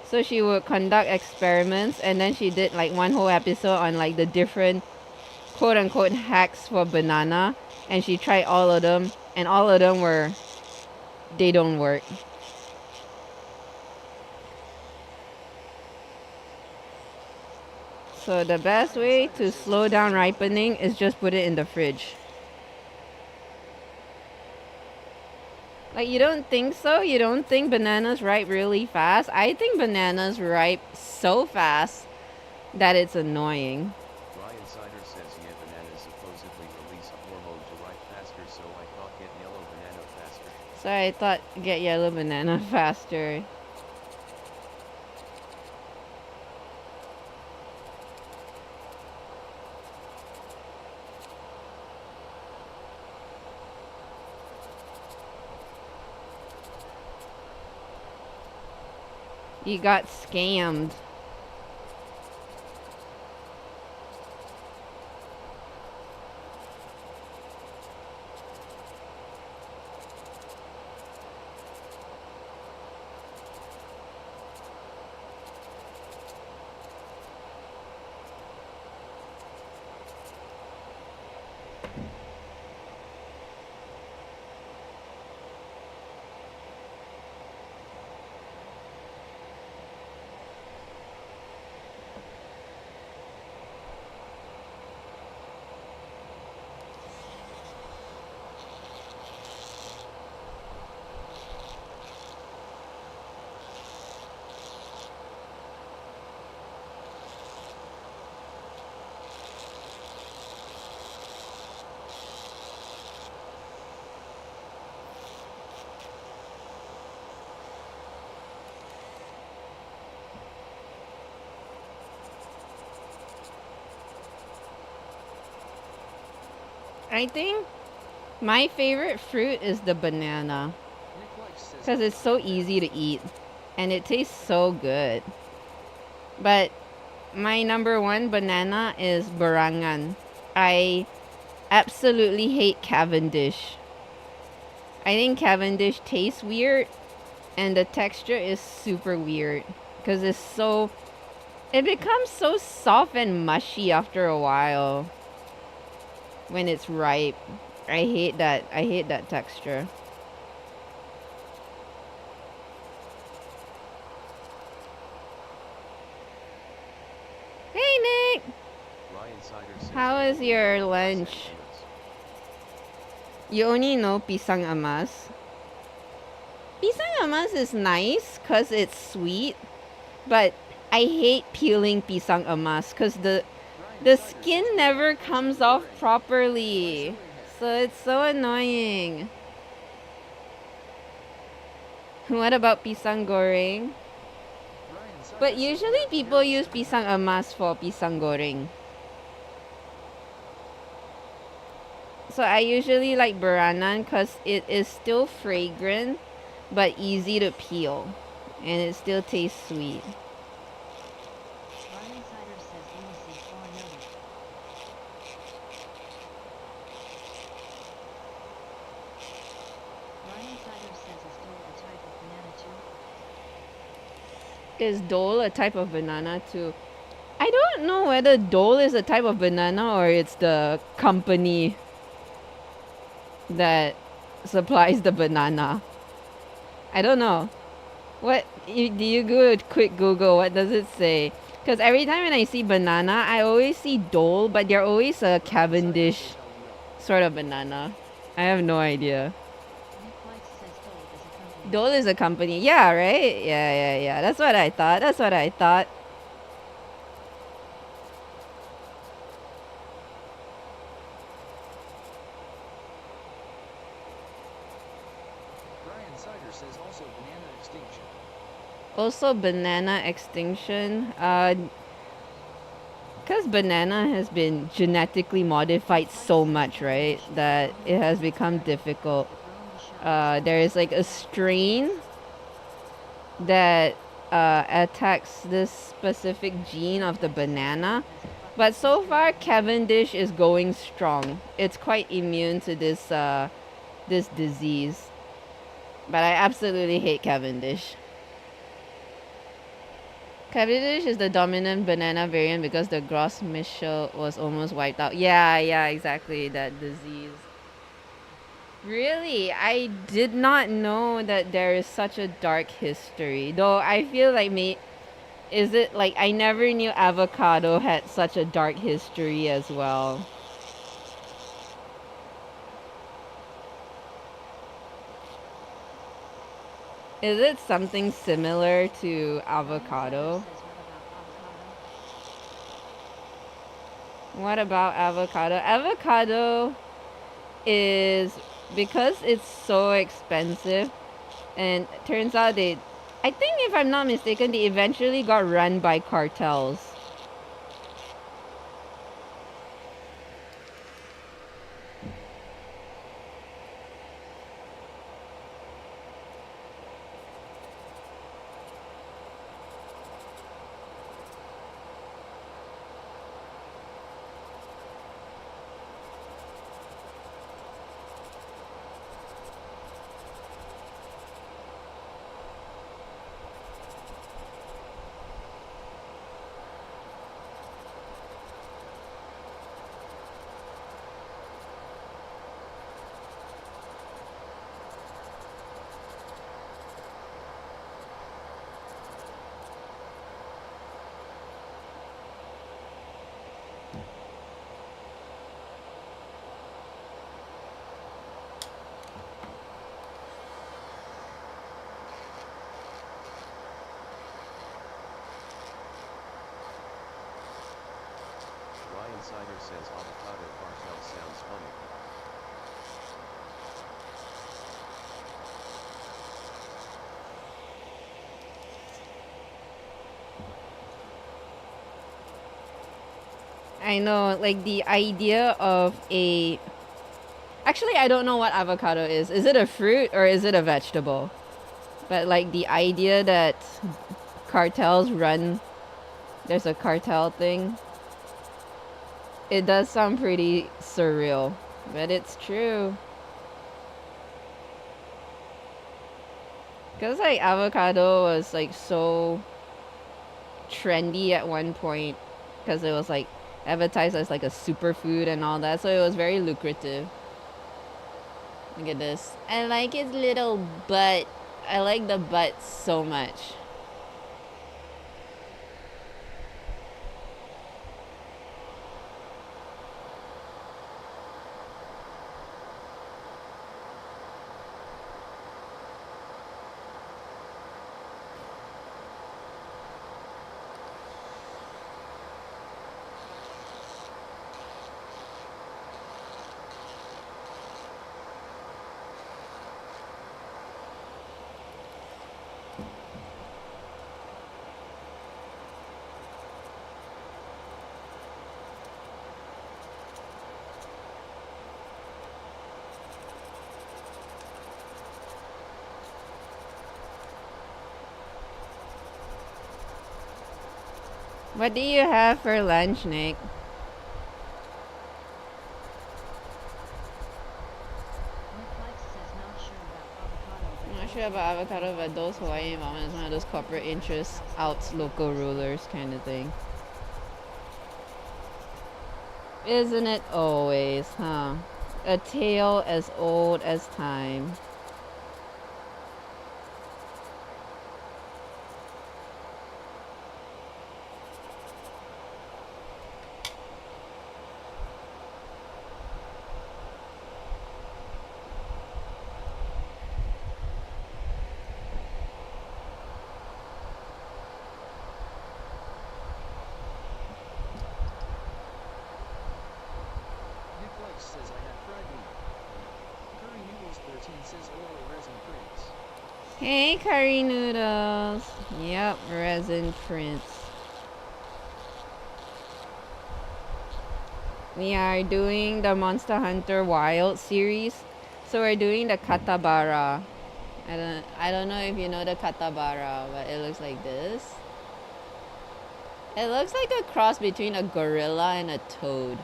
So she would conduct experiments, and then she did like one whole episode on like the different quote unquote hacks for banana, and she tried all of them, and all of them were they don't work. So the best way to slow down ripening is just put it in the fridge. Like, you don't think so? You don't think bananas ripe really fast? I think bananas ripe so fast that it's annoying. Ryan Sider says yeah, bananas supposedly release a hormone to ripe faster, so I thought get yellow banana faster. So I thought get yellow banana faster. You got scammed. I think my favorite fruit is the banana because it's so easy to eat and it tastes so good. But my number one banana is barangan. I absolutely hate Cavendish. I think Cavendish tastes weird and the texture is super weird because it becomes so soft and mushy after a while when it's ripe. I hate that texture. How is your lunch? Amos. You only know pisang emas. Pisang emas is nice because it's sweet, but I hate peeling pisang emas because the skin never comes off properly. So it's so annoying. What about pisang goreng? But usually people use pisang emas for pisang goreng. So I usually like beranan because it is still fragrant but easy to peel. And it still tastes sweet. Ryan Sider says Lucy Claw noted. Ryan Sider says is dole a type of banana too? Is dole a type of banana too? I don't know whether dole is a type of banana or it's the company that supplies the banana. I don't know. Do you go a quick Google? What does it say? Because every time when I see banana, I always see dole, but they're always a Cavendish sort of banana. I have no idea. Nick White says dole is a company. Dole is a company. Yeah, right? Yeah. That's what I thought. Brian Sider says also banana extinction. Also banana extinction. Because banana has been genetically modified so much, right? That it has become difficult. There is like a strain that attacks this specific gene of the banana. But so far, Cavendish is going strong. It's quite immune to this disease. But I absolutely hate Cavendish. Cavendish is the dominant banana variant because the Gros Michel was almost wiped out. Yeah, exactly, that disease. Really, I did not know that there is such a dark history. Though I feel like is it like I never knew avocado had such a dark history as well. Is it something similar to avocado? What about avocado? Avocado is because it's so expensive, and turns out I think if I'm not mistaken, they eventually got run by cartels. Ryan Sider says avocado cartel sounds funny. I know, like the idea of a. Actually, I don't know what avocado is. Is it a fruit or is it a vegetable? But like the idea that cartels run, there's a cartel thing. It does sound pretty surreal, but it's true. Because like avocado was like so trendy at one point because it was like advertised as like a superfood and all that, so it was very lucrative. Look at this. I like his little butt. I like the butt so much. What do you have for lunch, Nick? Flex says not sure about avocado, but I'm not sure about avocado, but those Hawaiian ramen is one of those corporate interests out local rulers kind of thing. Isn't it always, huh? A tale as old as time. Nick Flex says I had fried meat. Curry Noodles 13 says hello resin prints. Hey, curry noodles. Yep, resin prints. We are doing the Monster Hunter Wild series. So we're doing the Catacabra. I don't know if you know the Catacabra, but it looks like this. It looks like a cross between a gorilla and a toad.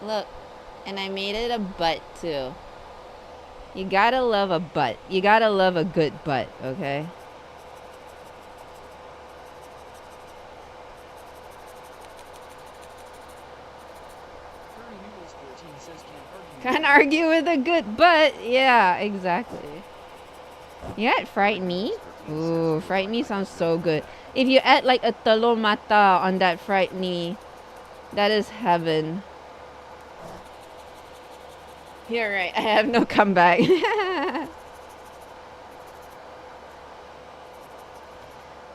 Look, and I made it a butt too. You gotta love a butt. You gotta love a good butt, okay? Curry Noodles 14 says Can't argue with a good butt. Yeah, exactly. You had fried meat? Ooh, fried meat sounds so good. If you add like a telur mata on that fried meat, that is heaven. You're right, I have no comeback. How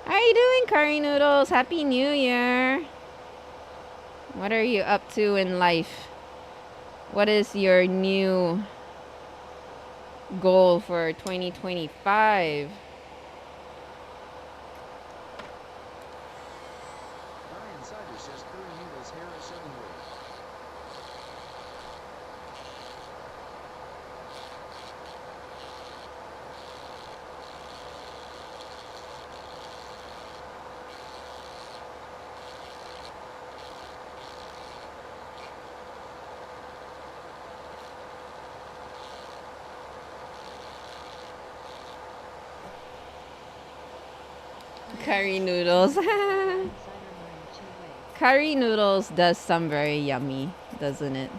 are you doing, curry noodles? Happy New Year. What are you up to in life? What is your new goal for 2025? Brian Sider says Curry Noodles hair is 7 way. Curry noodles. Insider learned 2 ways. Curry noodles does sound very yummy, doesn't it?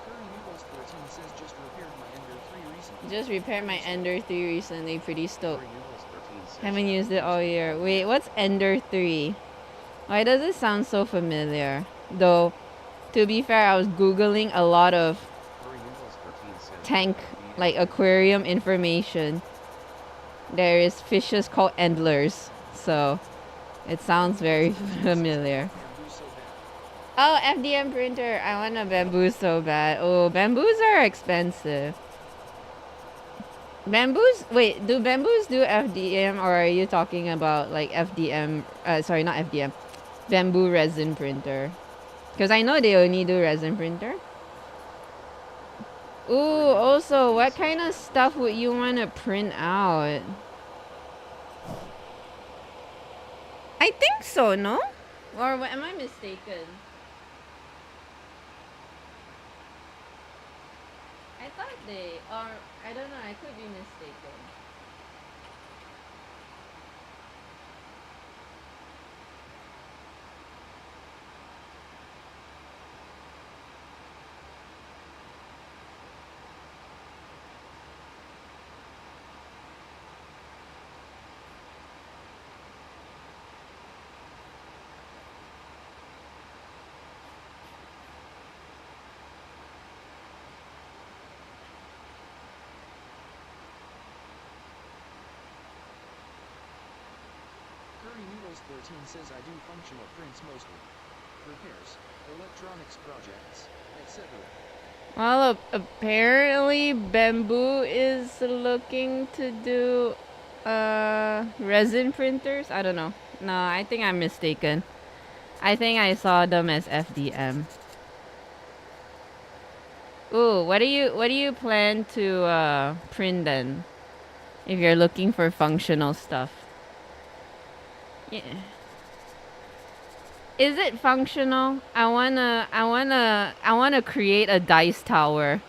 Curry Noodles 14 says just repaired my Ender 3 recently. Just repaired my Ender 3 recently, pretty stoked. Curry Noodles 13 says Haven't I used it all used year. it. Wait, what's Ender 3? Why does it sound so familiar? Though, to be fair, I was Googling a lot of Curry Noodles 13 says tank, feed like it. aquarium information. There is fishes called endlers, so it sounds very familiar. Bamboo so bad. Oh, FDM printer. I want a bamboo so bad. Oh, bamboos are expensive. Bamboos? Wait, do bamboos do FDM or are you talking about like FDM? Sorry, not FDM. Bamboo resin printer. Because I know they only do resin printer. Ooh, also, what kind of stuff would you want to print out? I think so, no? Or am I mistaken? I thought they, or I don't know, I could be mistaken. Curry Noodles 13 says I do functional prints mostly. Repairs, electronics projects, etc. Well, apparently Bamboo is looking to do resin printers. I don't know. No, I think I'm mistaken. I think I saw them as FDM. Ooh, what do you plan to print then? If you're looking for functional stuff. Yeah. Is it functional? I wanna create a dice tower.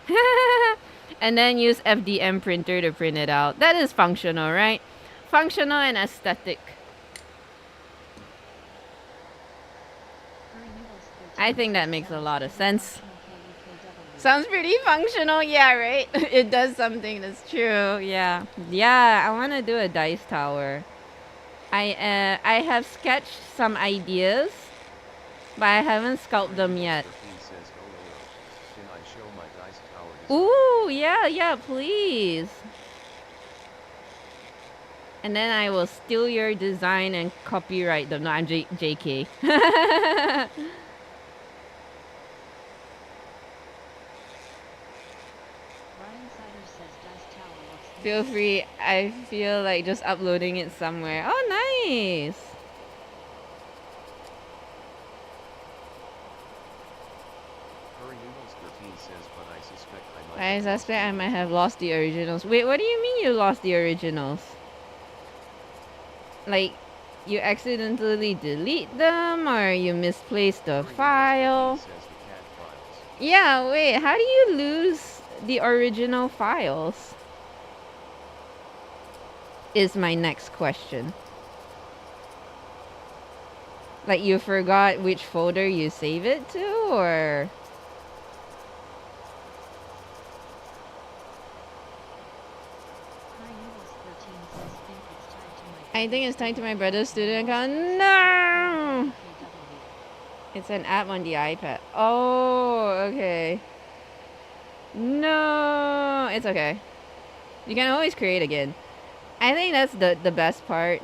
And then use FDM printer to print it out. That is functional, right? Functional and aesthetic. I think that makes a lot of sense. Sounds pretty functional, yeah, right? It does something that's true, yeah. Yeah, I want to do a dice tower. I have sketched some ideas, but I haven't sculpted them yet. 13 says, can I show my dice tower design? Ooh, yeah, please. And then I will steal your design and copyright them. No, I'm JK. Feel free. I feel like just uploading it somewhere. Oh, nice. Curry Noodles 13 says, but I suspect I might have lost the originals. Wait, what do you mean you lost the originals? Like, you accidentally delete them or you misplaced the file? Yeah, wait, how do you lose the original files? Is my next question. Like, you forgot which folder you save it to, or? I think it's time to my brother's student account. No! It's an app on the iPad. Oh, okay. No, it's okay. You can always create again. I think that's the best part.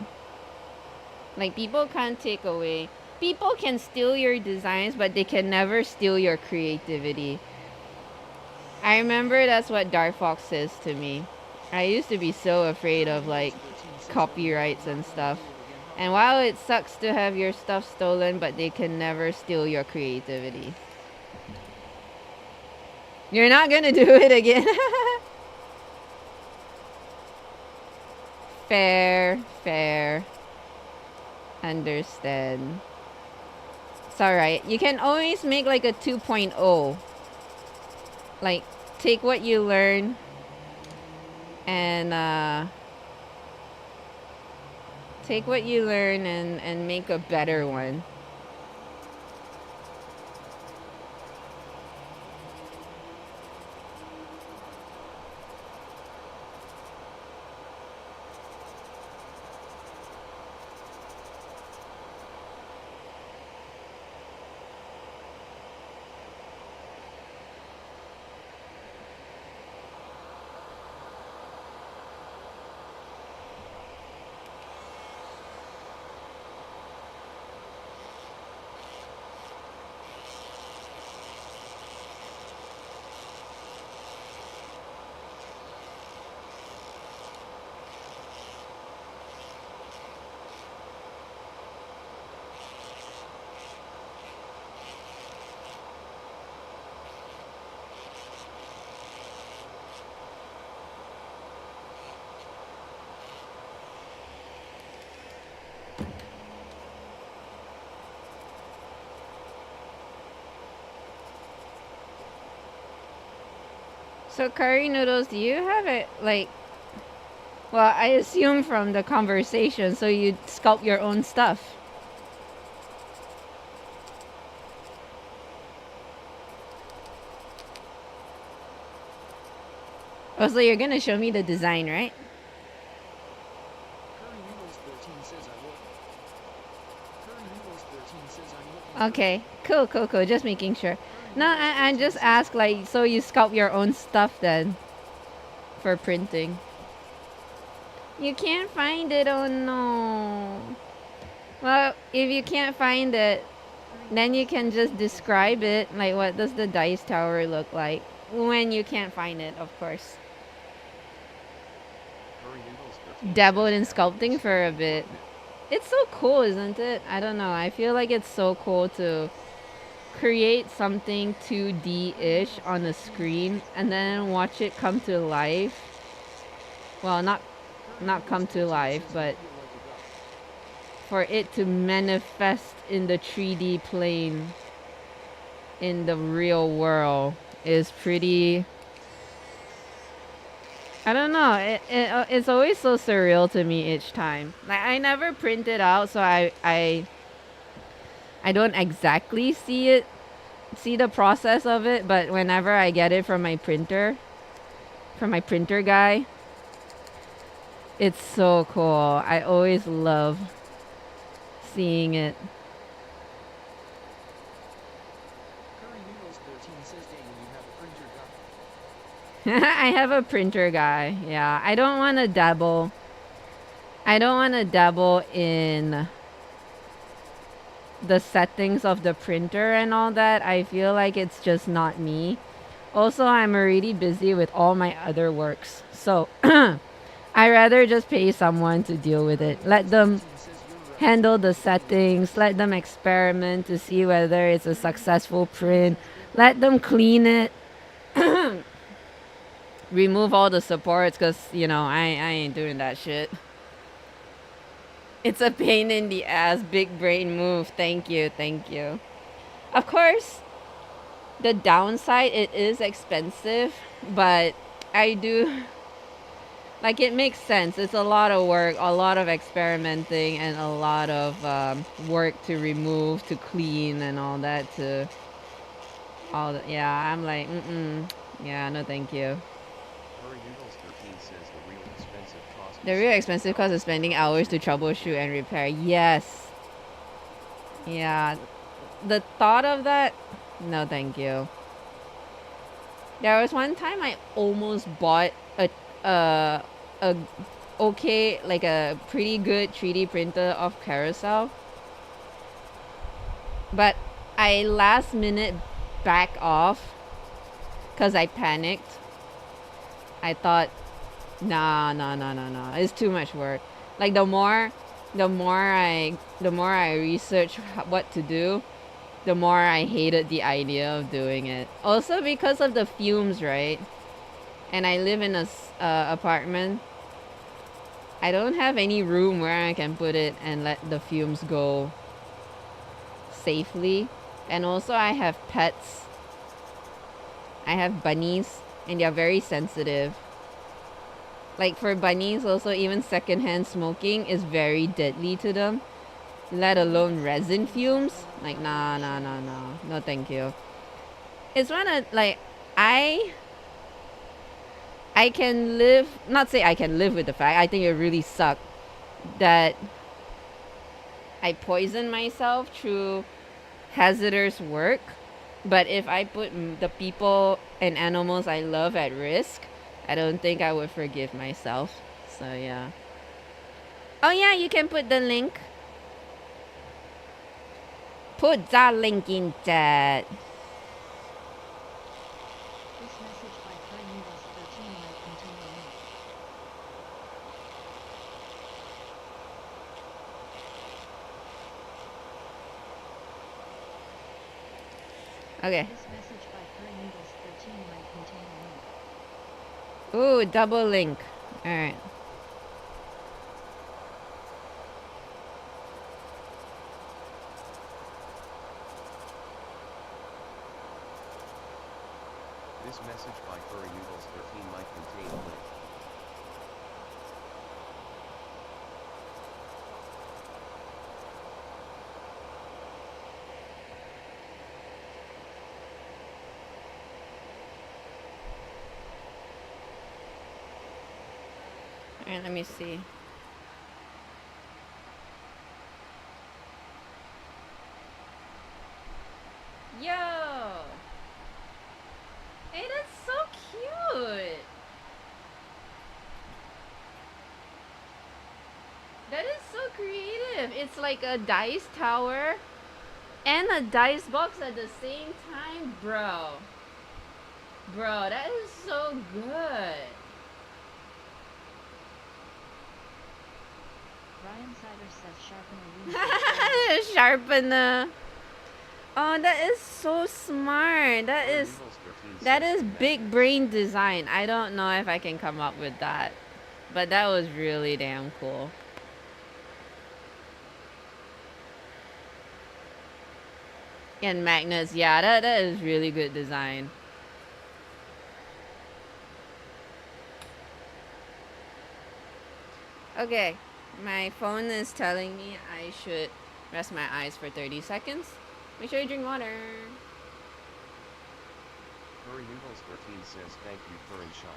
Like, people can't take away. People can steal your designs, but they can never steal your creativity. I remember that's what Dark Fox says to me. I used to be so afraid of, like, copyrights and stuff. And while it sucks to have your stuff stolen, but they can never steal your creativity. You're not gonna do it again. Fair. Understand. It's alright. You can always make like a 2.0. Like, take what you learn and make a better one. So curry noodles, do you have it like? Well, I assume from the conversation, so you sculpt your own stuff. Oh, so you're gonna show me the design, right? Okay, cool. Just making sure. No, I just ask like, so you sculpt your own stuff then for printing. You can't find it, oh no. Well, if you can't find it, then you can just describe it. Like, what does the dice tower look like? When you can't find it, of course. Dabbled in sculpting for a bit. It's so cool, isn't it? I don't know. I feel like it's so cool to create something 2D-ish on the screen and then watch it come to life. Well, not come to life, but for it to manifest in the 3D plane in the real world is pretty. I don't know. It's always so surreal to me each time. Like I never print it out, so I don't exactly see the process of it. But whenever I get it from my printer guy, it's so cool. I always love seeing it. Curry Noodles 13 says, Danny, you have a printer guy. I have a printer guy. Yeah, I don't want to dabble. I don't want to dabble in the settings of the printer and all that. I feel like it's just not me. Also, I'm already busy with all my other works. So, I rather just pay someone to deal with it. Let them handle the settings. Let them experiment to see whether it's a successful print. Let them clean it. Remove all the supports because, I ain't doing that shit. It's a pain in the ass. Big brain move. Thank you. Of course, the downside, it is expensive, but I do... Like, it makes sense. It's a lot of work, a lot of experimenting, and a lot of work to remove, to clean, and all that yeah, I'm like, yeah, no thank you. The real expensive cost is spending hours to troubleshoot and repair. Yes. Yeah. The thought of that, no thank you. There was one time I almost bought a okay, like a pretty good 3D printer off Carousel. But I last minute back off because I panicked. I thought, no, it's too much work. Like the more I research what to do, the more I hated the idea of doing it. Also because of the fumes, right? And I live in a apartment. I don't have any room where I can put it and let the fumes go safely. And also I have pets. I have bunnies and they're very sensitive. Like for bunnies also, even secondhand smoking is very deadly to them. Let alone resin fumes. Like no thank you. It's one of like I can live, not say I can live with the fact, I think it really sucked that I poison myself through hazardous work. But if I put the people and animals I love at risk, I don't think I would forgive myself. So yeah. Oh yeah, you can put the link. Put the link in chat. This message by Curry Noodles 13 might contain a link. Okay. This message by Curry Noodles 13 might contain a link. Ooh, double link. Alright. This message by Curry Noodles 13 might contain a link. Alright, let me see. Yo! Hey, that's so cute! That is so creative. It's like a dice tower and a dice box at the same time, bro. Bro, that is so good. Ryan Sider says sharpen a wound. Sharpen the... Oh, that is so smart. That is big brain design. I don't know if I can come up with that. But that was really damn cool. And magnets, yeah, that is really good design. Okay, my phone is telling me I should rest my eyes for 30 seconds. Make sure you drink water. Furry Noodles 13 says thank you Furry Shop.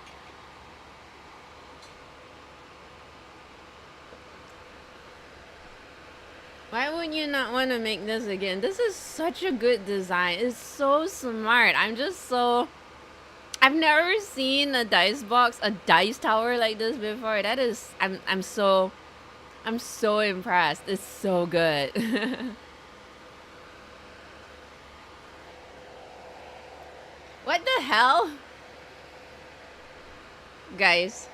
Why would you not want to make this again? This is such a good design. It's so smart. I've never seen a dice box, a dice tower like this before. I'm so impressed. It's so good. What the hell? Guys,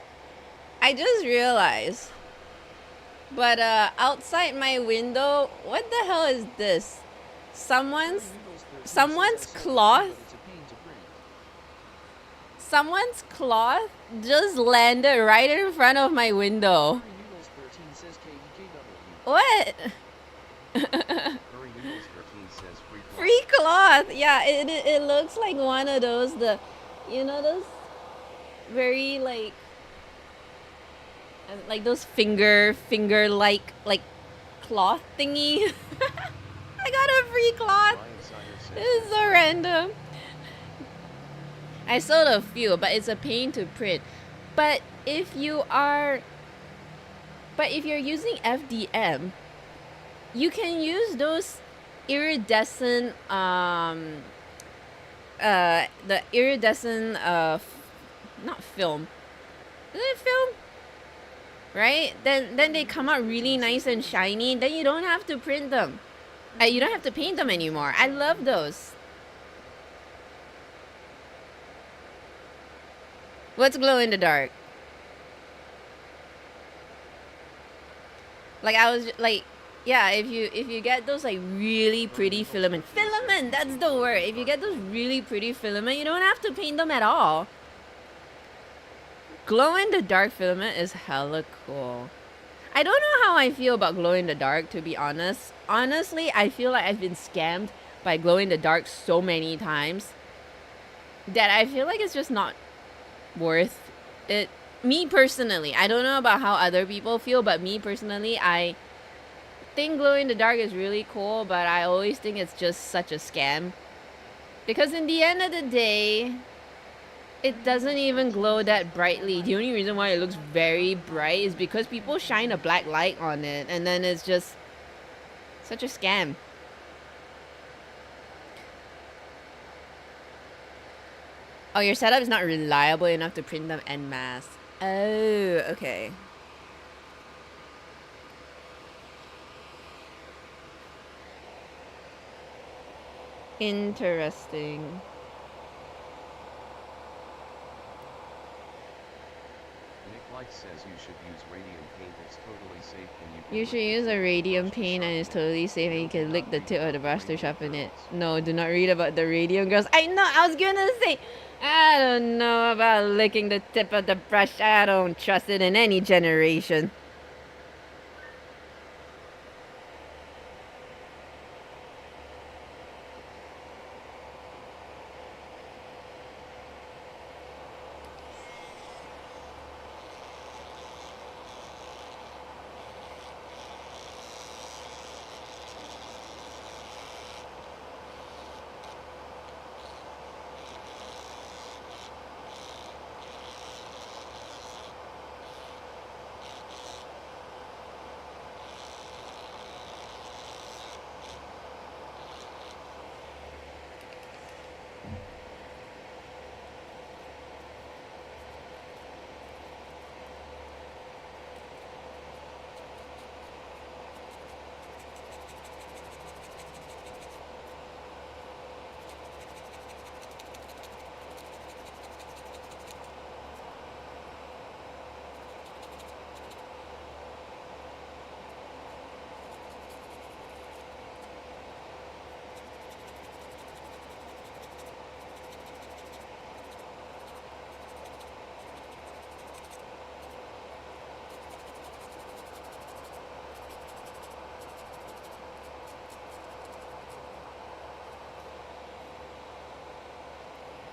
I just realized. But outside my window, what the hell is this? Someone's cloth just landed right in front of my window. What? Free cloth. Yeah, it looks like one of those those very like those finger like cloth thingy. I got a free cloth. This is so random. I sold a few, but it's a pain to print. But if you're using FDM, you can use those iridescent the iridescent not film. Is it film? Right? Then they come out really nice and shiny. Then you don't have to print them. You don't have to paint them anymore. I love those. What's glow in the dark? Like I was like, yeah, if you get those like really pretty filament, that's the word. If you get those really pretty filament, you don't have to paint them at all. Glow in the dark filament is hella cool. I don't know how I feel about glow in the dark, to be honest. Honestly, I feel like I've been scammed by glow in the dark so many times that I feel like it's just not worth it. Me personally, I don't know about how other people feel, but me personally, I think glow in the dark is really cool, but I always think it's just such a scam. Because in the end of the day, it doesn't even glow that brightly. The only reason why it looks very bright is because people shine a black light on it, and then it's just such a scam. Oh, your setup is not reliable enough to print them en masse. Oh, okay. Interesting. Nick says you should use radium paint. It's totally safe and you should use a radium paint and it's totally safe and you can lick the tip of the brush to sharpen it. No, do not read about the radium girls. I know, I was gonna say, I don't know about licking the tip of the brush. I don't trust it in any generation.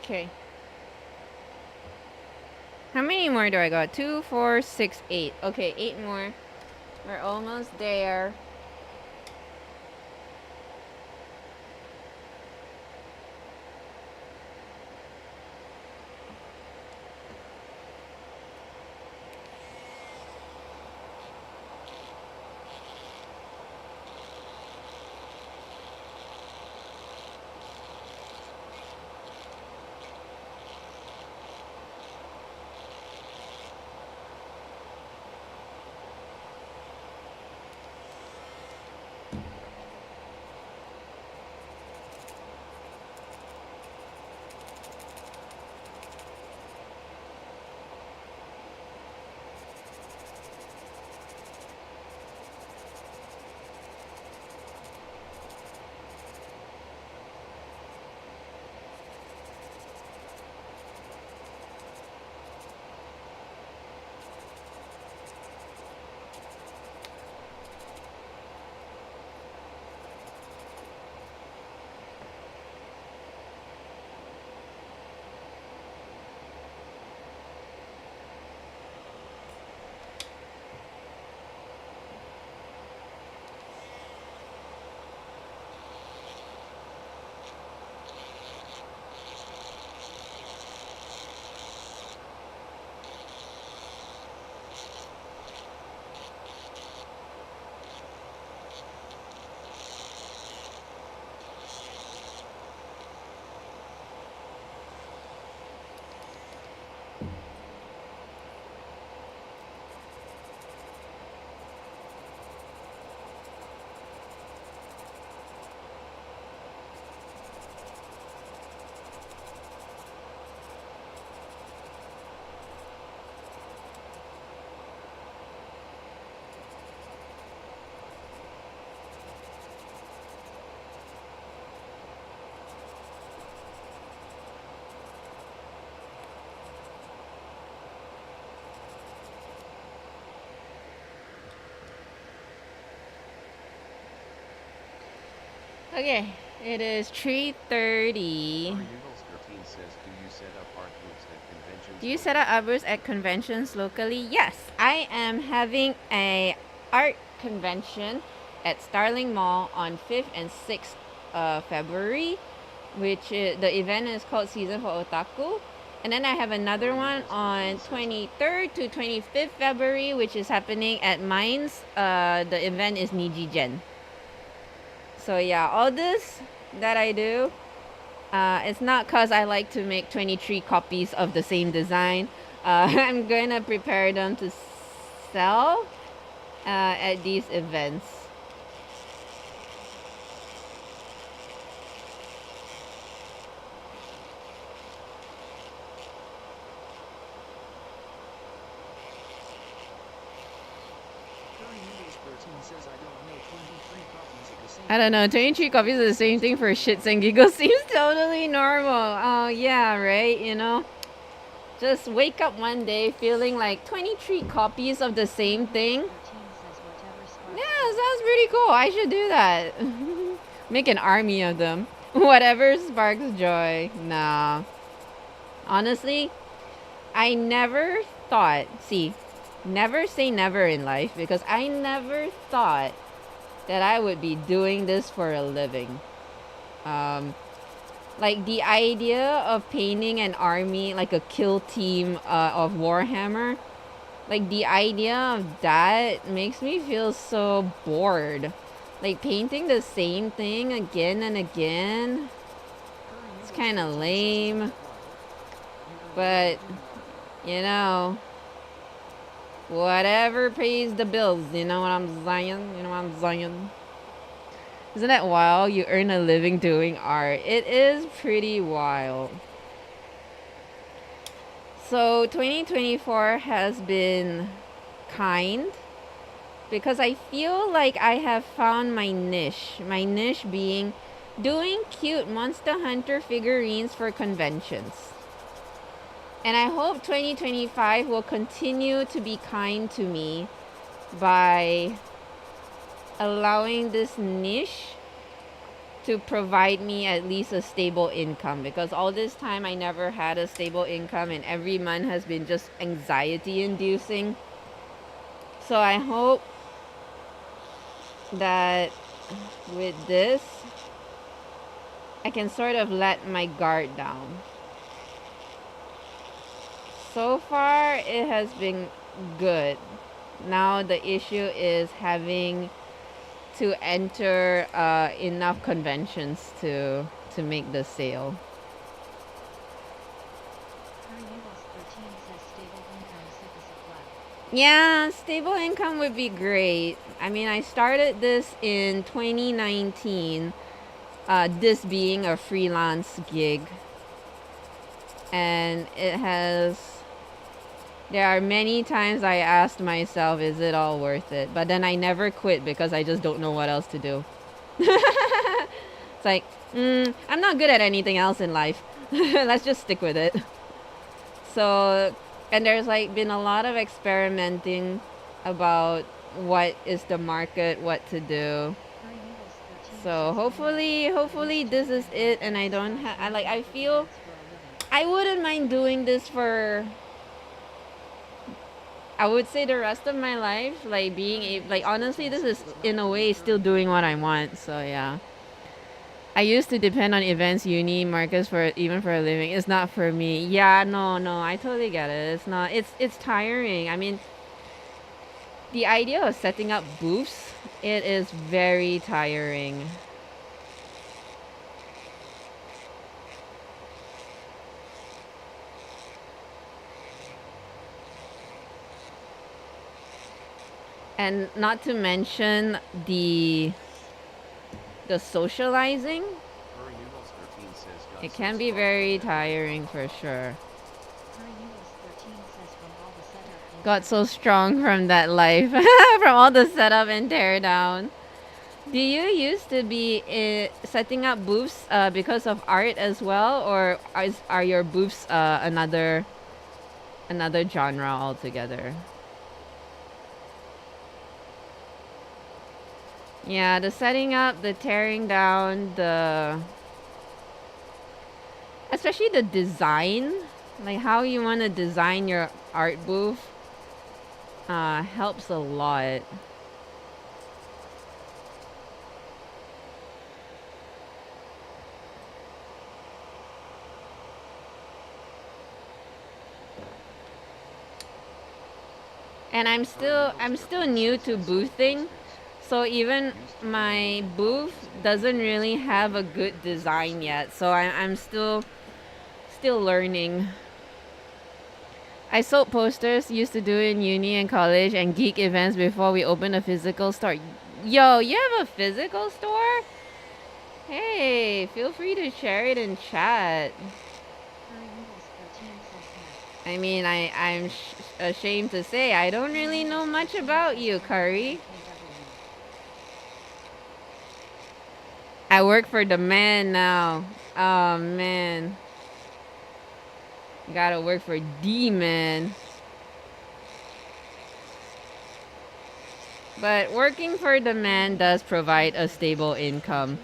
Okay. How many more do I got? 2, 4, 6, 8. Okay, 8 more. We're almost there. Okay, it is 3:30. Noodles13 says, do you set up art booths at conventions? Do you set up art booths at conventions locally? Yes, I am having a art convention at Starling Mall on 5th and 6th February, which is, the event is called Season for Otaku. And then I have another one on 23rd to 25th February, which is happening at Mines. The event is Nijigen. So yeah, all this that I do, it's not because I like to make 23 copies of the same design. I'm going to prepare them to sell at these events. I don't know, 23 copies of the same thing for shits and giggles seems totally normal. Oh, yeah, right? You know? Just wake up one day feeling like 23 copies of the same thing. Yeah, sounds pretty cool. I should do that. Make an army of them. Whatever sparks joy. Nah. Honestly, I never thought, see, never say never in life, because I never thought that I would be doing this for a living. Like the idea of painting an army, like a kill team of Warhammer, like the idea of that makes me feel so bored. Like painting the same thing again and again, it's kind of lame. But, you know, whatever pays the bills, you know what I'm saying? You know what I'm saying? Isn't that wild? You earn a living doing art. It is pretty wild. So 2024 has been kind because I feel like I have found my niche. My niche being doing cute Monster Hunter figurines for conventions. And I hope 2025 will continue to be kind to me by allowing this niche to provide me at least a stable income, because all this time I never had a stable income and every month has been just anxiety inducing. So I hope that with this I can sort of let my guard down. So far it has been good. Now the issue is having to enter enough conventions to make the sale. Yeah, stable income would be great. I mean, I started this in 2019, this being a freelance gig. And there are many times I asked myself, is it all worth it? But then I never quit because I just don't know what else to do. It's like, I'm not good at anything else in life. Let's just stick with it. So, and there's like been a lot of experimenting about what is the market, what to do. So hopefully this is it, and I don't have, I feel I wouldn't mind doing this for, I would say, the rest of my life. Like honestly, this is in a way still doing what I want. So yeah. I used to depend on events, uni, markets for even for a living. It's not for me. Yeah, no, I totally get it. It's not. It's tiring. I mean, the idea of setting up booths, it is very tiring. And not to mention the socializing. It can be very tiring for sure. Got so strong from that life, from all the setup and tear down. Do you used to be setting up booths because of art as well, or are your booths another genre altogether? Yeah, the setting up, the tearing down, especially the design, like how you want to design your art booth, helps a lot. And I'm still new to boothing, so even my booth doesn't really have a good design yet. So I'm still learning. I sold posters, used to do in uni and college, and geek events before we opened a physical store. Yo, you have a physical store? Hey, feel free to share it in chat. I mean, I'm ashamed to say I don't really know much about you, Curry. I work for the man now. Oh, man. Gotta work for the man. But working for the man does provide a stable income.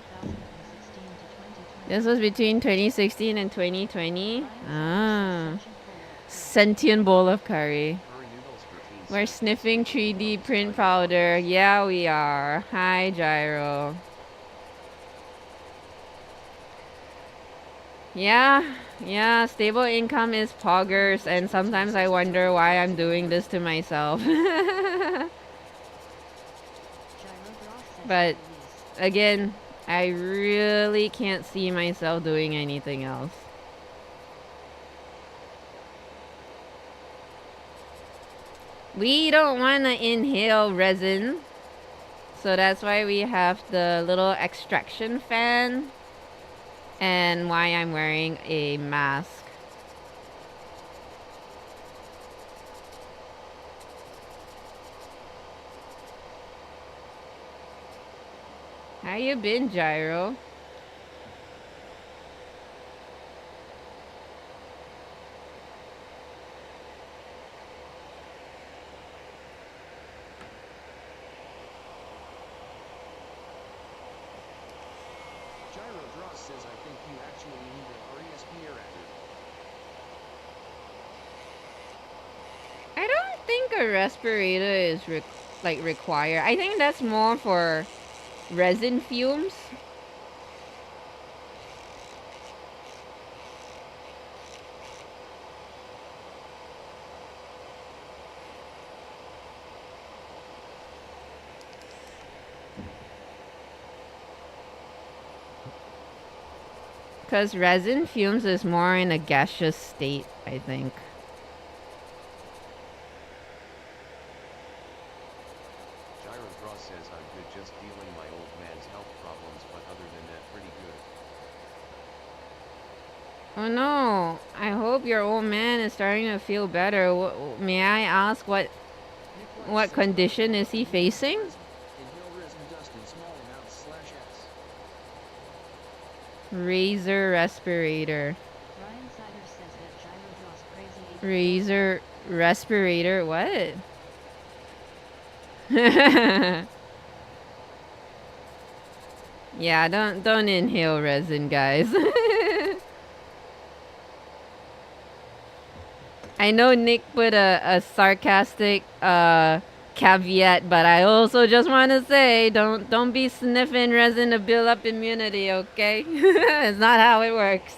This was between 2016 and 2020. Ah. Sentient bowl of curry. We're sniffing 3D print powder. Yeah, we are. Hi, Gyro. Yeah, stable income is poggers, and sometimes I wonder why I'm doing this to myself. But again, I really can't see myself doing anything else. We don't want to inhale resin, so that's why we have the little extraction fan, and why I'm wearing a mask. How you been, Gyro? Ross says I think you actually need a respirator. I don't think a respirator is required. I think that's more for resin fumes. Because resin fumes is more in a gaseous state, I think. Gyrodraw says I'm good, just dealing my old man's health problems, but other than that pretty good. Oh no, I hope your old man is starting to feel better. May I ask what condition is he facing? Inhale resin dust in small amounts /S. Razor respirator. Ryan Sider says that Gyrodraw's crazy. Razor respirator, what? Yeah, don't inhale resin, guys. I know Nick put a sarcastic caveat, but I also just want to say don't be sniffing resin to build up immunity, okay? It's not how it works.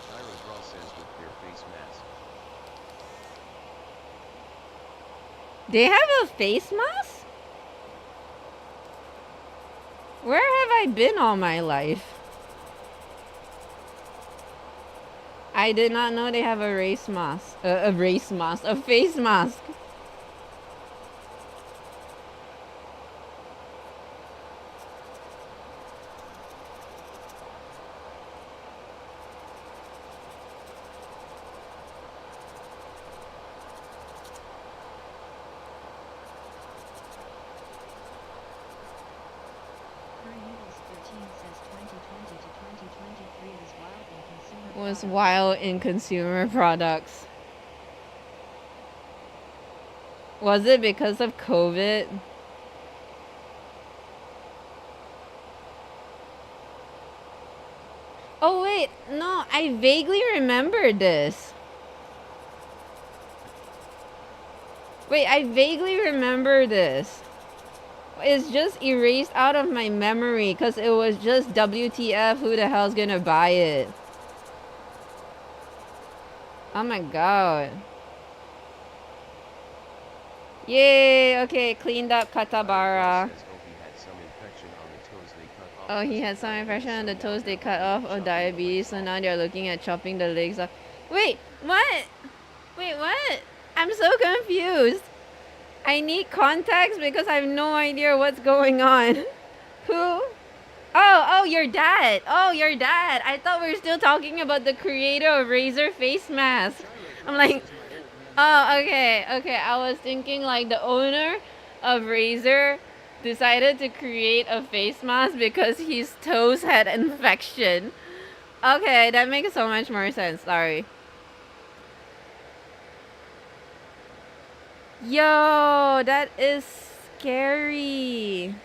Gyrodraw says with their face mask. They have a face mask? Where have I been all my life? I did not know they have a face mask. A face mask. Was wild in consumer products. Was it because of COVID? Oh wait, no, I vaguely remember this. Wait, I vaguely remember this. It's just erased out of my memory because it was just WTF, who the hell's gonna buy it? Oh my god. Yay, okay, cleaned up Catacabra. Oh, he had some infection on the toes they cut off of diabetes, so now they're looking at chopping the legs off. Wait, what? Wait, what? I'm so confused. I need context because I have no idea what's going on. Who? Oh, your dad. Oh, your dad. I thought we were still talking about the creator of Razer face mask. I'm like, oh, okay. I was thinking like the owner of Razer decided to create a face mask because his toes had infection. Okay, that makes so much more sense. Sorry. Yo, that is scary.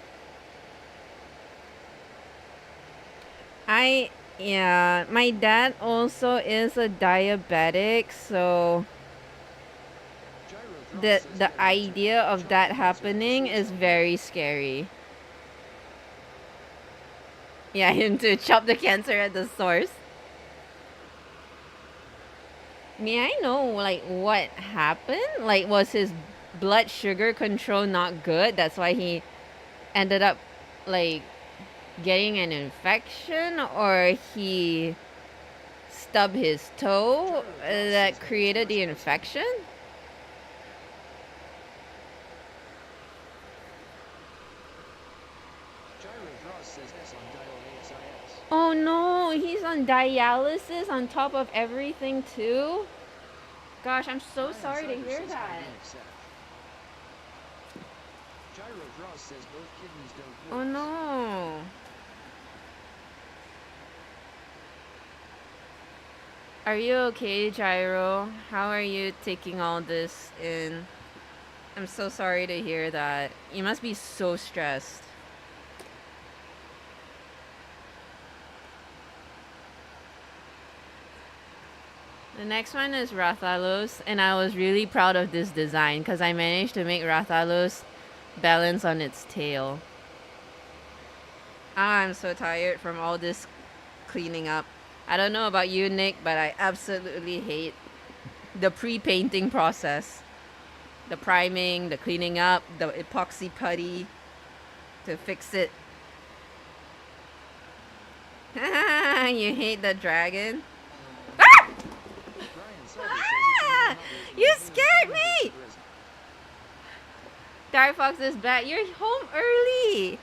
Yeah, my dad also is a diabetic, so the idea of that happening is very scary. Yeah, him to chop the cancer at the source. May I know, like, what happened? Like, was his blood sugar control not good? That's why he ended up, like, getting an infection? Or he stubbed his toe that created the infection? Oh no, he's on dialysis on top of everything too? Gosh, I'm so sorry to hear that. Oh no. Are you okay, Gyro? How are you taking all this in? I'm so sorry to hear that. You must be so stressed. The next one is Rathalos, and I was really proud of this design because I managed to make Rathalos balance on its tail. I'm so tired from all this cleaning up. I don't know about you, Nick, but I absolutely hate the pre-painting process. The priming, the cleaning up, the epoxy putty to fix it. You hate the dragon? Brian Selby says it's Ah! amazing how there's You no scared human me! present. Dark Fox is back. You're home early.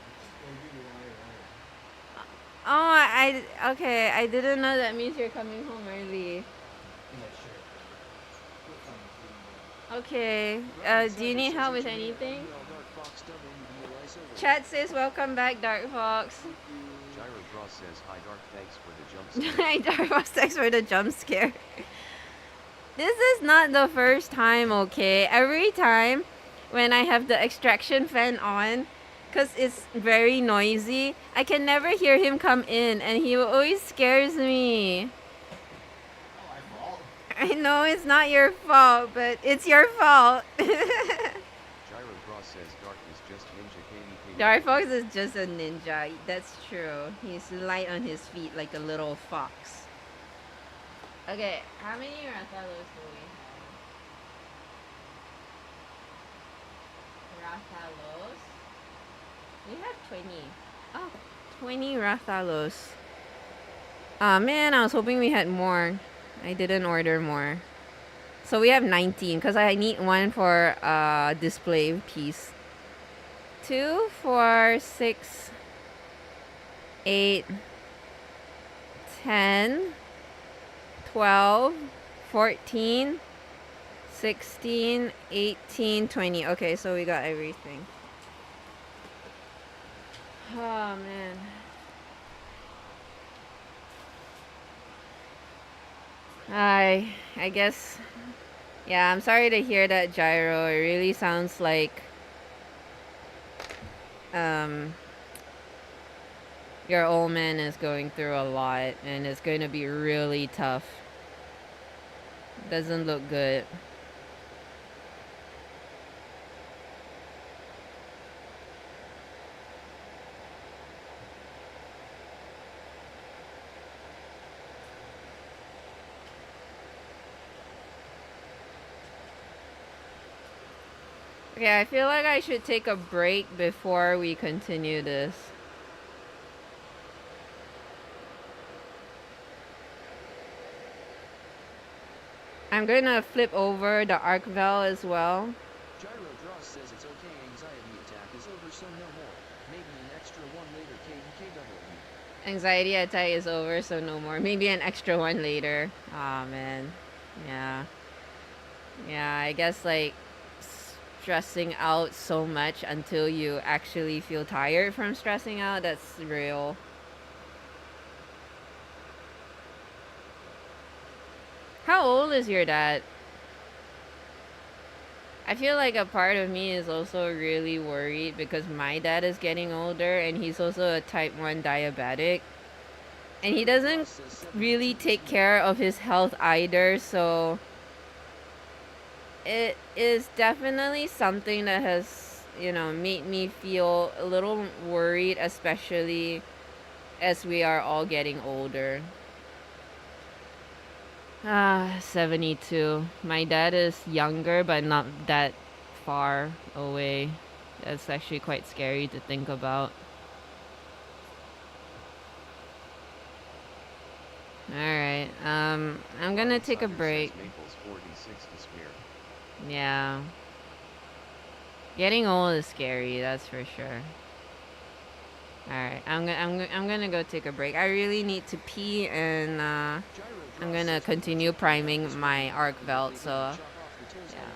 Oh, okay. I didn't know that means you're coming home early. Okay. Do you need help with anything? Chat says welcome back, Dark Fox. Gyro Draw says, hi Dark, thanks for the jump scare. Hi, Dark Fox. Thanks for the jump scare. This is not the first time, okay? Every time when I have the extraction fan on, because it's very noisy, I can never hear him come in, and he always scares me. I know it's not your fault, but it's your fault. Gyro Draw says, Dark is just ninja KDK. Dark Fox is just a ninja. That's true. He's light on his feet like a little fox. Okay, how many Rathalos do we have? Rathalos? We have 20. Oh, 20 Rathalos. Aw, man, I was hoping we had more. I didn't order more. So we have 19, because I need one for display piece. 2, 4, 6, 8, 10, 12, 14, 16, 18, 20. Okay, so we got everything. Oh, man. I guess, yeah, I'm sorry to hear that, Gyro. It really sounds like your old man is going through a lot, and it's going to be really tough. Doesn't look good. Okay, I feel like I should take a break before we continue this. I'm gonna flip over the Arcvel as well. Gyro Dross says it's okay, anxiety attack is over, so no more. Maybe an extra one later, KDKW. Anxiety attack is over, so no more. Maybe an extra one later. Aw, man. Yeah. Yeah, I guess like stressing out so much until you actually feel tired from stressing out, that's real. How old is your dad? I feel like a part of me is also really worried because my dad is getting older and he's also a type 1 diabetic. And he doesn't really take care of his health either, so it is definitely something that has, made me feel a little worried, especially as we are all getting older. 72. My dad is younger, but not that far away. That's actually quite scary to think about. Alright, I'm gonna take a break. Maples 46 to spare. Yeah. Getting old is scary, that's for sure. Alright, I'm gonna go take a break. I really need to pee, and I'm gonna continue priming my arc belt, so yeah.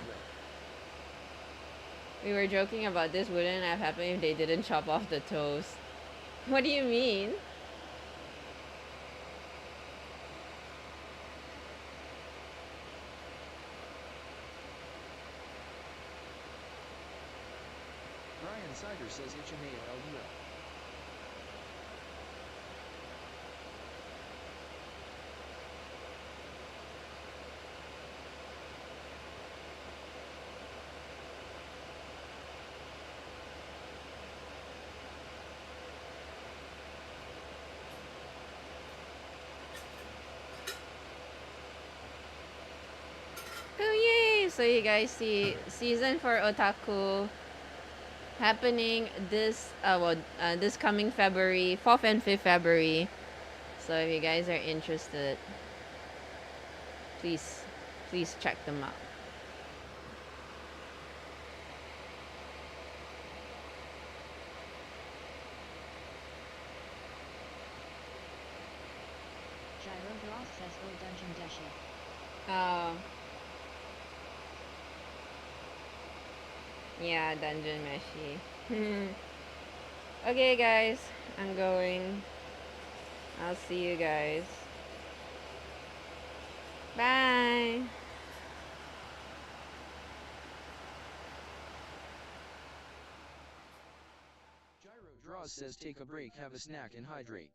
We were joking about this wouldn't have happened if they didn't chop off the toes. What do you mean? says HMALUL. Oh yay! So you guys see season for otaku happening this coming February, 4th and 5th February. So if you guys are interested, please check them out. Gyro Dross says O Dungeon Deshi. Oh. Yeah, Dungeon Meshi. Okay guys, I'm going. I'll see you guys. Bye. Gyro Draws says take a break, have a snack and hydrate.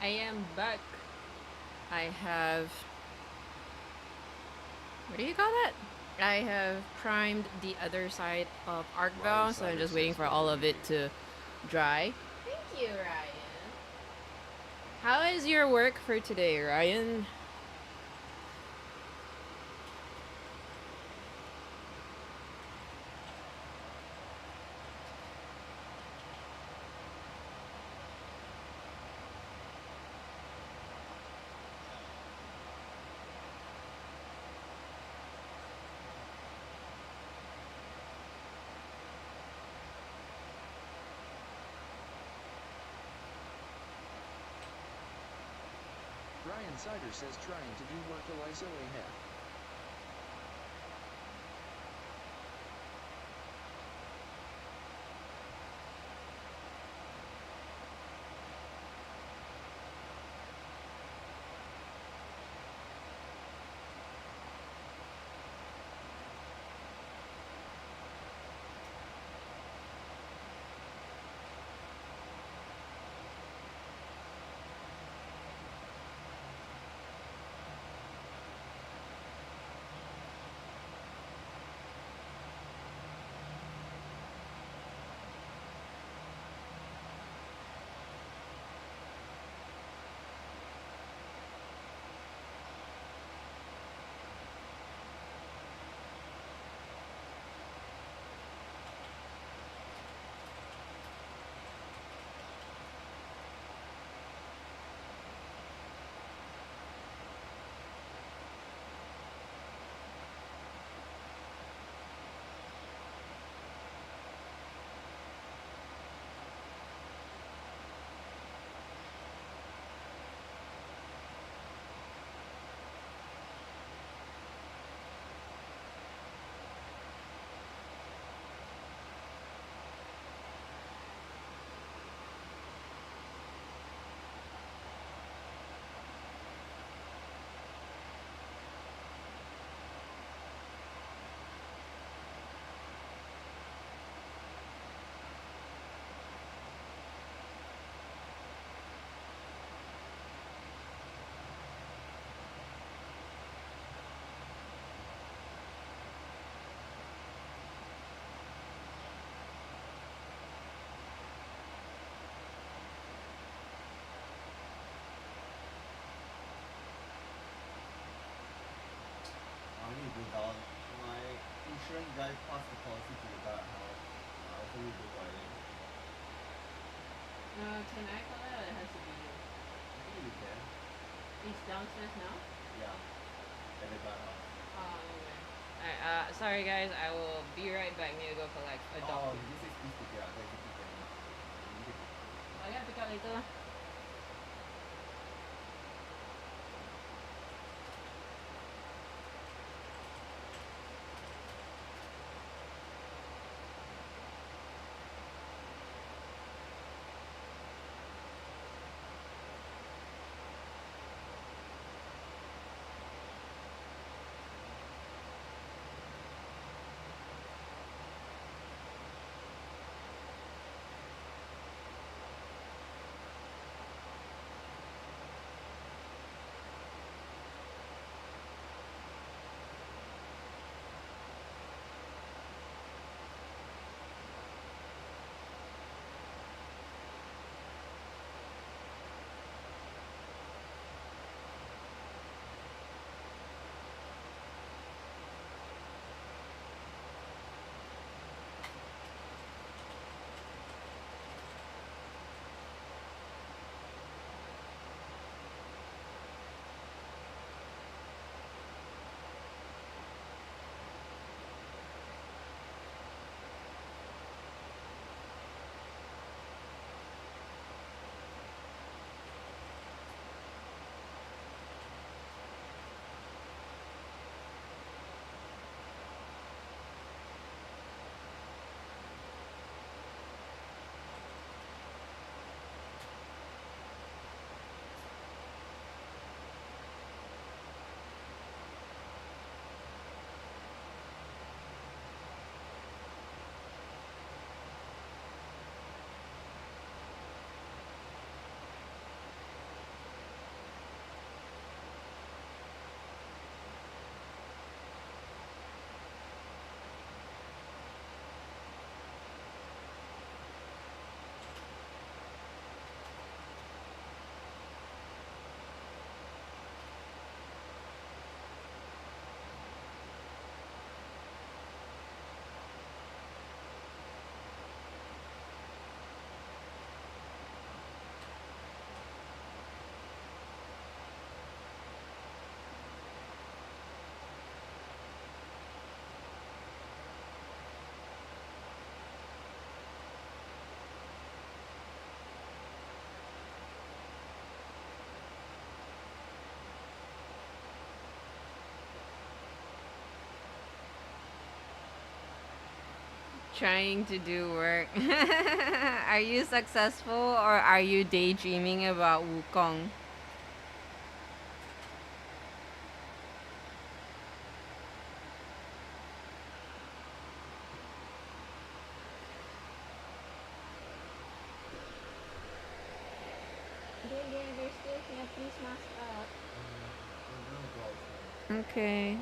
I am back. I have. What do you call that? I have primed the other side of Ryan Arcbound, so I'm Sider just waiting says, for "What all are of you it doing?" to dry. Thank you, Ryan. How is your work for today, Ryan? Ryan Sider says trying to do work Eliza Ahab. I need to go down. My insurance guy passed the policy to the guy at house. I also need to go Friday. Can I call it or it has to be you? I think you can. He's downstairs now? Yeah. At the guy house. Oh, okay. Alright, sorry guys, I will be right back. Need to go collect a Oh, dog. this is please ticket. I thought you said ticket. I gotta pick up later lah. trying to do work. Are you successful or are you daydreaming about Wukong? Please mask up. I'm gonna go outside. Okay.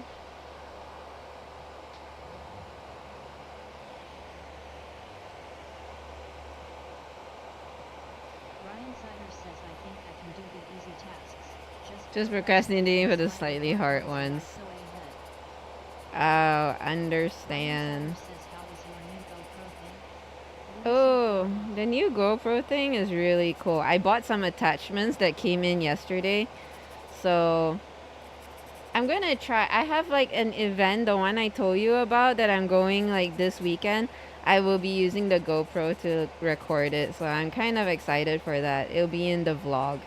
Ryan Sider says I think I can do the easy tasks. Just procrastinating for the slightly hard ones. Oh, understand. Oh, the new GoPro thing is really cool. I bought some attachments that came in yesterday. So I'm gonna try. I have like an event, the one I told you about that I'm going like this weekend. I will be using the GoPro to record it. So I'm kind of excited for that. It'll be in the vlog.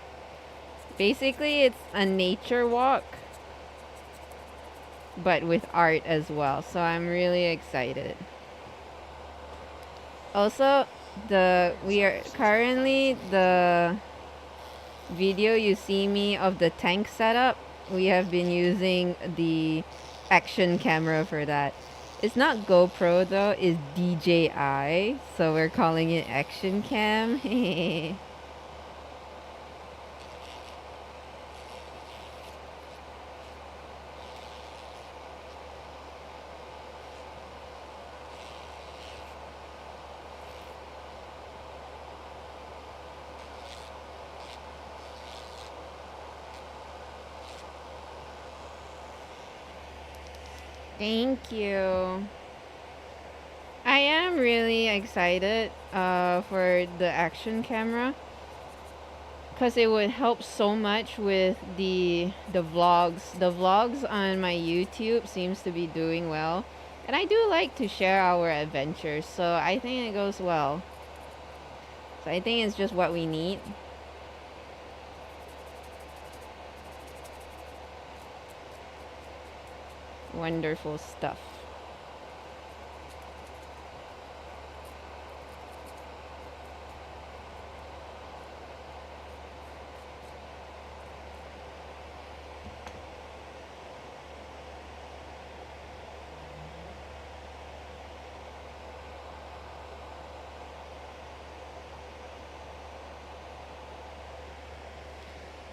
Basically, it's a nature walk, but with art as well. So I'm really excited. Also, we are currently the video you see me of the tank setup. We have been using the action camera for that. It's not GoPro though, it's DJI, so we're calling it action cam. Thank you. I am really excited for the action camera because it would help so much with the vlogs. The vlogs on my YouTube seems to be doing well, and I do like to share our adventures, so I think it goes well. So I think it's just what we need. Wonderful stuff.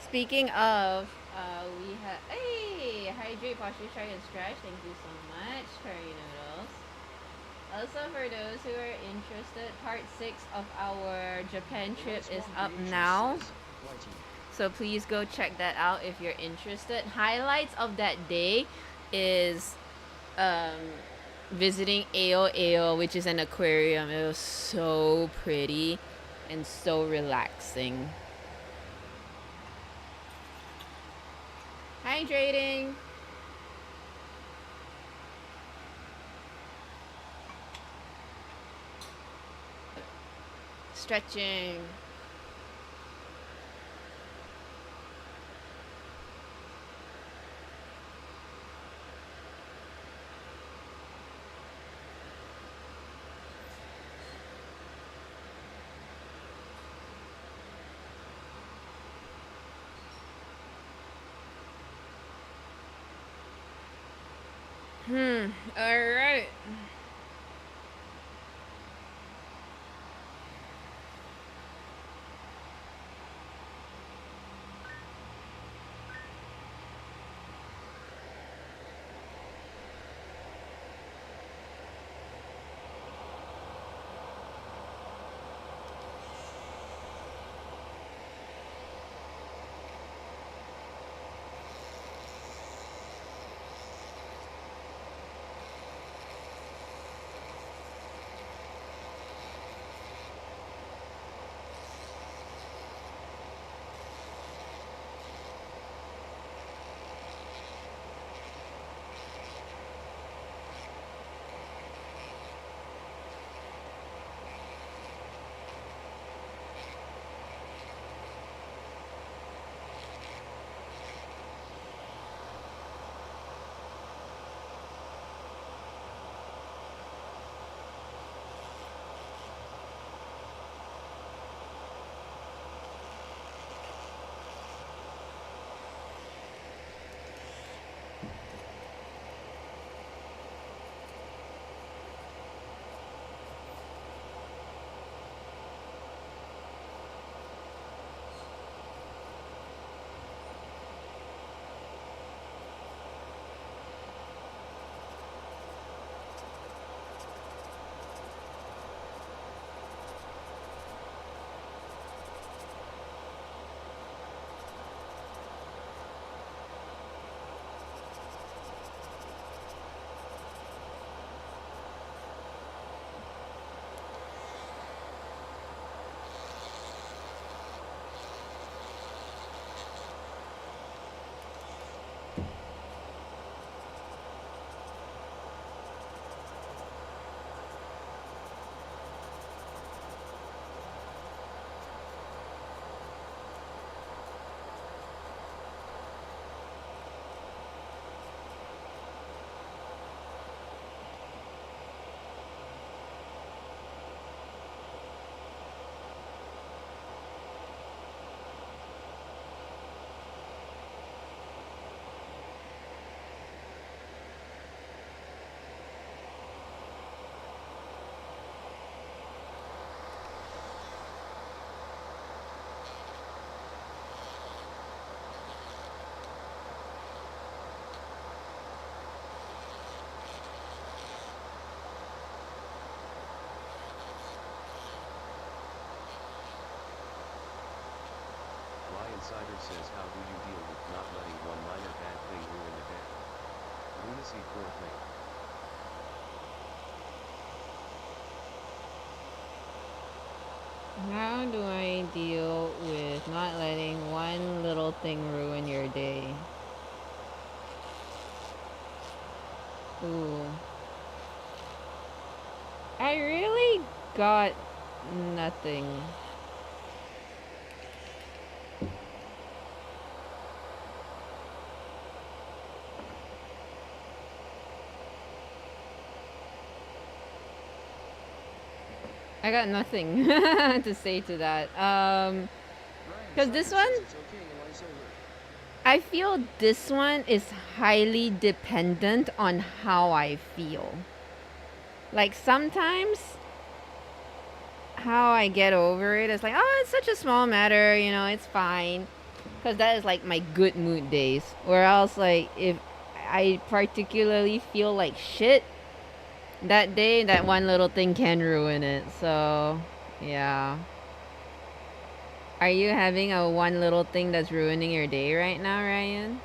Speaking of, we have. Hey! Hydrate, posture, check, and stretch. Thank you so much, Curry Noodles. Also, for those who are interested, part 6 of our Japan trip is up now. So please go check that out if you're interested. Highlights of that day is visiting Ao Ao, which is an aquarium. It was so pretty and so relaxing. Hydrating. Stretching. All right. says how do you deal with not letting one minor bad thing ruin the day? Lunacy poor thing. How do I deal with not letting one little thing ruin your day? Ooh. I really got nothing. I got nothing to say to that. Ryan, 'Cause this Soccer one, says it's okay and life's over. I feel this one is highly dependent on how I feel. Like sometimes how I get over it is like, oh, it's such a small matter, you know, it's fine. Because that is like my good mood days. Or else, like, if I particularly feel like shit that day, that one little thing can ruin it. So, yeah. Are you having a one little thing that's ruining your day right now, Ryan?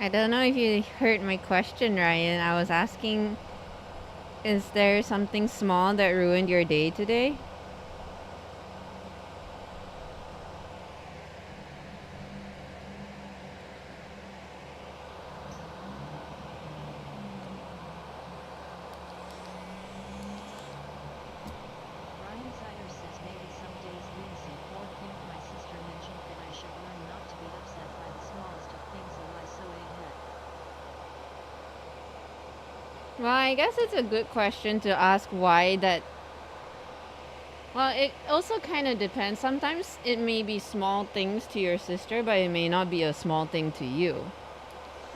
I don't know if you heard my question, Ryan. I was asking, is there something small that ruined your day today? Ryan Sider says maybe some days lunacy poor thing. My sister mentioned that I should learn not to be upset by the smallest of things. Why so head. Well, I guess it's a good question to ask why that Well, it also kind of depends. Sometimes it may be small things to your sister, but it may not be a small thing to you.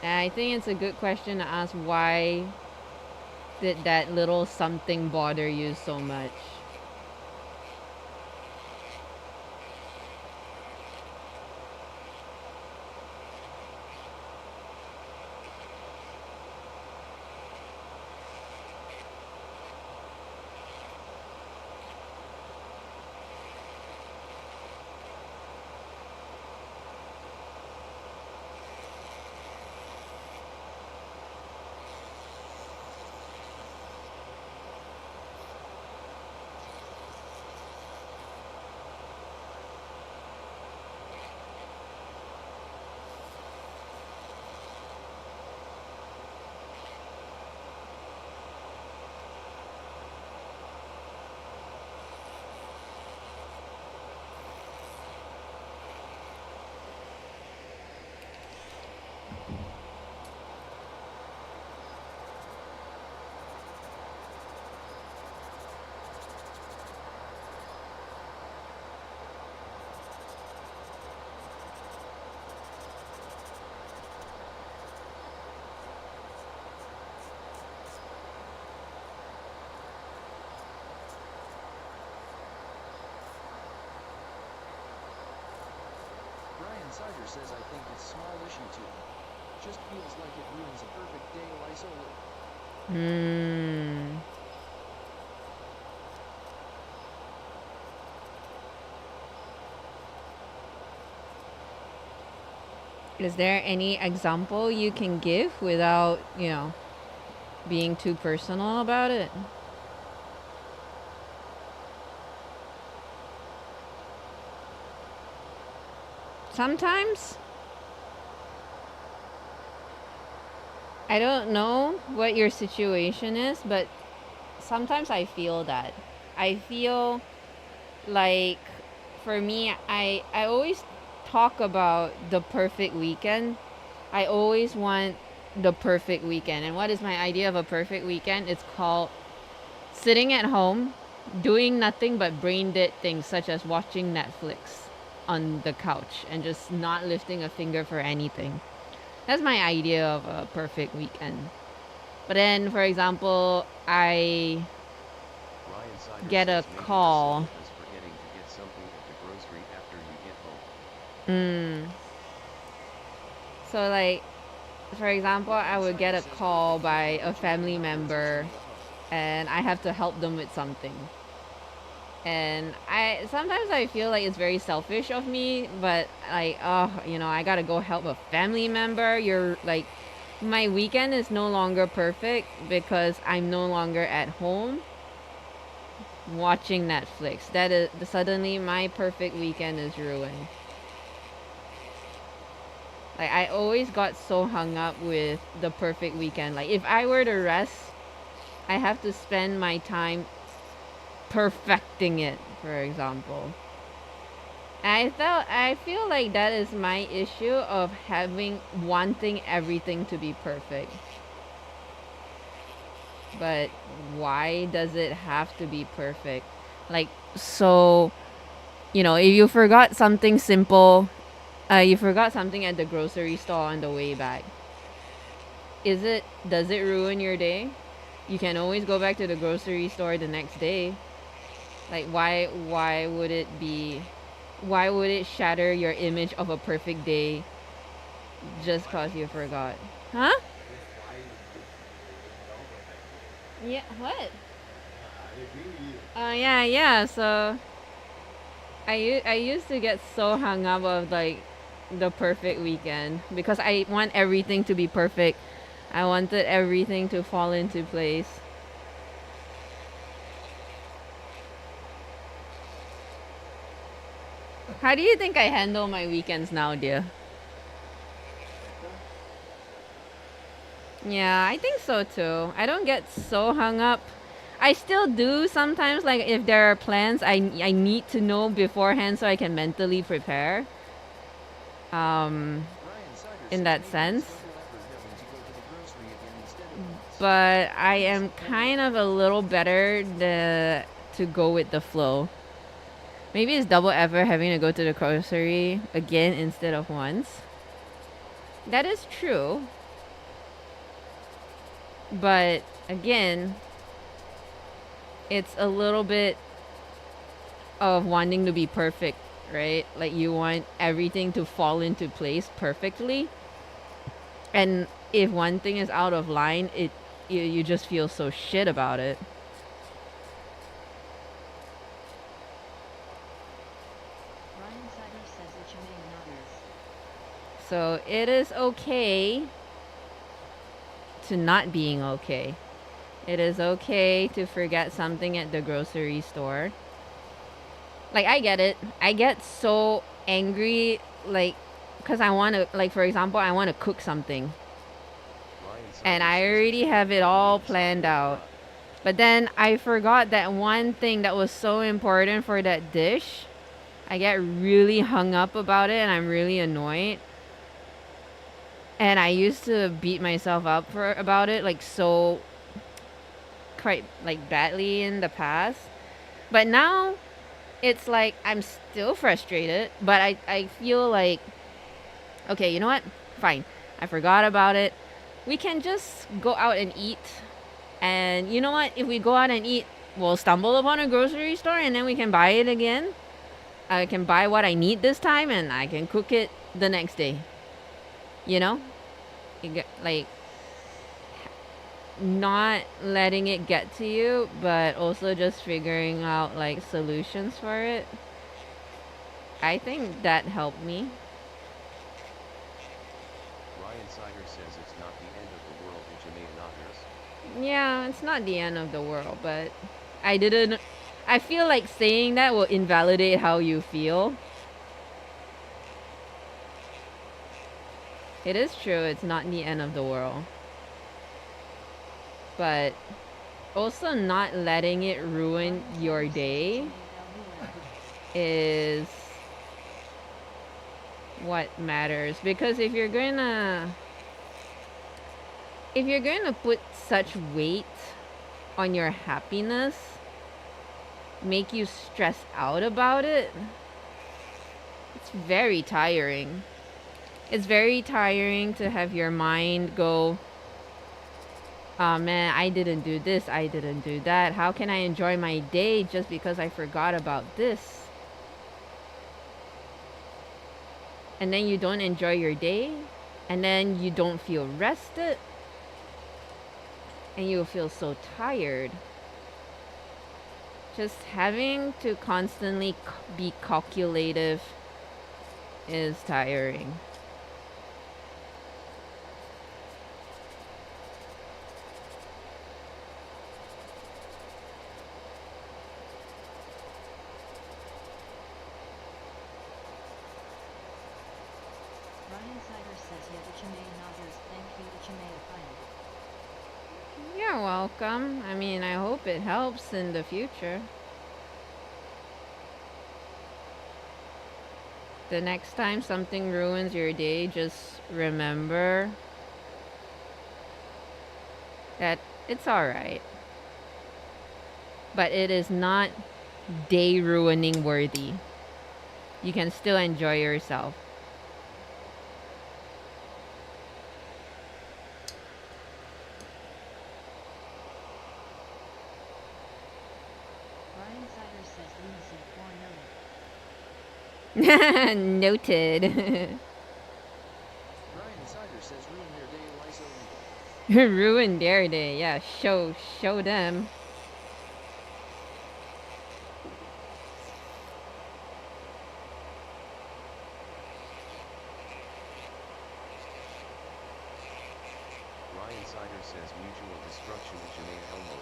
And I think it's a good question to ask, why did that little something bother you so much? Brian Sider says I think it's small issue too. Just feels like it ruins a perfect day Lysol. Hmm. Is there any example you can give without, being too personal about it? Sometimes I don't know what your situation is, but sometimes I feel that. I feel like, for me, I always talk about the perfect weekend. I always want the perfect weekend. And what is my idea of a perfect weekend? It's called sitting at home, doing nothing but brain dead things such as watching Netflix on the couch and just not lifting a finger for anything. That's my idea of a perfect weekend. But then, for example, I Ryan Sider get a says maybe as call. simple as forgetting to get something at the grocery after you get home. Mm. So, like, for example, I would get a call by a family member and I have to help them with something. And I sometimes I feel like it's very selfish of me, but like, oh, I gotta go help a family member. You're like, my weekend is no longer perfect because I'm no longer at home watching Netflix. That is suddenly my perfect weekend is ruined. Like, I always got so hung up with the perfect weekend. Like, if I were to rest, I have to spend my time perfecting it, for example. I feel like that is my issue of wanting everything to be perfect. But why does it have to be perfect? Like, so, if you forgot something simple, you forgot something at the grocery store on the way back. Does it ruin your day? You can always go back to the grocery store the next day. Like, why would it shatter your image of a perfect day just cause you forgot? Huh? That's why you don't perfect it. Yeah, what? Yeah, I agree with you. Yeah. So I used to get so hung up of like the perfect weekend because I want everything to be perfect. I wanted everything to fall into place. How do you think I handle my weekends now, dear? Better? Yeah, I think so too. I don't get so hung up. I still do sometimes, like if there are plans I need to know beforehand so I can mentally prepare. Um, Brian Sider in says that maybe it's sense. double effort having to go to the grocery again instead of once. But I He am disappointed. kind of a little better to go with the flow. Maybe it's double effort having to go to the grocery again instead of once. That is true. But again, it's a little bit of wanting to be perfect, right? Like you want everything to fall into place perfectly. And if one thing is out of line, you just feel so shit about it. Ryan Sider says Ichime and others. So it is okay to not being okay. It is okay to forget something at the grocery store. Like, I get it. I get so angry, like, because I want to, like, for example, I want to cook something. And I already have it all planned out. But then I forgot that one thing that was so important for that dish. I get really hung up about it and I'm really annoyed. And I used to beat myself up for about it, like, so quite like badly in the past. But now it's like I'm still frustrated, but I feel like, okay, you know what? Fine. I forgot about it. We can just go out and eat. And you know what? If we go out and eat, we'll stumble upon a grocery store and then we can buy it again. I can buy what I need this time and I can cook it the next day. You know? You get, like, not letting it get to you, but also just figuring out like solutions for it. I think that helped me. Ryan Sider says it's not the end of the world, Ichime and others. Yeah, it's not the end of the world, but I feel like saying that will invalidate how you feel. It is true, it's not the end of the world. But also not letting it ruin your day is what matters. Because if you're gonna put such weight on your happiness, make you stress out about it, it's very tiring. It's very tiring to have your mind go, oh man, I didn't do this, I didn't do that. How can I enjoy my day just because I forgot about this? And then you don't enjoy your day, and then you don't feel rested, and you feel so tired. Just having to constantly be calculative is tiring. Ryan Sider says yet Ichime and others. Thank you Ichime friend. You're welcome. I mean, I hope it helps in the future. The next time something ruins your day, just remember that it's alright. But it is not day ruining worthy. You can still enjoy yourself. Ryan Sider says lunacy 4 million. Noted. Ryan Sider says ruin their day, why so evil? Ruin their day. Yeah, show them. Ryan Sider says mutual destruction, Ichime Elmo.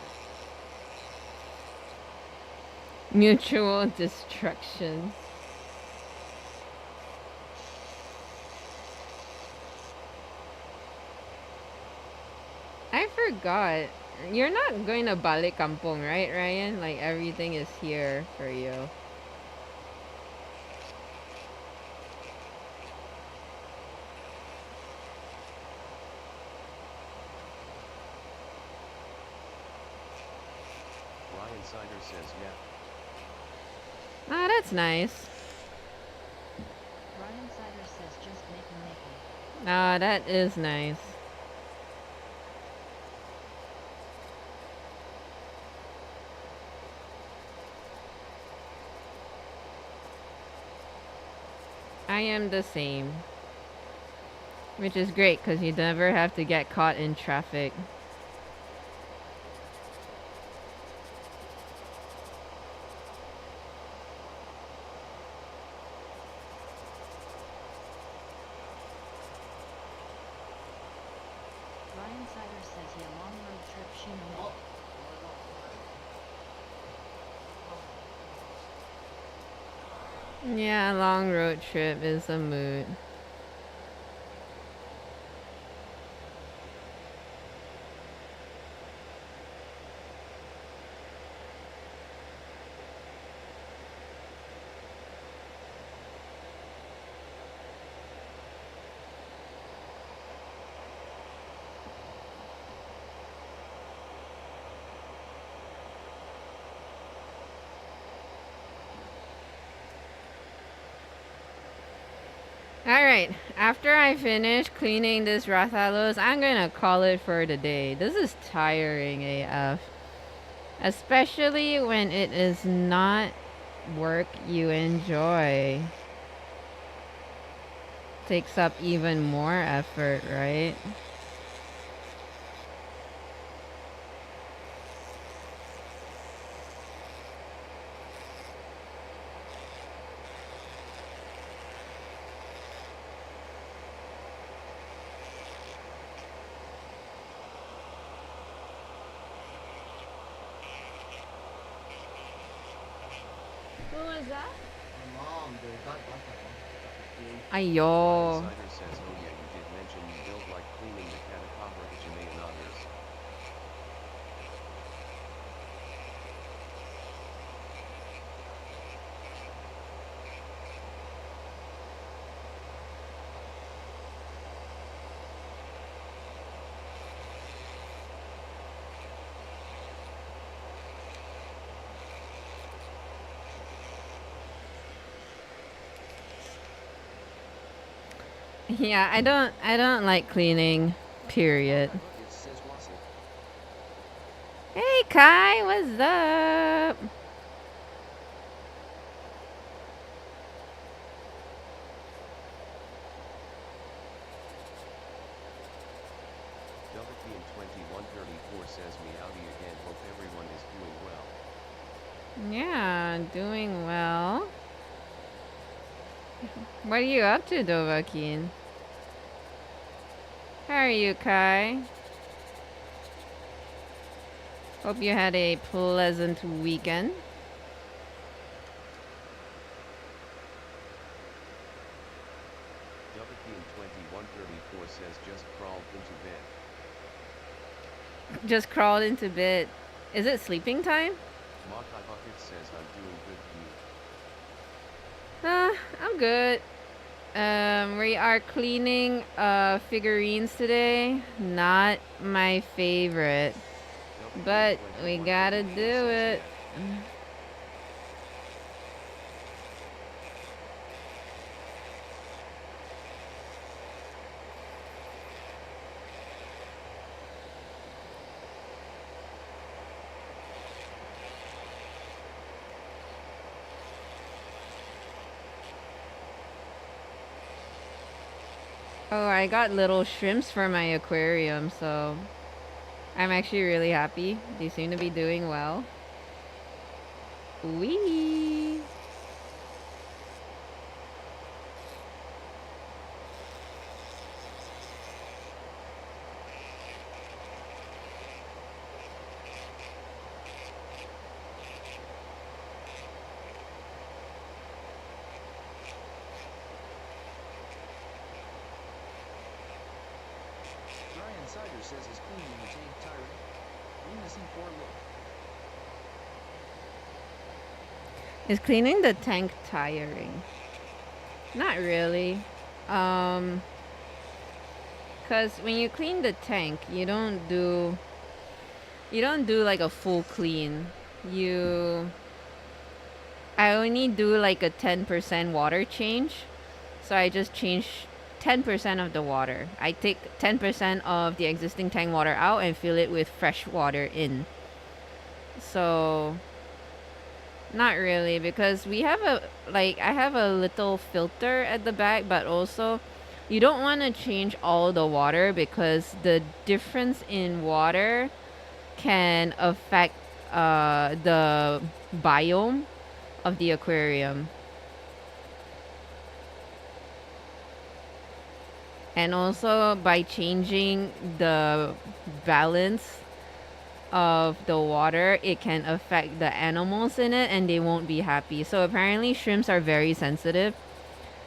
Mutual destruction. I forgot. You're not going to balik kampong, right, Ryan? Like, everything is here for you. Ryan Sider says yeah. Ah, that's nice. Ryan Sider says just making. Ah, that is nice. I am the same. Which is great because you never have to get caught in traffic. Ryan Sider says he a long road trip Shino. Yeah, a long road trip is a mood. Alright, after I finish cleaning this Rathalos, I'm gonna call it for the day. This is tiring AF. Especially when it is not work you enjoy. Takes up even more effort, right? Who was that? My mom, the got Ayo. Ryan Sider says, oh yeah, you did mention you don't like cleaning the Catacabra Ichime and others. Yeah, I don't like cleaning. Period. It says Wassel. Hey Kai, what's up? Dubikian2134 says meowdy again, hope everyone is doing well. Yeah, doing well. What are you up to, Dovahkiin? How are you, Kai? Hope you had a pleasant weekend. Dubikian2134 says just crawled into bed. Just crawled into bed. Is it sleeping time? Makai Bucket says I'm doing good, you. I'm good. We are cleaning figurines today. Not my favorite. But we gotta do it. Oh, I got little shrimps for my aquarium, so I'm actually really happy. They seem to be doing well. Wee! Ryan Sider says his cleaning the tank tiring. Witnessing poor look. Is cleaning the tank tiring? Not really. Cause when you clean the tank, you don't do like a full clean. I only do like a 10% water change. So I just change 10% of the water. I take 10% of the existing tank water out and fill it with fresh water in. So not really, because we have I have a little filter at the back, but also you don't want to change all the water because the difference in water can affect the biome of the aquarium. And also by changing the balance of the water, it can affect the animals in it and they won't be happy. So apparently shrimps are very sensitive,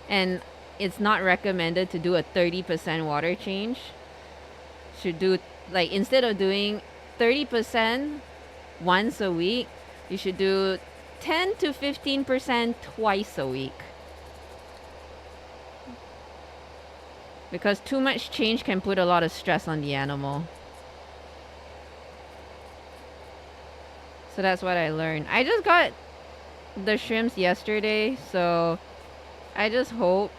and it's not recommended to do a 30% water change. Should do, like, instead of doing 30% once a week, you should do 10 to 15% twice a week. Because too much change can put a lot of stress on the animal. So that's what I learned. I just got the shrimps yesterday, so I just hope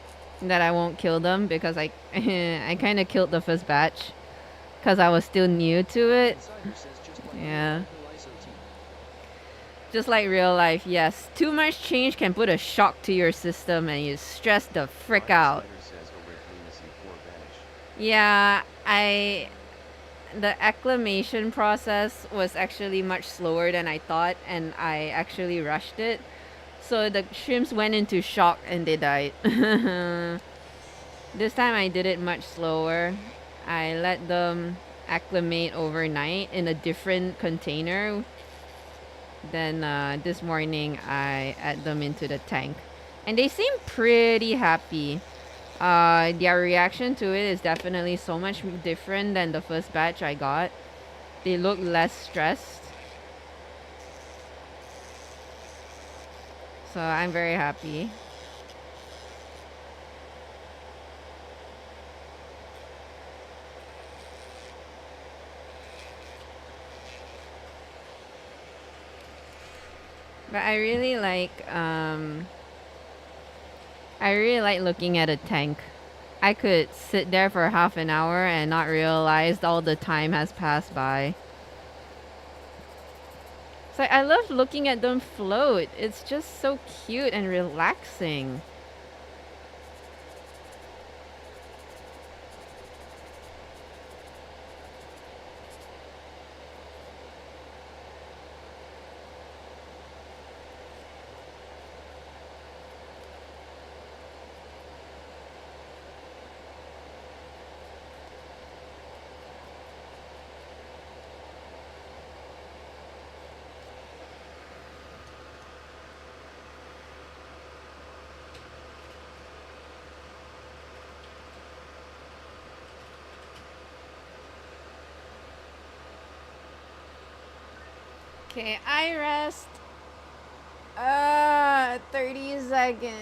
that I won't kill them, because I I kind of killed the first batch because I was still new to it. Insider says just like Yeah. Michael ISOT. Just like real life, yes. Too much change can put a shock to your system and you stress the frick out. Insider says aware lunacy for vanish. Yeah, the acclimation process was actually much slower than I thought, and I actually rushed it. So the shrimps went into shock and they died. This time I did it much slower. I let them acclimate overnight in a different container. Then this morning I add them into the tank. And they seem pretty happy. Their reaction to it is definitely so much different than the first batch I got. They look less stressed. So I'm very happy. But I really like looking at a tank. I could sit there for half an hour and not realize all the time has passed by. So I love looking at them float. It's just so cute and relaxing. Okay, I rest 30 seconds.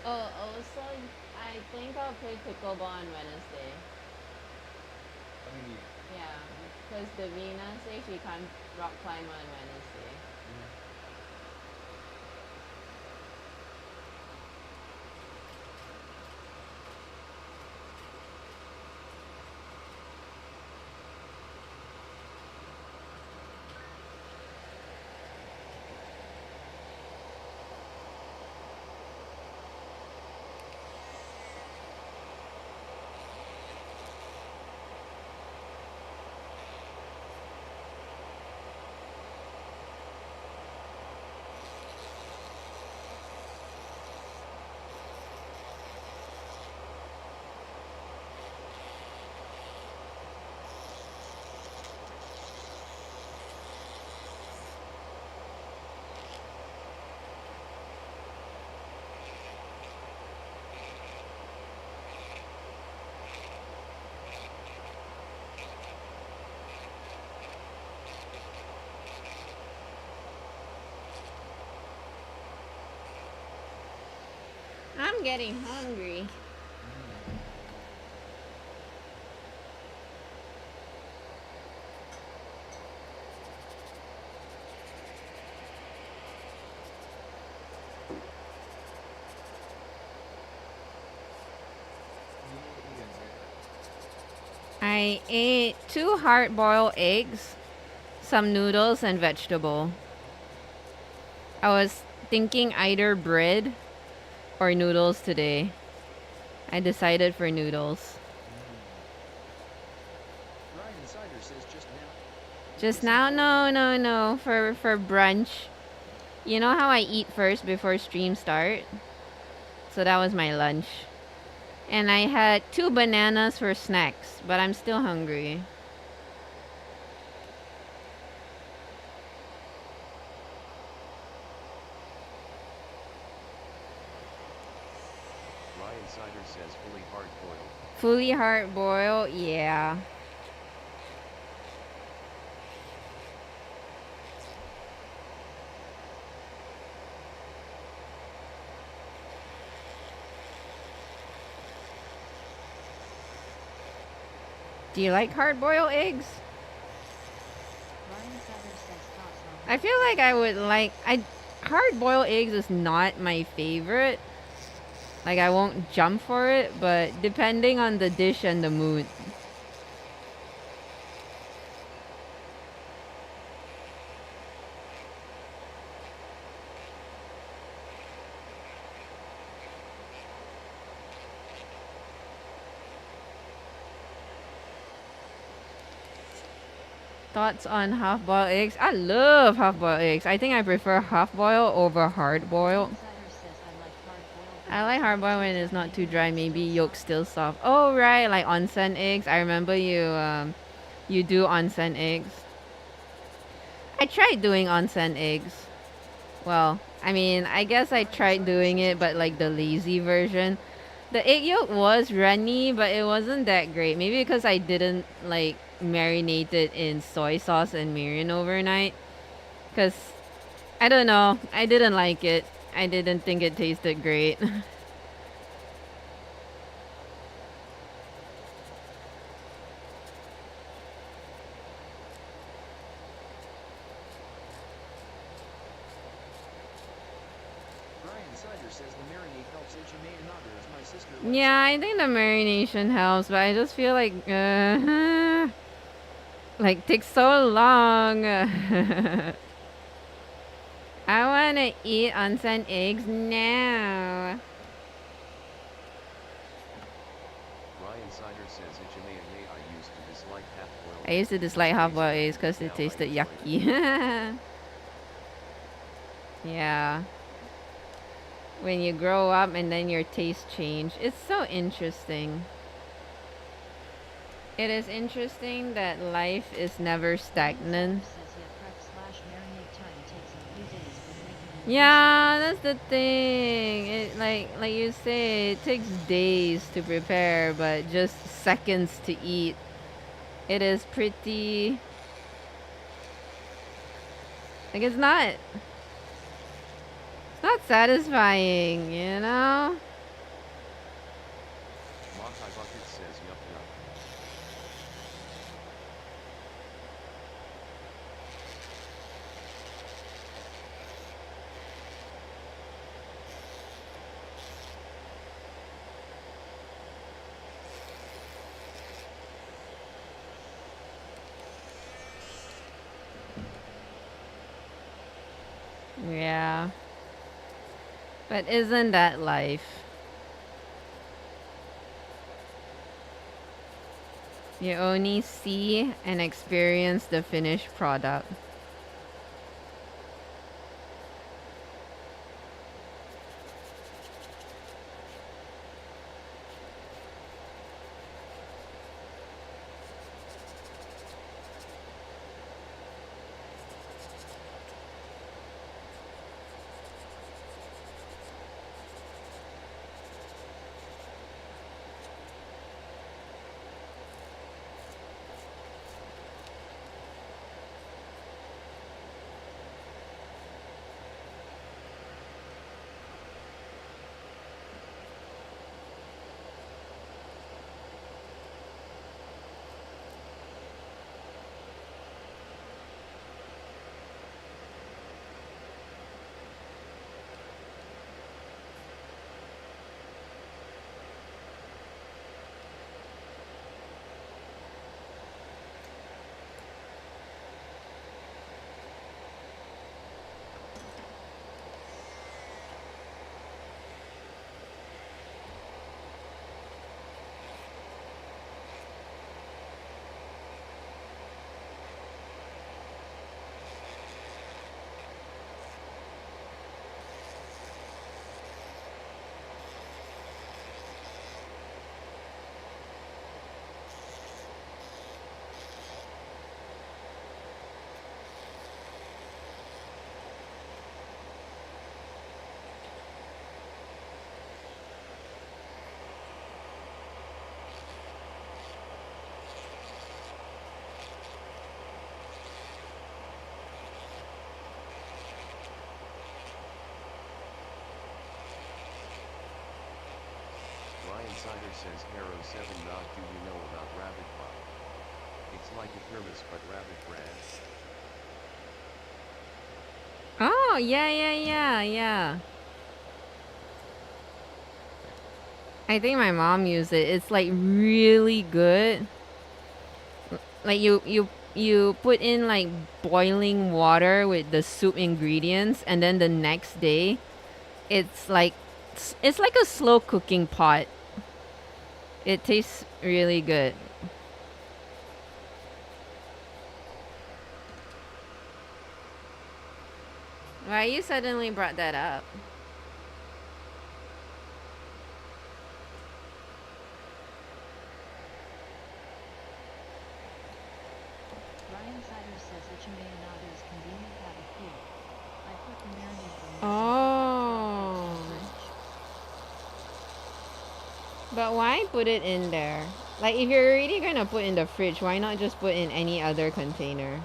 Oh, also, I think I'll play pickleball on Wednesday. Really. Yeah, because Davina says she can't rock climb on Wednesday. I'm getting hungry. I ate 2 hard-boiled eggs, some noodles, and vegetable. I was thinking either bread or noodles today. I decided for noodles. Ryan Cider says just now. Just now? No. For brunch. You know how I eat first before stream start? So that was my lunch. And I had 2 bananas for snacks, but I'm still hungry. Ryan Cider says fully hard boiled. Fully hard boiled? Yeah. Do you like hard-boiled eggs? Ryan Sutter says thoughts on I feel like I would like hard-boiled eggs is not my favorite. Like I won't jump for it, but depending on the dish and the mood. Thoughts on half-boiled eggs? I love half-boiled eggs. I think I prefer half-boiled over hard-boiled. Ryan Sutter says I like hard-boiled. I like hard-boiled when it's not too dry. Maybe yolk still soft. Oh right, like onsen eggs. I remember you do onsen eggs. I tried doing onsen eggs. Well, I mean, I guess I tried doing it, but like the lazy version. The egg yolk was runny, but it wasn't that great. Maybe because I didn't like marinate it in soy sauce and mirin overnight. Because, I don't know, I didn't like it. I didn't think it tasted great. Ryan Cider says the marinade helps HMA and others. My sister. Yeah, I think the marination helps, but I just feel like, like takes so long. I wanna eat onsen eggs now. Ryan Cider says HMA and I used to dislike half-boiled. I used to dislike half-boiled eggs because it Now I tasted enjoy yucky. Yeah. When you grow up and then your taste change. It's so interesting. It is interesting that life is never stagnant. Says yet prep/marinate time takes a few days, but making a Yeah, that's the thing. It like you say, it takes days to prepare, but just seconds to eat. It is pretty like it's not satisfying, you know? Monty Bucket says yup yup. Yeah. But isn't that life? You only see and experience the finished product. says Hero 7 Not do you know about rabbit pop? It's like a thermos but rabbit brand. Oh, yeah. I think my mom used it. It's like really good. Like you put in like boiling water with the soup ingredients, and then the next day it's like it's like a slow cooking pot. It tastes really good. Why you suddenly brought that up? Ryan Sider says Ichimayonada is convenient have a cool. I put the marinade for myself Oh. in the fridge. But why put it in there? Like if you're already gonna put in the fridge, why not just put in any other container?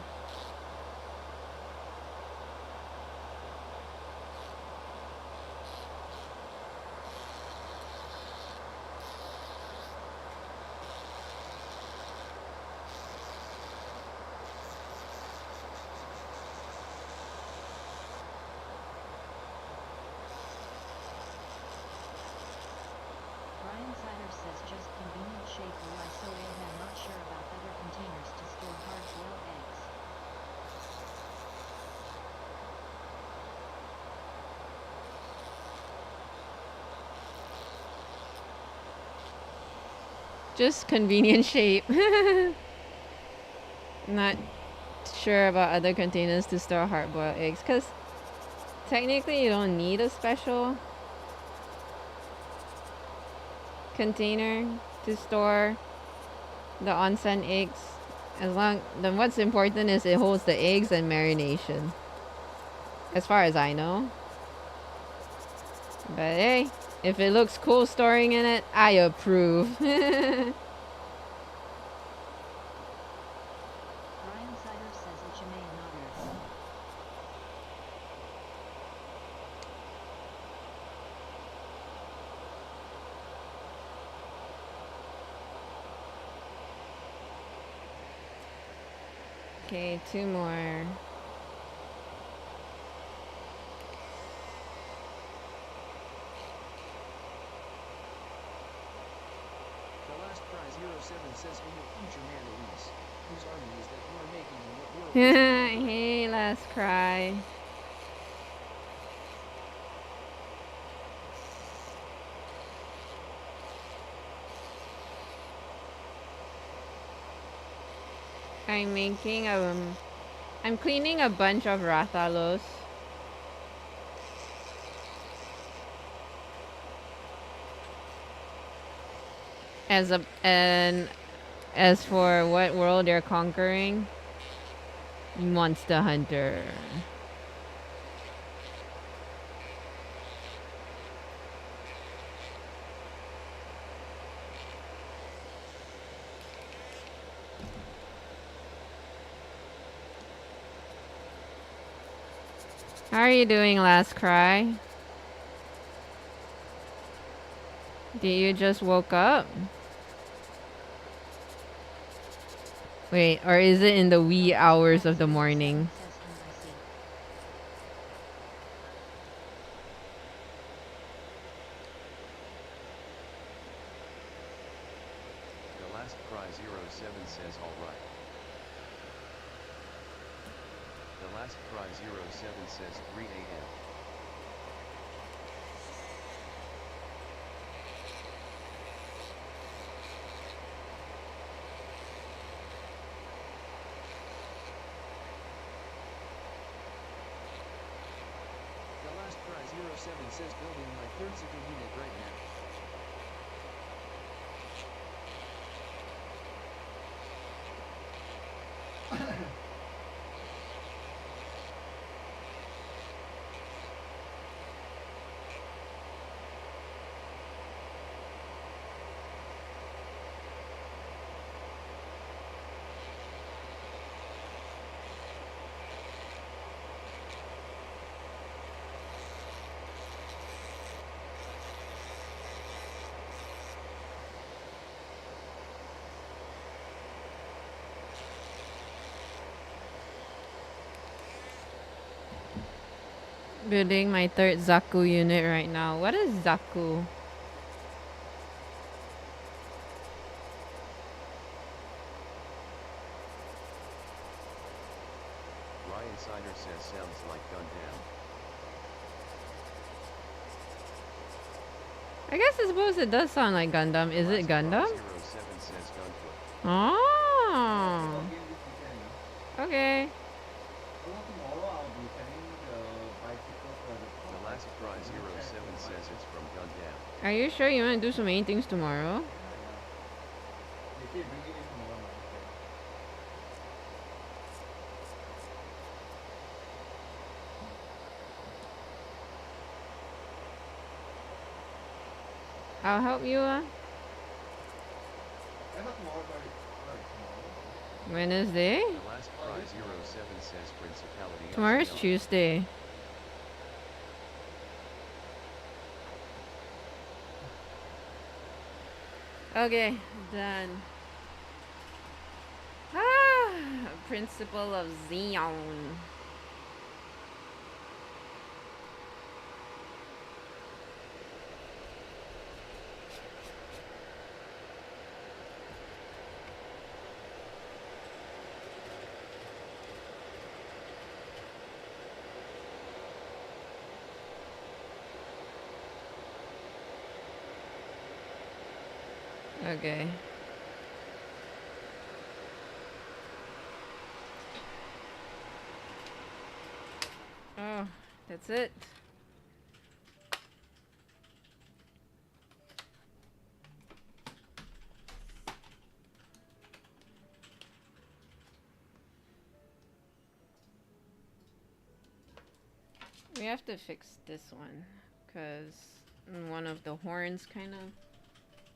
Ryan Sider says just convenient shape why so I'm not sure about other containers to store hard-boiled eggs. Just convenient shape. Not sure about other containers to store hard-boiled eggs, because technically you don't need a special container to store the onsen eggs. As long then what's important is it holds the eggs and marination. As far as I know. But hey, if it looks cool storing in it, I approve. Ryan Sider says Ichimayonada. Okay, two more. The last prize Hero 7 says in your future man Elise, whose army is that you are making and what world is it? Hey, last cry. I'm making I'm cleaning a bunch of rathalos. And as for what world you're conquering, Monster Hunter. How are you doing, Last Cry? Did you just woke up? Wait, or is it in the wee hours of the morning? Says NYC. The last cry 07 says alright. The last cry 07 says 3 a.m. The last prize Hero 7 says building my third city unit right now. Building my third Zaku unit right now. What is Zaku? Ryan Sider says sounds like Gundam. I guess I suppose it does sound like Gundam. Is it Gundam? 07 says Gunfoot. Oh. Again this weekend, you know. Okay. So tomorrow I'll be sending the bicycle for the The last prize 07 says it's from Gundam. Are you sure you want to do so many things tomorrow? Yeah, yeah. They say bring it in tomorrow night. I'll help you. I thought tomorrow, tomorrow. Wednesday? The last prize 07 says Principality. Tomorrow's LCL. Tuesday. Okay, done. Ah, Principle of Xeon. Okay. Oh, that's it. We have to fix this one because one of the horns kind of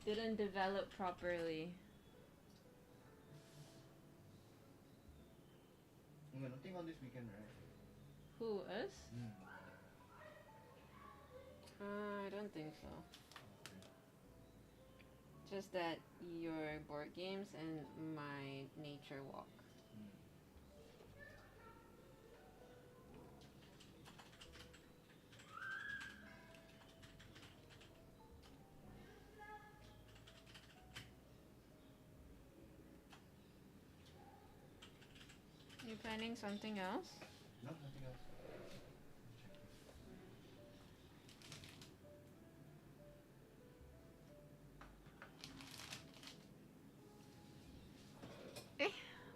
didn't develop properly. Nothing on this weekend, right? Who, us? I don't think so. Just that your board games and my nature walk. You planning something else? No, nothing else.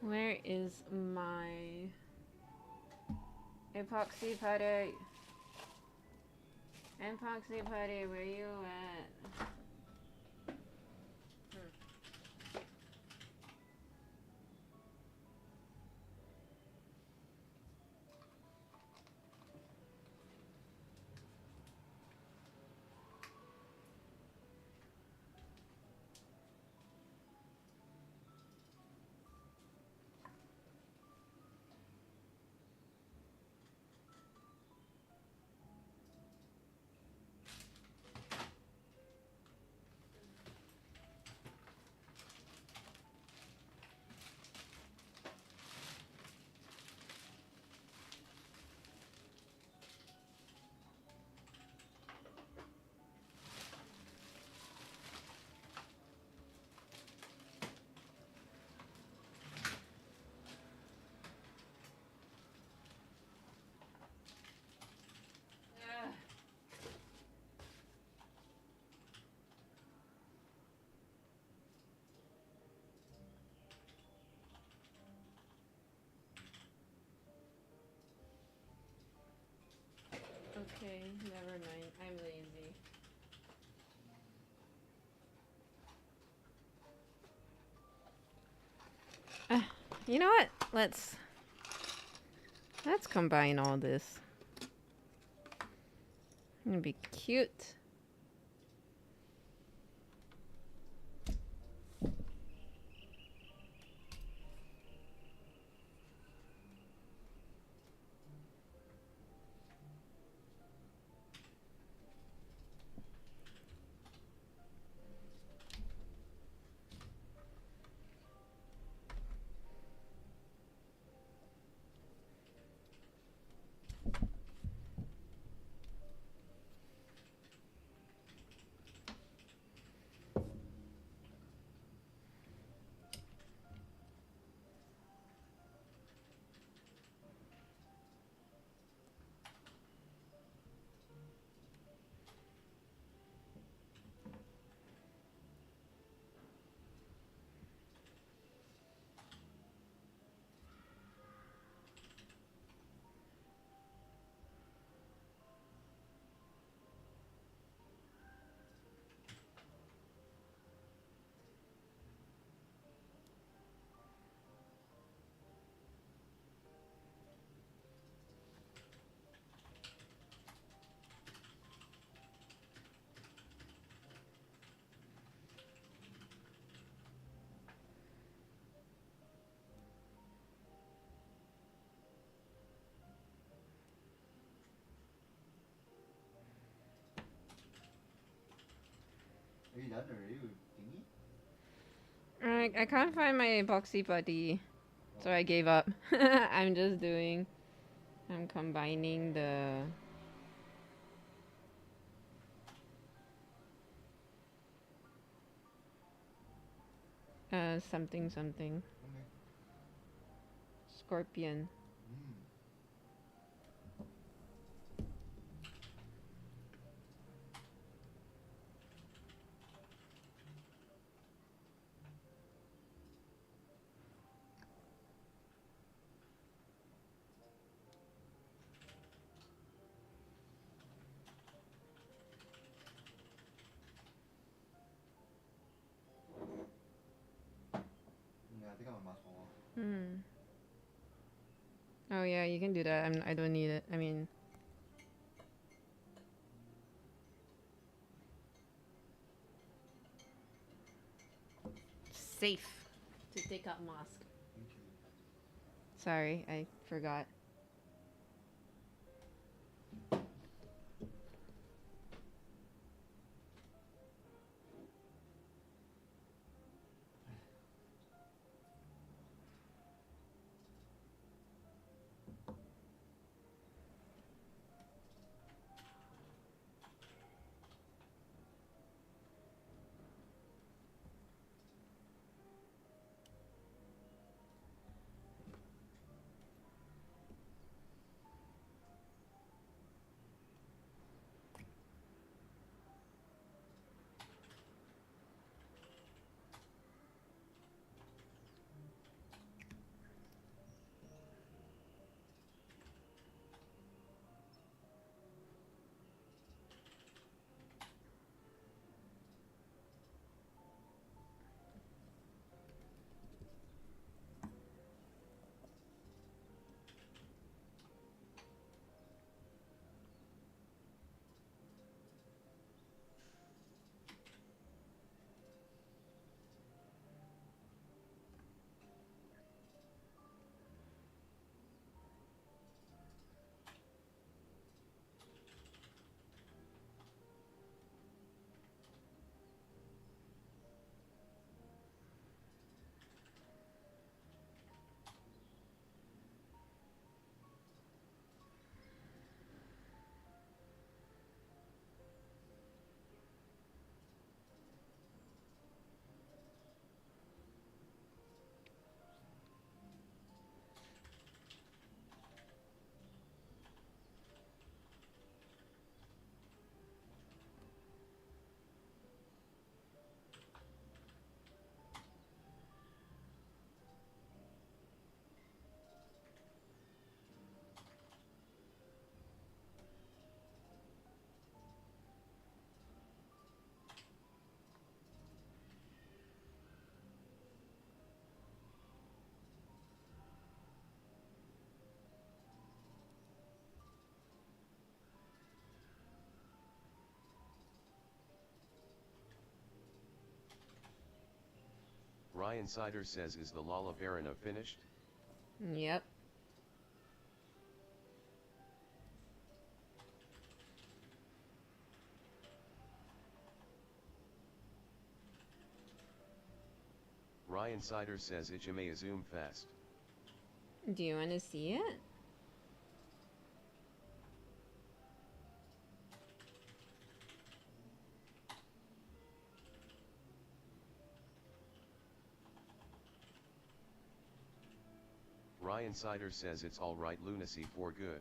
Where is my epoxy putty? Epoxy putty, where you at? Okay, never mind. I'm lazy. You know what? Let's combine all this. It'll be cute. Are you done already with thingy? I can't find my epoxy putty, so I gave up. I'm just doing. I'm combining the. Something something. Okay. Scorpion. Mm. Yeah, I think I'm a mask for Hmm. Oh yeah, you can do that. I don't need it. I mean, safe to take out mask. Thank you. Sorry, I forgot. Ryan Sider says, is the Lala Barona finished? Yep. Ryan Sider says, Ichime zoom fast. Do you want to see it? Ryan Sider says, it's alright lunacy for good.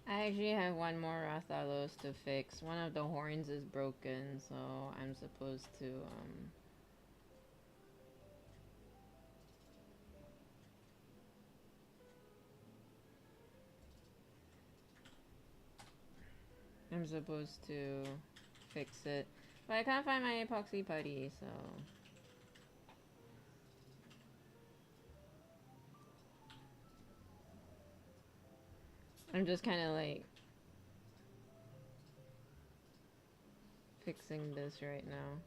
I actually have one more Rathalos to fix. One of the horns is broken, so I'm supposed to fix it. But I can't find my epoxy putty, so I'm just kind of like fixing this right now.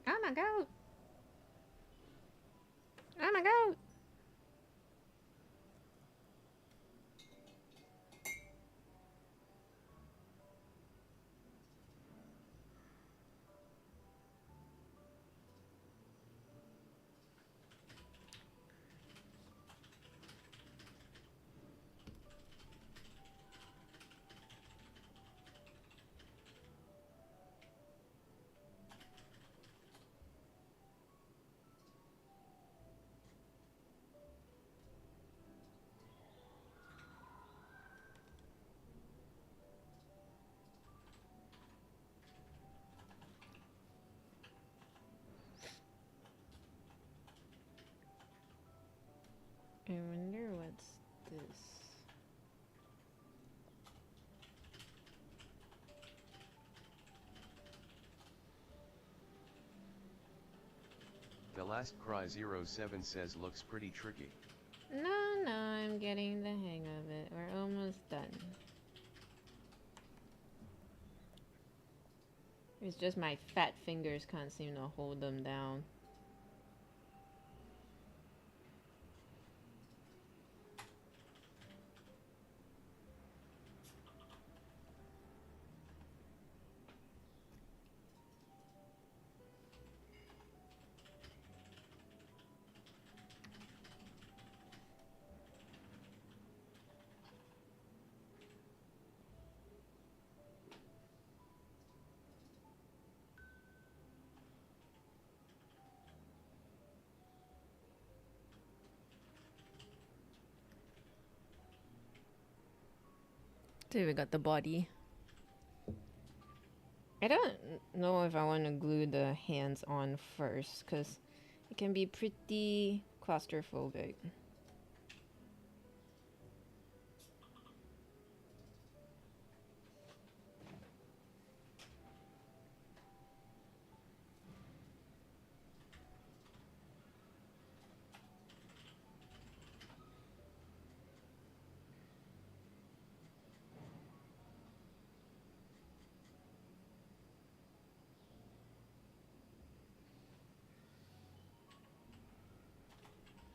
Oh my god! Oh my god! I wonder what's this. The Last Cry 07 says looks pretty tricky. No, I'm getting the hang of it. We're almost done. It's just my fat fingers can't seem to hold them down. So we got the body. I don't know if I want to glue the hands on first, because it can be pretty claustrophobic.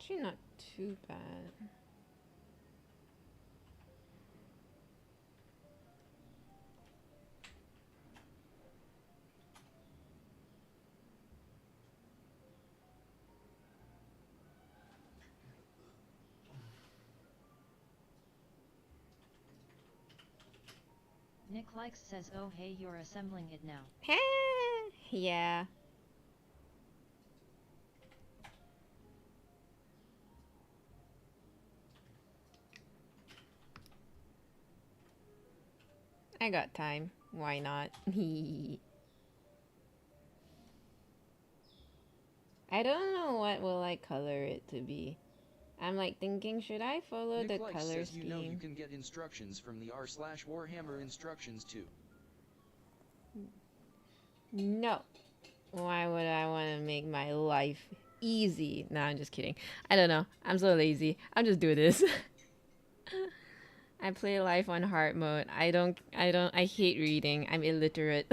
Actually, not too bad. Nick Likes says, oh hey, you're assembling it now. Yeah. I got time. Why not? I don't know what will I color it to be. I'm like thinking, should I follow the Nick color says scheme? you know you can get instructions from the r/Warhammer instructions too. No. Why would I want to make my life easy? Nah, I'm just kidding. I don't know. I'm so lazy. I'll just do this. I play life on hard mode. I hate reading. I'm illiterate.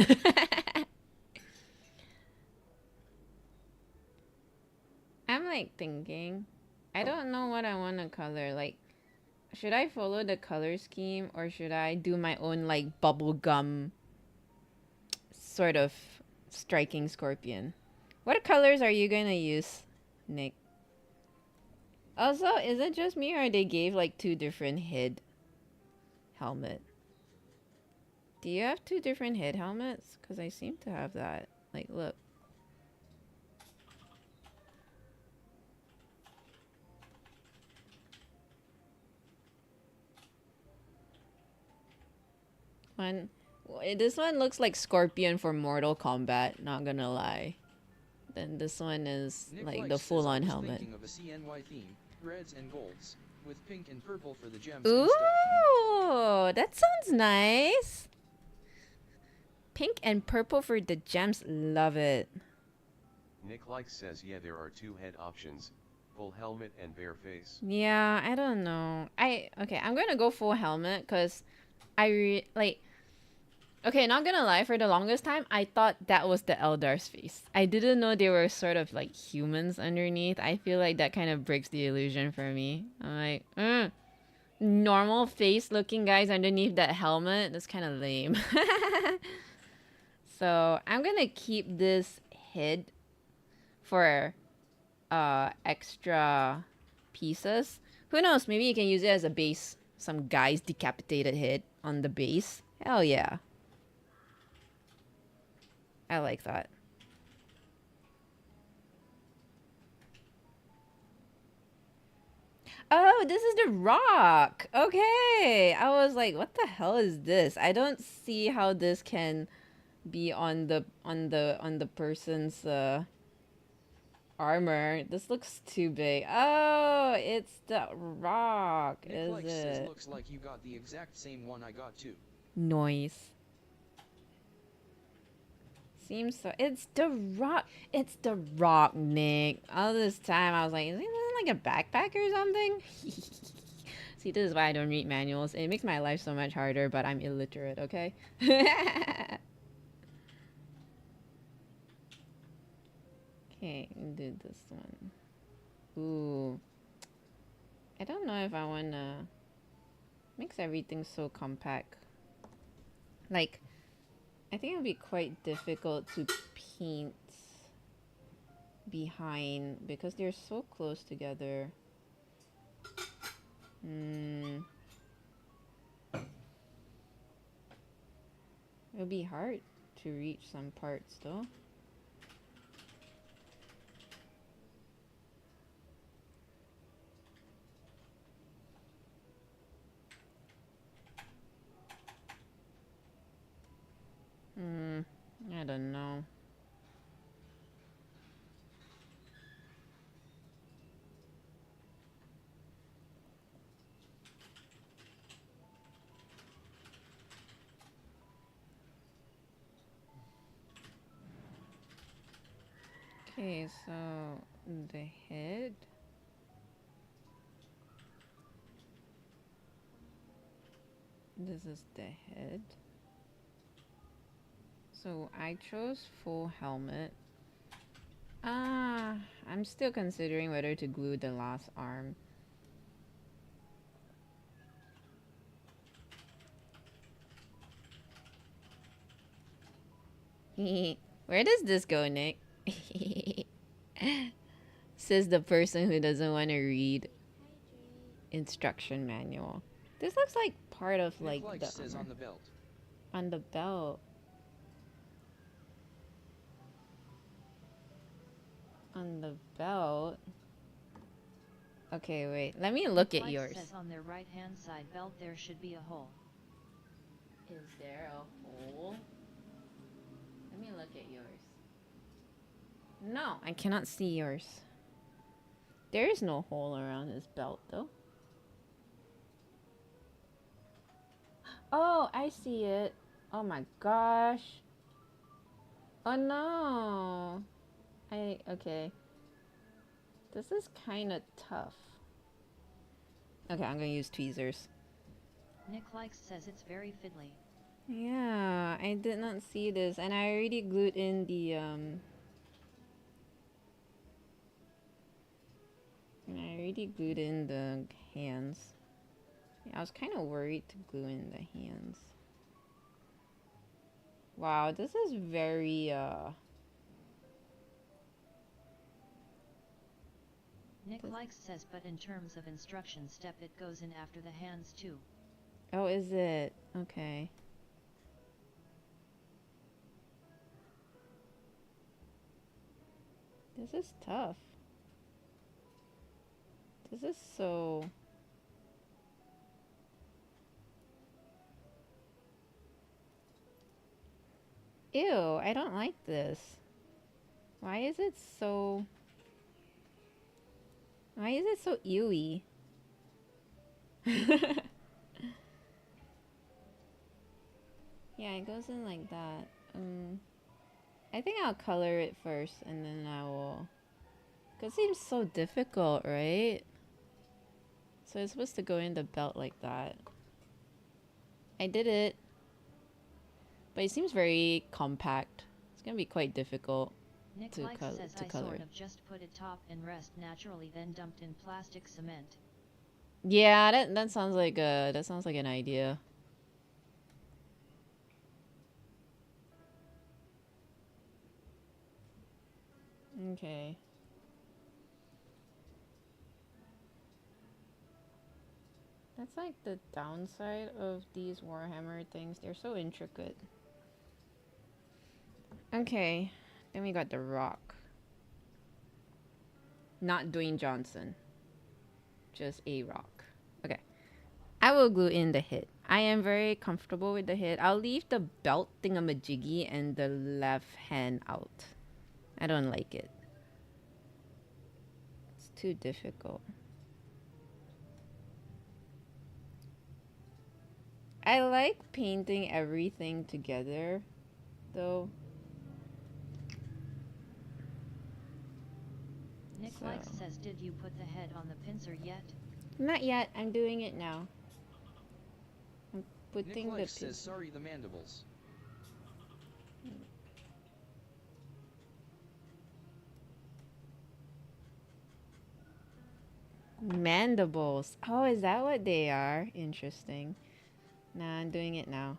I'm like thinking. I don't know what I want to color. Like, should I follow the color scheme or should I do my own like bubblegum sort of striking scorpion? What colors are you gonna use, Nick? Also, is it just me or they gave like two different head helmet? Do you have two different head helmets? Because I seem to have that. Like, look. One, this one looks like Scorpion for Mortal Kombat, not gonna lie. Then this one is Nick like Lice the says, full-on I was helmet. thinking of a CNY theme, reds and golds, with pink and purple for the gems Ooh, and stuff. that sounds nice. Pink and purple for the gems, love it. Nick Likes says yeah there are two head options, full helmet and bare face. Yeah, I don't know. Okay, I'm gonna go full helmet because okay, not gonna lie, for the longest time I thought that was the Eldar's face. I didn't know they were sort of like humans underneath. I feel like that kind of breaks the illusion for me. I'm like, normal face looking guys underneath that helmet, that's kind of lame. So I'm gonna keep this head for extra pieces. Who knows, maybe you can use it as a base. Some guy's decapitated head on the base. Hell yeah. I like that. Oh, this is the rock. Okay. I was like, what the hell is this? I don't see how this can be on the person's armor. This looks too big. Oh, it's the rock, Nick is Lice says, it? looks like you got the exact same one I got too. Noise. Seems so. It's the rock. It's the rock, Nick. All this time I was like, is it like a backpack or something? See, this is why I don't read manuals. It makes my life so much harder, but I'm illiterate, okay? Okay, do this one. Ooh. I don't know if I wanna... Makes everything so compact. Like, I think it'll be quite difficult to paint behind because they're so close together. It'll be hard to reach some parts though. I don't know. Okay, so the head. This is the head. So I chose full helmet. I'm still considering whether to glue the last arm. Where does this go, Nick? Says the person who doesn't want to read instruction manual. This looks like part of like Nick the Lice says armor. on the belt. On the belt. On the belt. Okay, wait. Let me look at Light yours. says on their right-hand side belt there should be a hole. Is there a hole? Let me look at yours. No, I cannot see yours. There is no hole around his belt, though. Oh, I see it. Oh my gosh. Oh no. Okay. This is kind of tough. Okay, I'm gonna use tweezers. Nick Likes says it's very fiddly. Yeah, I did not see this, and I already glued in the hands. Yeah, I was kind of worried to glue in the hands. Wow, this is very Nick Likes says but in terms of instruction step it goes in after the hands too. Oh, is it? Okay. This is tough. This is so... Ew, I don't like this. Why is it so... Why is it so ewy? Yeah, it goes in like that. I think I'll color it first and then I will... Cause it seems so difficult, right? So it's supposed to go in the belt like that. I did it. But it seems very compact. It's gonna be quite difficult Nick to Likes says I color. sort of just put it top and rest naturally then dumped in plastic cement. Yeah, that sounds like an idea. Okay. That's like the downside of these Warhammer things. They're so intricate. Okay. Then we got the Rock. Not Dwayne Johnson. Just a Rock. Okay. I will glue in the hit. I am very comfortable with the hit. I'll leave the belt thingamajiggy and the left hand out. I don't like it. It's too difficult. I like painting everything together, though. Nick Likes says did you put the head on the pincer yet? Not yet. I'm doing it now. I'm putting Nick Likes the says sorry the mandibles. mandibles. Oh, is that what they are? Interesting. Nah, I'm doing it now.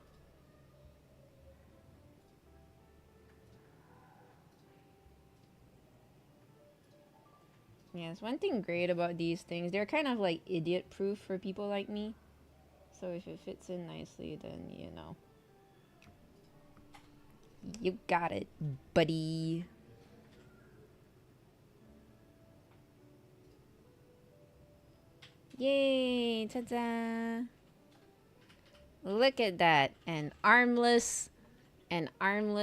Yes, one thing great about these things, they're kind of like idiot proof for people like me. So if it fits in nicely, then you know. You got it, buddy. Yay! Ta-da! Look at that. An armless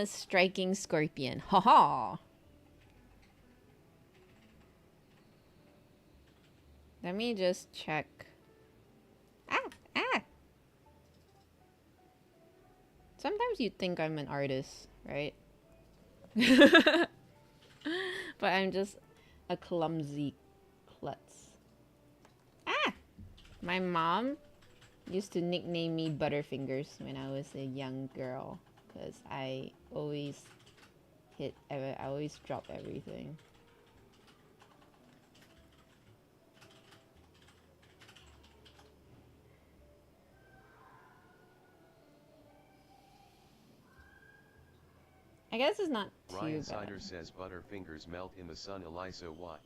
striking scorpion. Ha ha! Let me just check. Ah! Sometimes you think I'm an artist, right? But I'm just a clumsy klutz. Ah! My mom used to nickname me Butterfingers when I was a young girl. Because I always drop everything. I guess it's not too Ryan bad. Sider says Butterfingers melt in the sun. Elisa, what?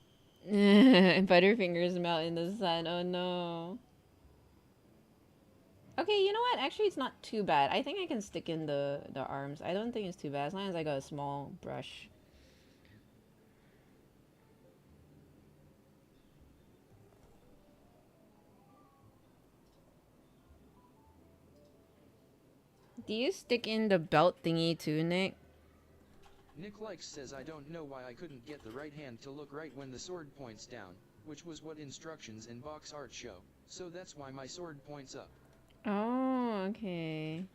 Butterfingers melt in the sun. Oh no. Okay, you know what? Actually, it's not too bad. I think I can stick in the arms. I don't think it's too bad as long as I got a small brush. Do you stick in the belt thingy too, Nick? Nick Likes says I don't know why I couldn't get the right hand to look right when the sword points down, which was what instructions in box art show, so that's why my sword points up. Oh, okay.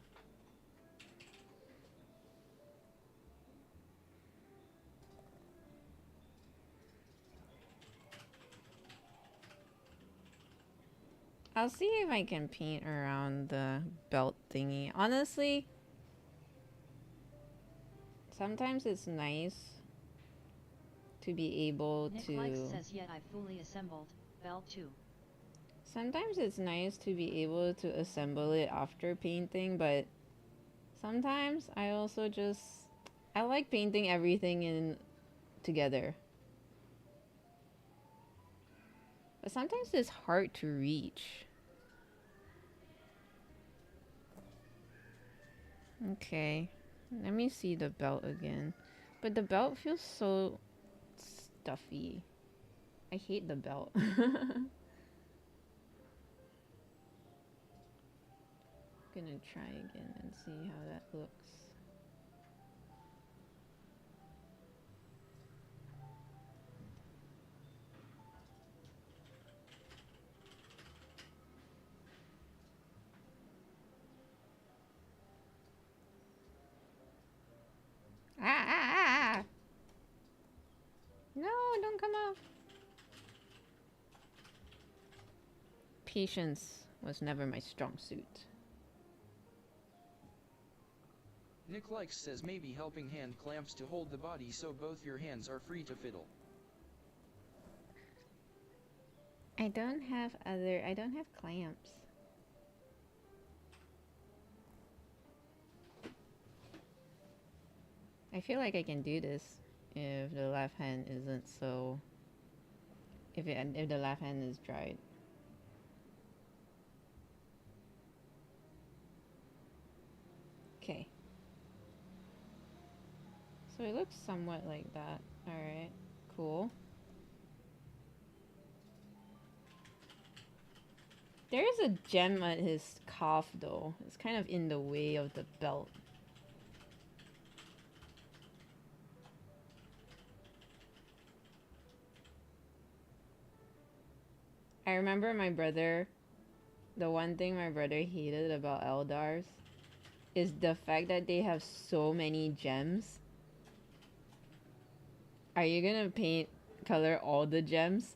I'll see if I can paint around the belt thingy. Honestly, sometimes it's nice to be able Nick to... Likes says, yeah, I fully assembled, belt 2. Sometimes it's nice to be able to assemble it after painting, but sometimes I also just... I like painting everything in together. But sometimes it's hard to reach. Okay, let me see the belt again. But the belt feels so stuffy. I hate the belt. Gonna try again and see how that looks. Ah! No, don't come off. Patience was never my strong suit. Nick Likes says maybe helping hand clamps to hold the body so both your hands are free to fiddle. I don't have clamps. I feel like I can do this if the left hand isn't so... If the left hand is dried. Okay. So it looks somewhat like that. Alright, cool. There is a gem at his calf though. It's kind of in the way of the belt. I remember my brother, the one thing my brother hated about Eldars is the fact that they have so many gems. Are you gonna color all the gems?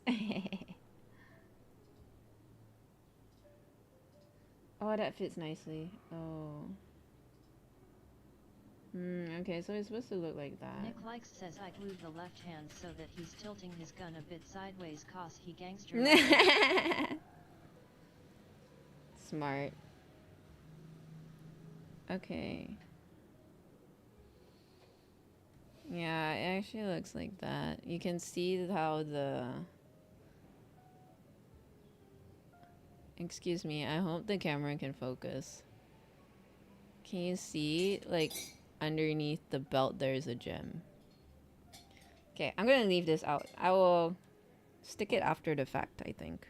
Oh, that fits nicely. Oh. Okay, so it's supposed to look like that. Nick Likes says I glued the left hand so that he's tilting his gun a bit sideways cause he gangster like Smart. Okay. Yeah, it actually looks like that. You can see how the... Excuse me, I hope the camera can focus. Can you see, like, underneath the belt there's a gem? Okay, I'm gonna leave this out. I will stick it after the fact, I think.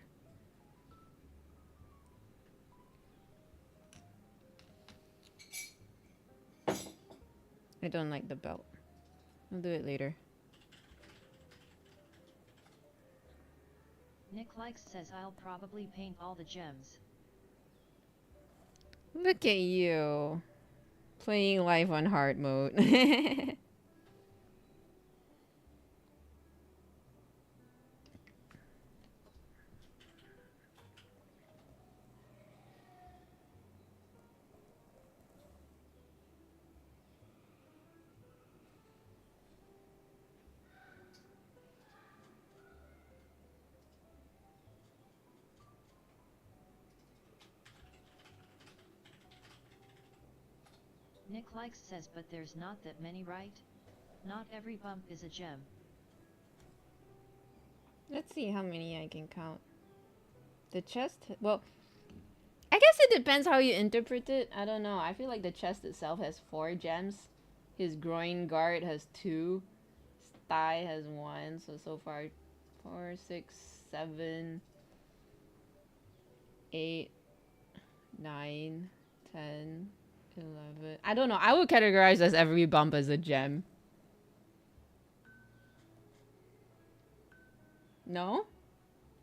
I don't like the belt. I'll do it later. Nick Likes says I'll probably paint all the gems. Look at you. Playing live on hard mode. Nick Likes says but there's not that many, right? Not every bump is a gem. Let's see how many I can count. The chest, well, I guess it depends how you interpret it. I don't know. I feel like the chest itself has 4 gems. His groin guard has 2. His thigh has 1. So far, 4, 6, 7, 8, 9, 10, 11. I don't know. I would categorize as every bump as a gem. No?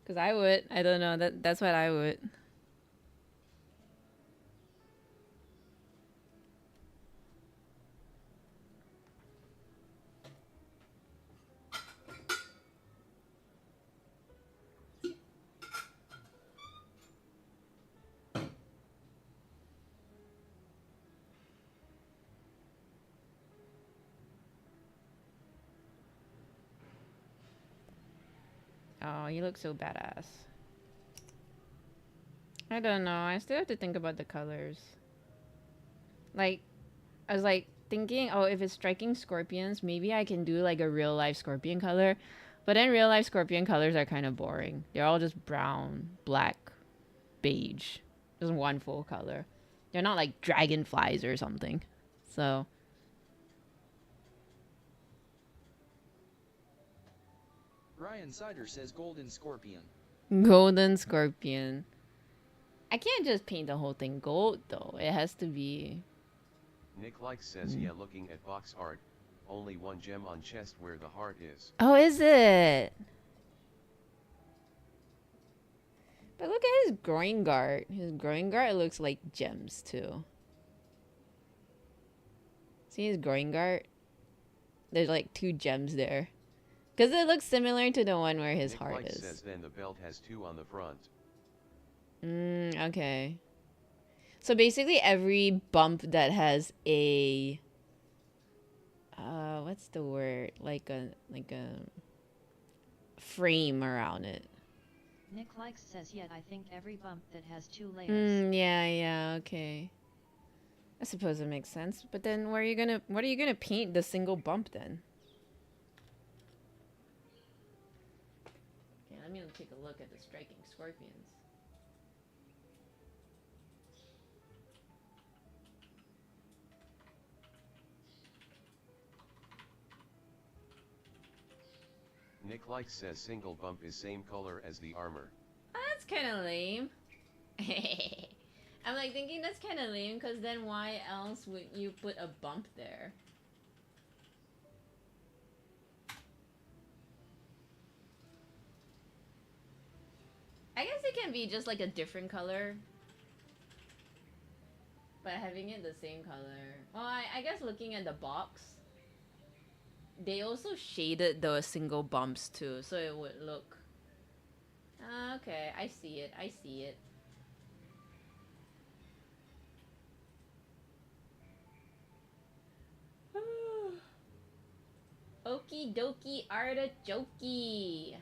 Because I would. I don't know. That's what I would. Oh, he looks so badass. I don't know. I still have to think about the colors. Like, I was like thinking, oh, if it's striking scorpions, maybe I can do like a real life scorpion color. But then real life scorpion colors are kind of boring. They're all just brown, black, beige. Just one full color. They're not like dragonflies or something. So, Ryan Sider says golden scorpion. golden scorpion. I can't just paint the whole thing gold though. It has to be. Nick Likes says yeah, looking at box art, only one gem on chest where the heart is. Oh, is it? But look at his groin guard. His groin guard looks like gems too. See his groin guard? There's like 2 gems there. Because it looks similar to the one where his Nick heart Likes is. says then the belt has 2 on the front. Okay. So basically every bump that has a what's the word? Like a frame around it. Nick Likes says yet I think every bump that has 2 layers. Yeah, okay. I suppose it makes sense. But then what are you gonna paint the single bump then? Okay, let me take a look at the striking scorpions. Nick Likes says single bump is same color as the armor. Oh, that's kind of lame. I'm like thinking that's kind of lame because then why else would you put a bump there? I guess it can be just like a different color. But having it the same color. Well, I guess looking at the box, they also shaded the single bumps too, so it would look... okay, I see it. Okie dokie artichoke.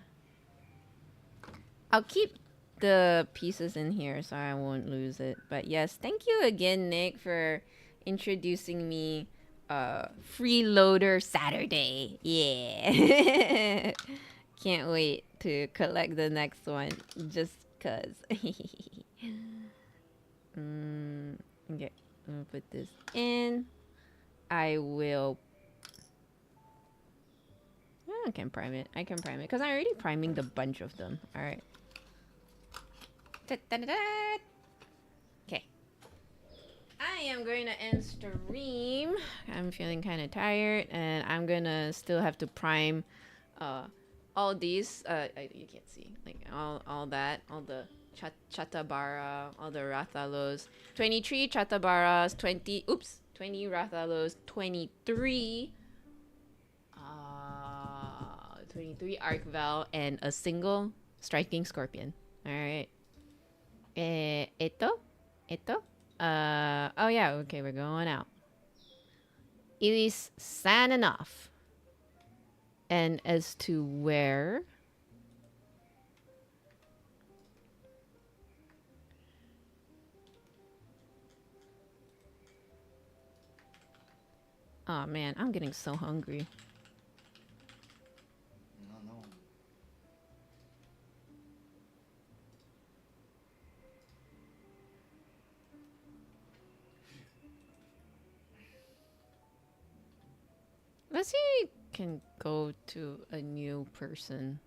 I'll keep the pieces in here so I won't lose it. But yes, thank you again, Nick, for introducing me Freeloader Saturday. Yeah. Can't wait to collect the next one just cuz. Okay, I'm gonna put this in. I will... I can prime it. Because I'm already priming the bunch of them. Alright. Okay. I am going to end stream. I'm feeling kind of tired. And I'm going to still have to prime all these. You can't see. Like all that. All the Chatabara. All the Rathalos. 23 Chatabaras. 20 Rathalos. 23 Arcval and a single striking scorpion. Alright. Esto? Oh yeah, okay, we're going out. It is sad enough. And as to where... Oh man, I'm getting so hungry. No. Let's see if we can go to a new person.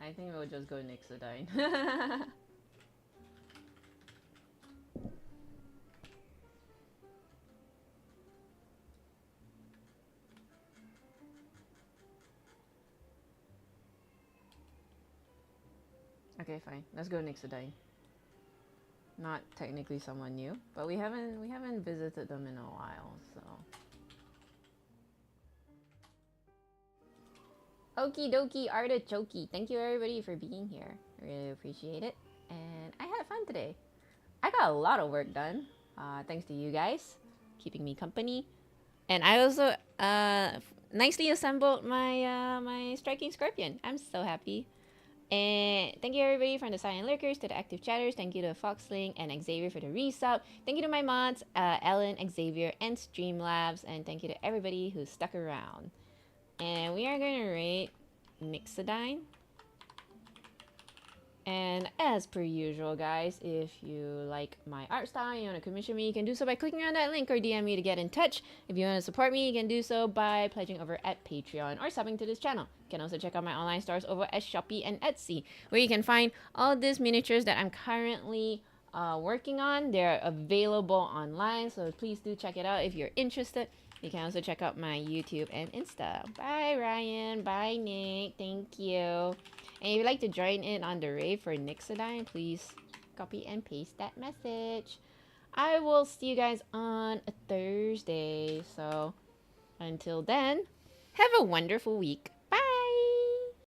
I think we'll just go Nixodine. Okay, fine. Let's go Nixodine. Not technically someone new, but we haven't visited them in a while, so. Okie dokie artichoke. Thank you everybody for being here. I really appreciate it. And I had fun today. I got a lot of work done. Thanks to you guys keeping me company. And I also nicely assembled my striking scorpion. I'm so happy. And thank you everybody from the Silent Lurkers to the Active Chatters. Thank you to Foxling and Xavier for the resub. Thank you to my mods, Ellen, Xavier, and Streamlabs. And thank you to everybody who stuck around. And we are going to rate Nixodine. And as per usual, guys, if you like my art style and you want to commission me, you can do so by clicking on that link or DM me to get in touch. If you want to support me, you can do so by pledging over at Patreon or subbing to this channel. You can also check out my online stores over at Shopee and Etsy, where you can find all these miniatures that I'm currently working on. They're available online, so please do check it out if you're interested. You can also check out my YouTube and Insta. Bye, Ryan. Bye, Nick. Thank you. And if you'd like to join in on the rave for Nixodine, please copy and paste that message. I will see you guys on a Thursday. So until then, have a wonderful week.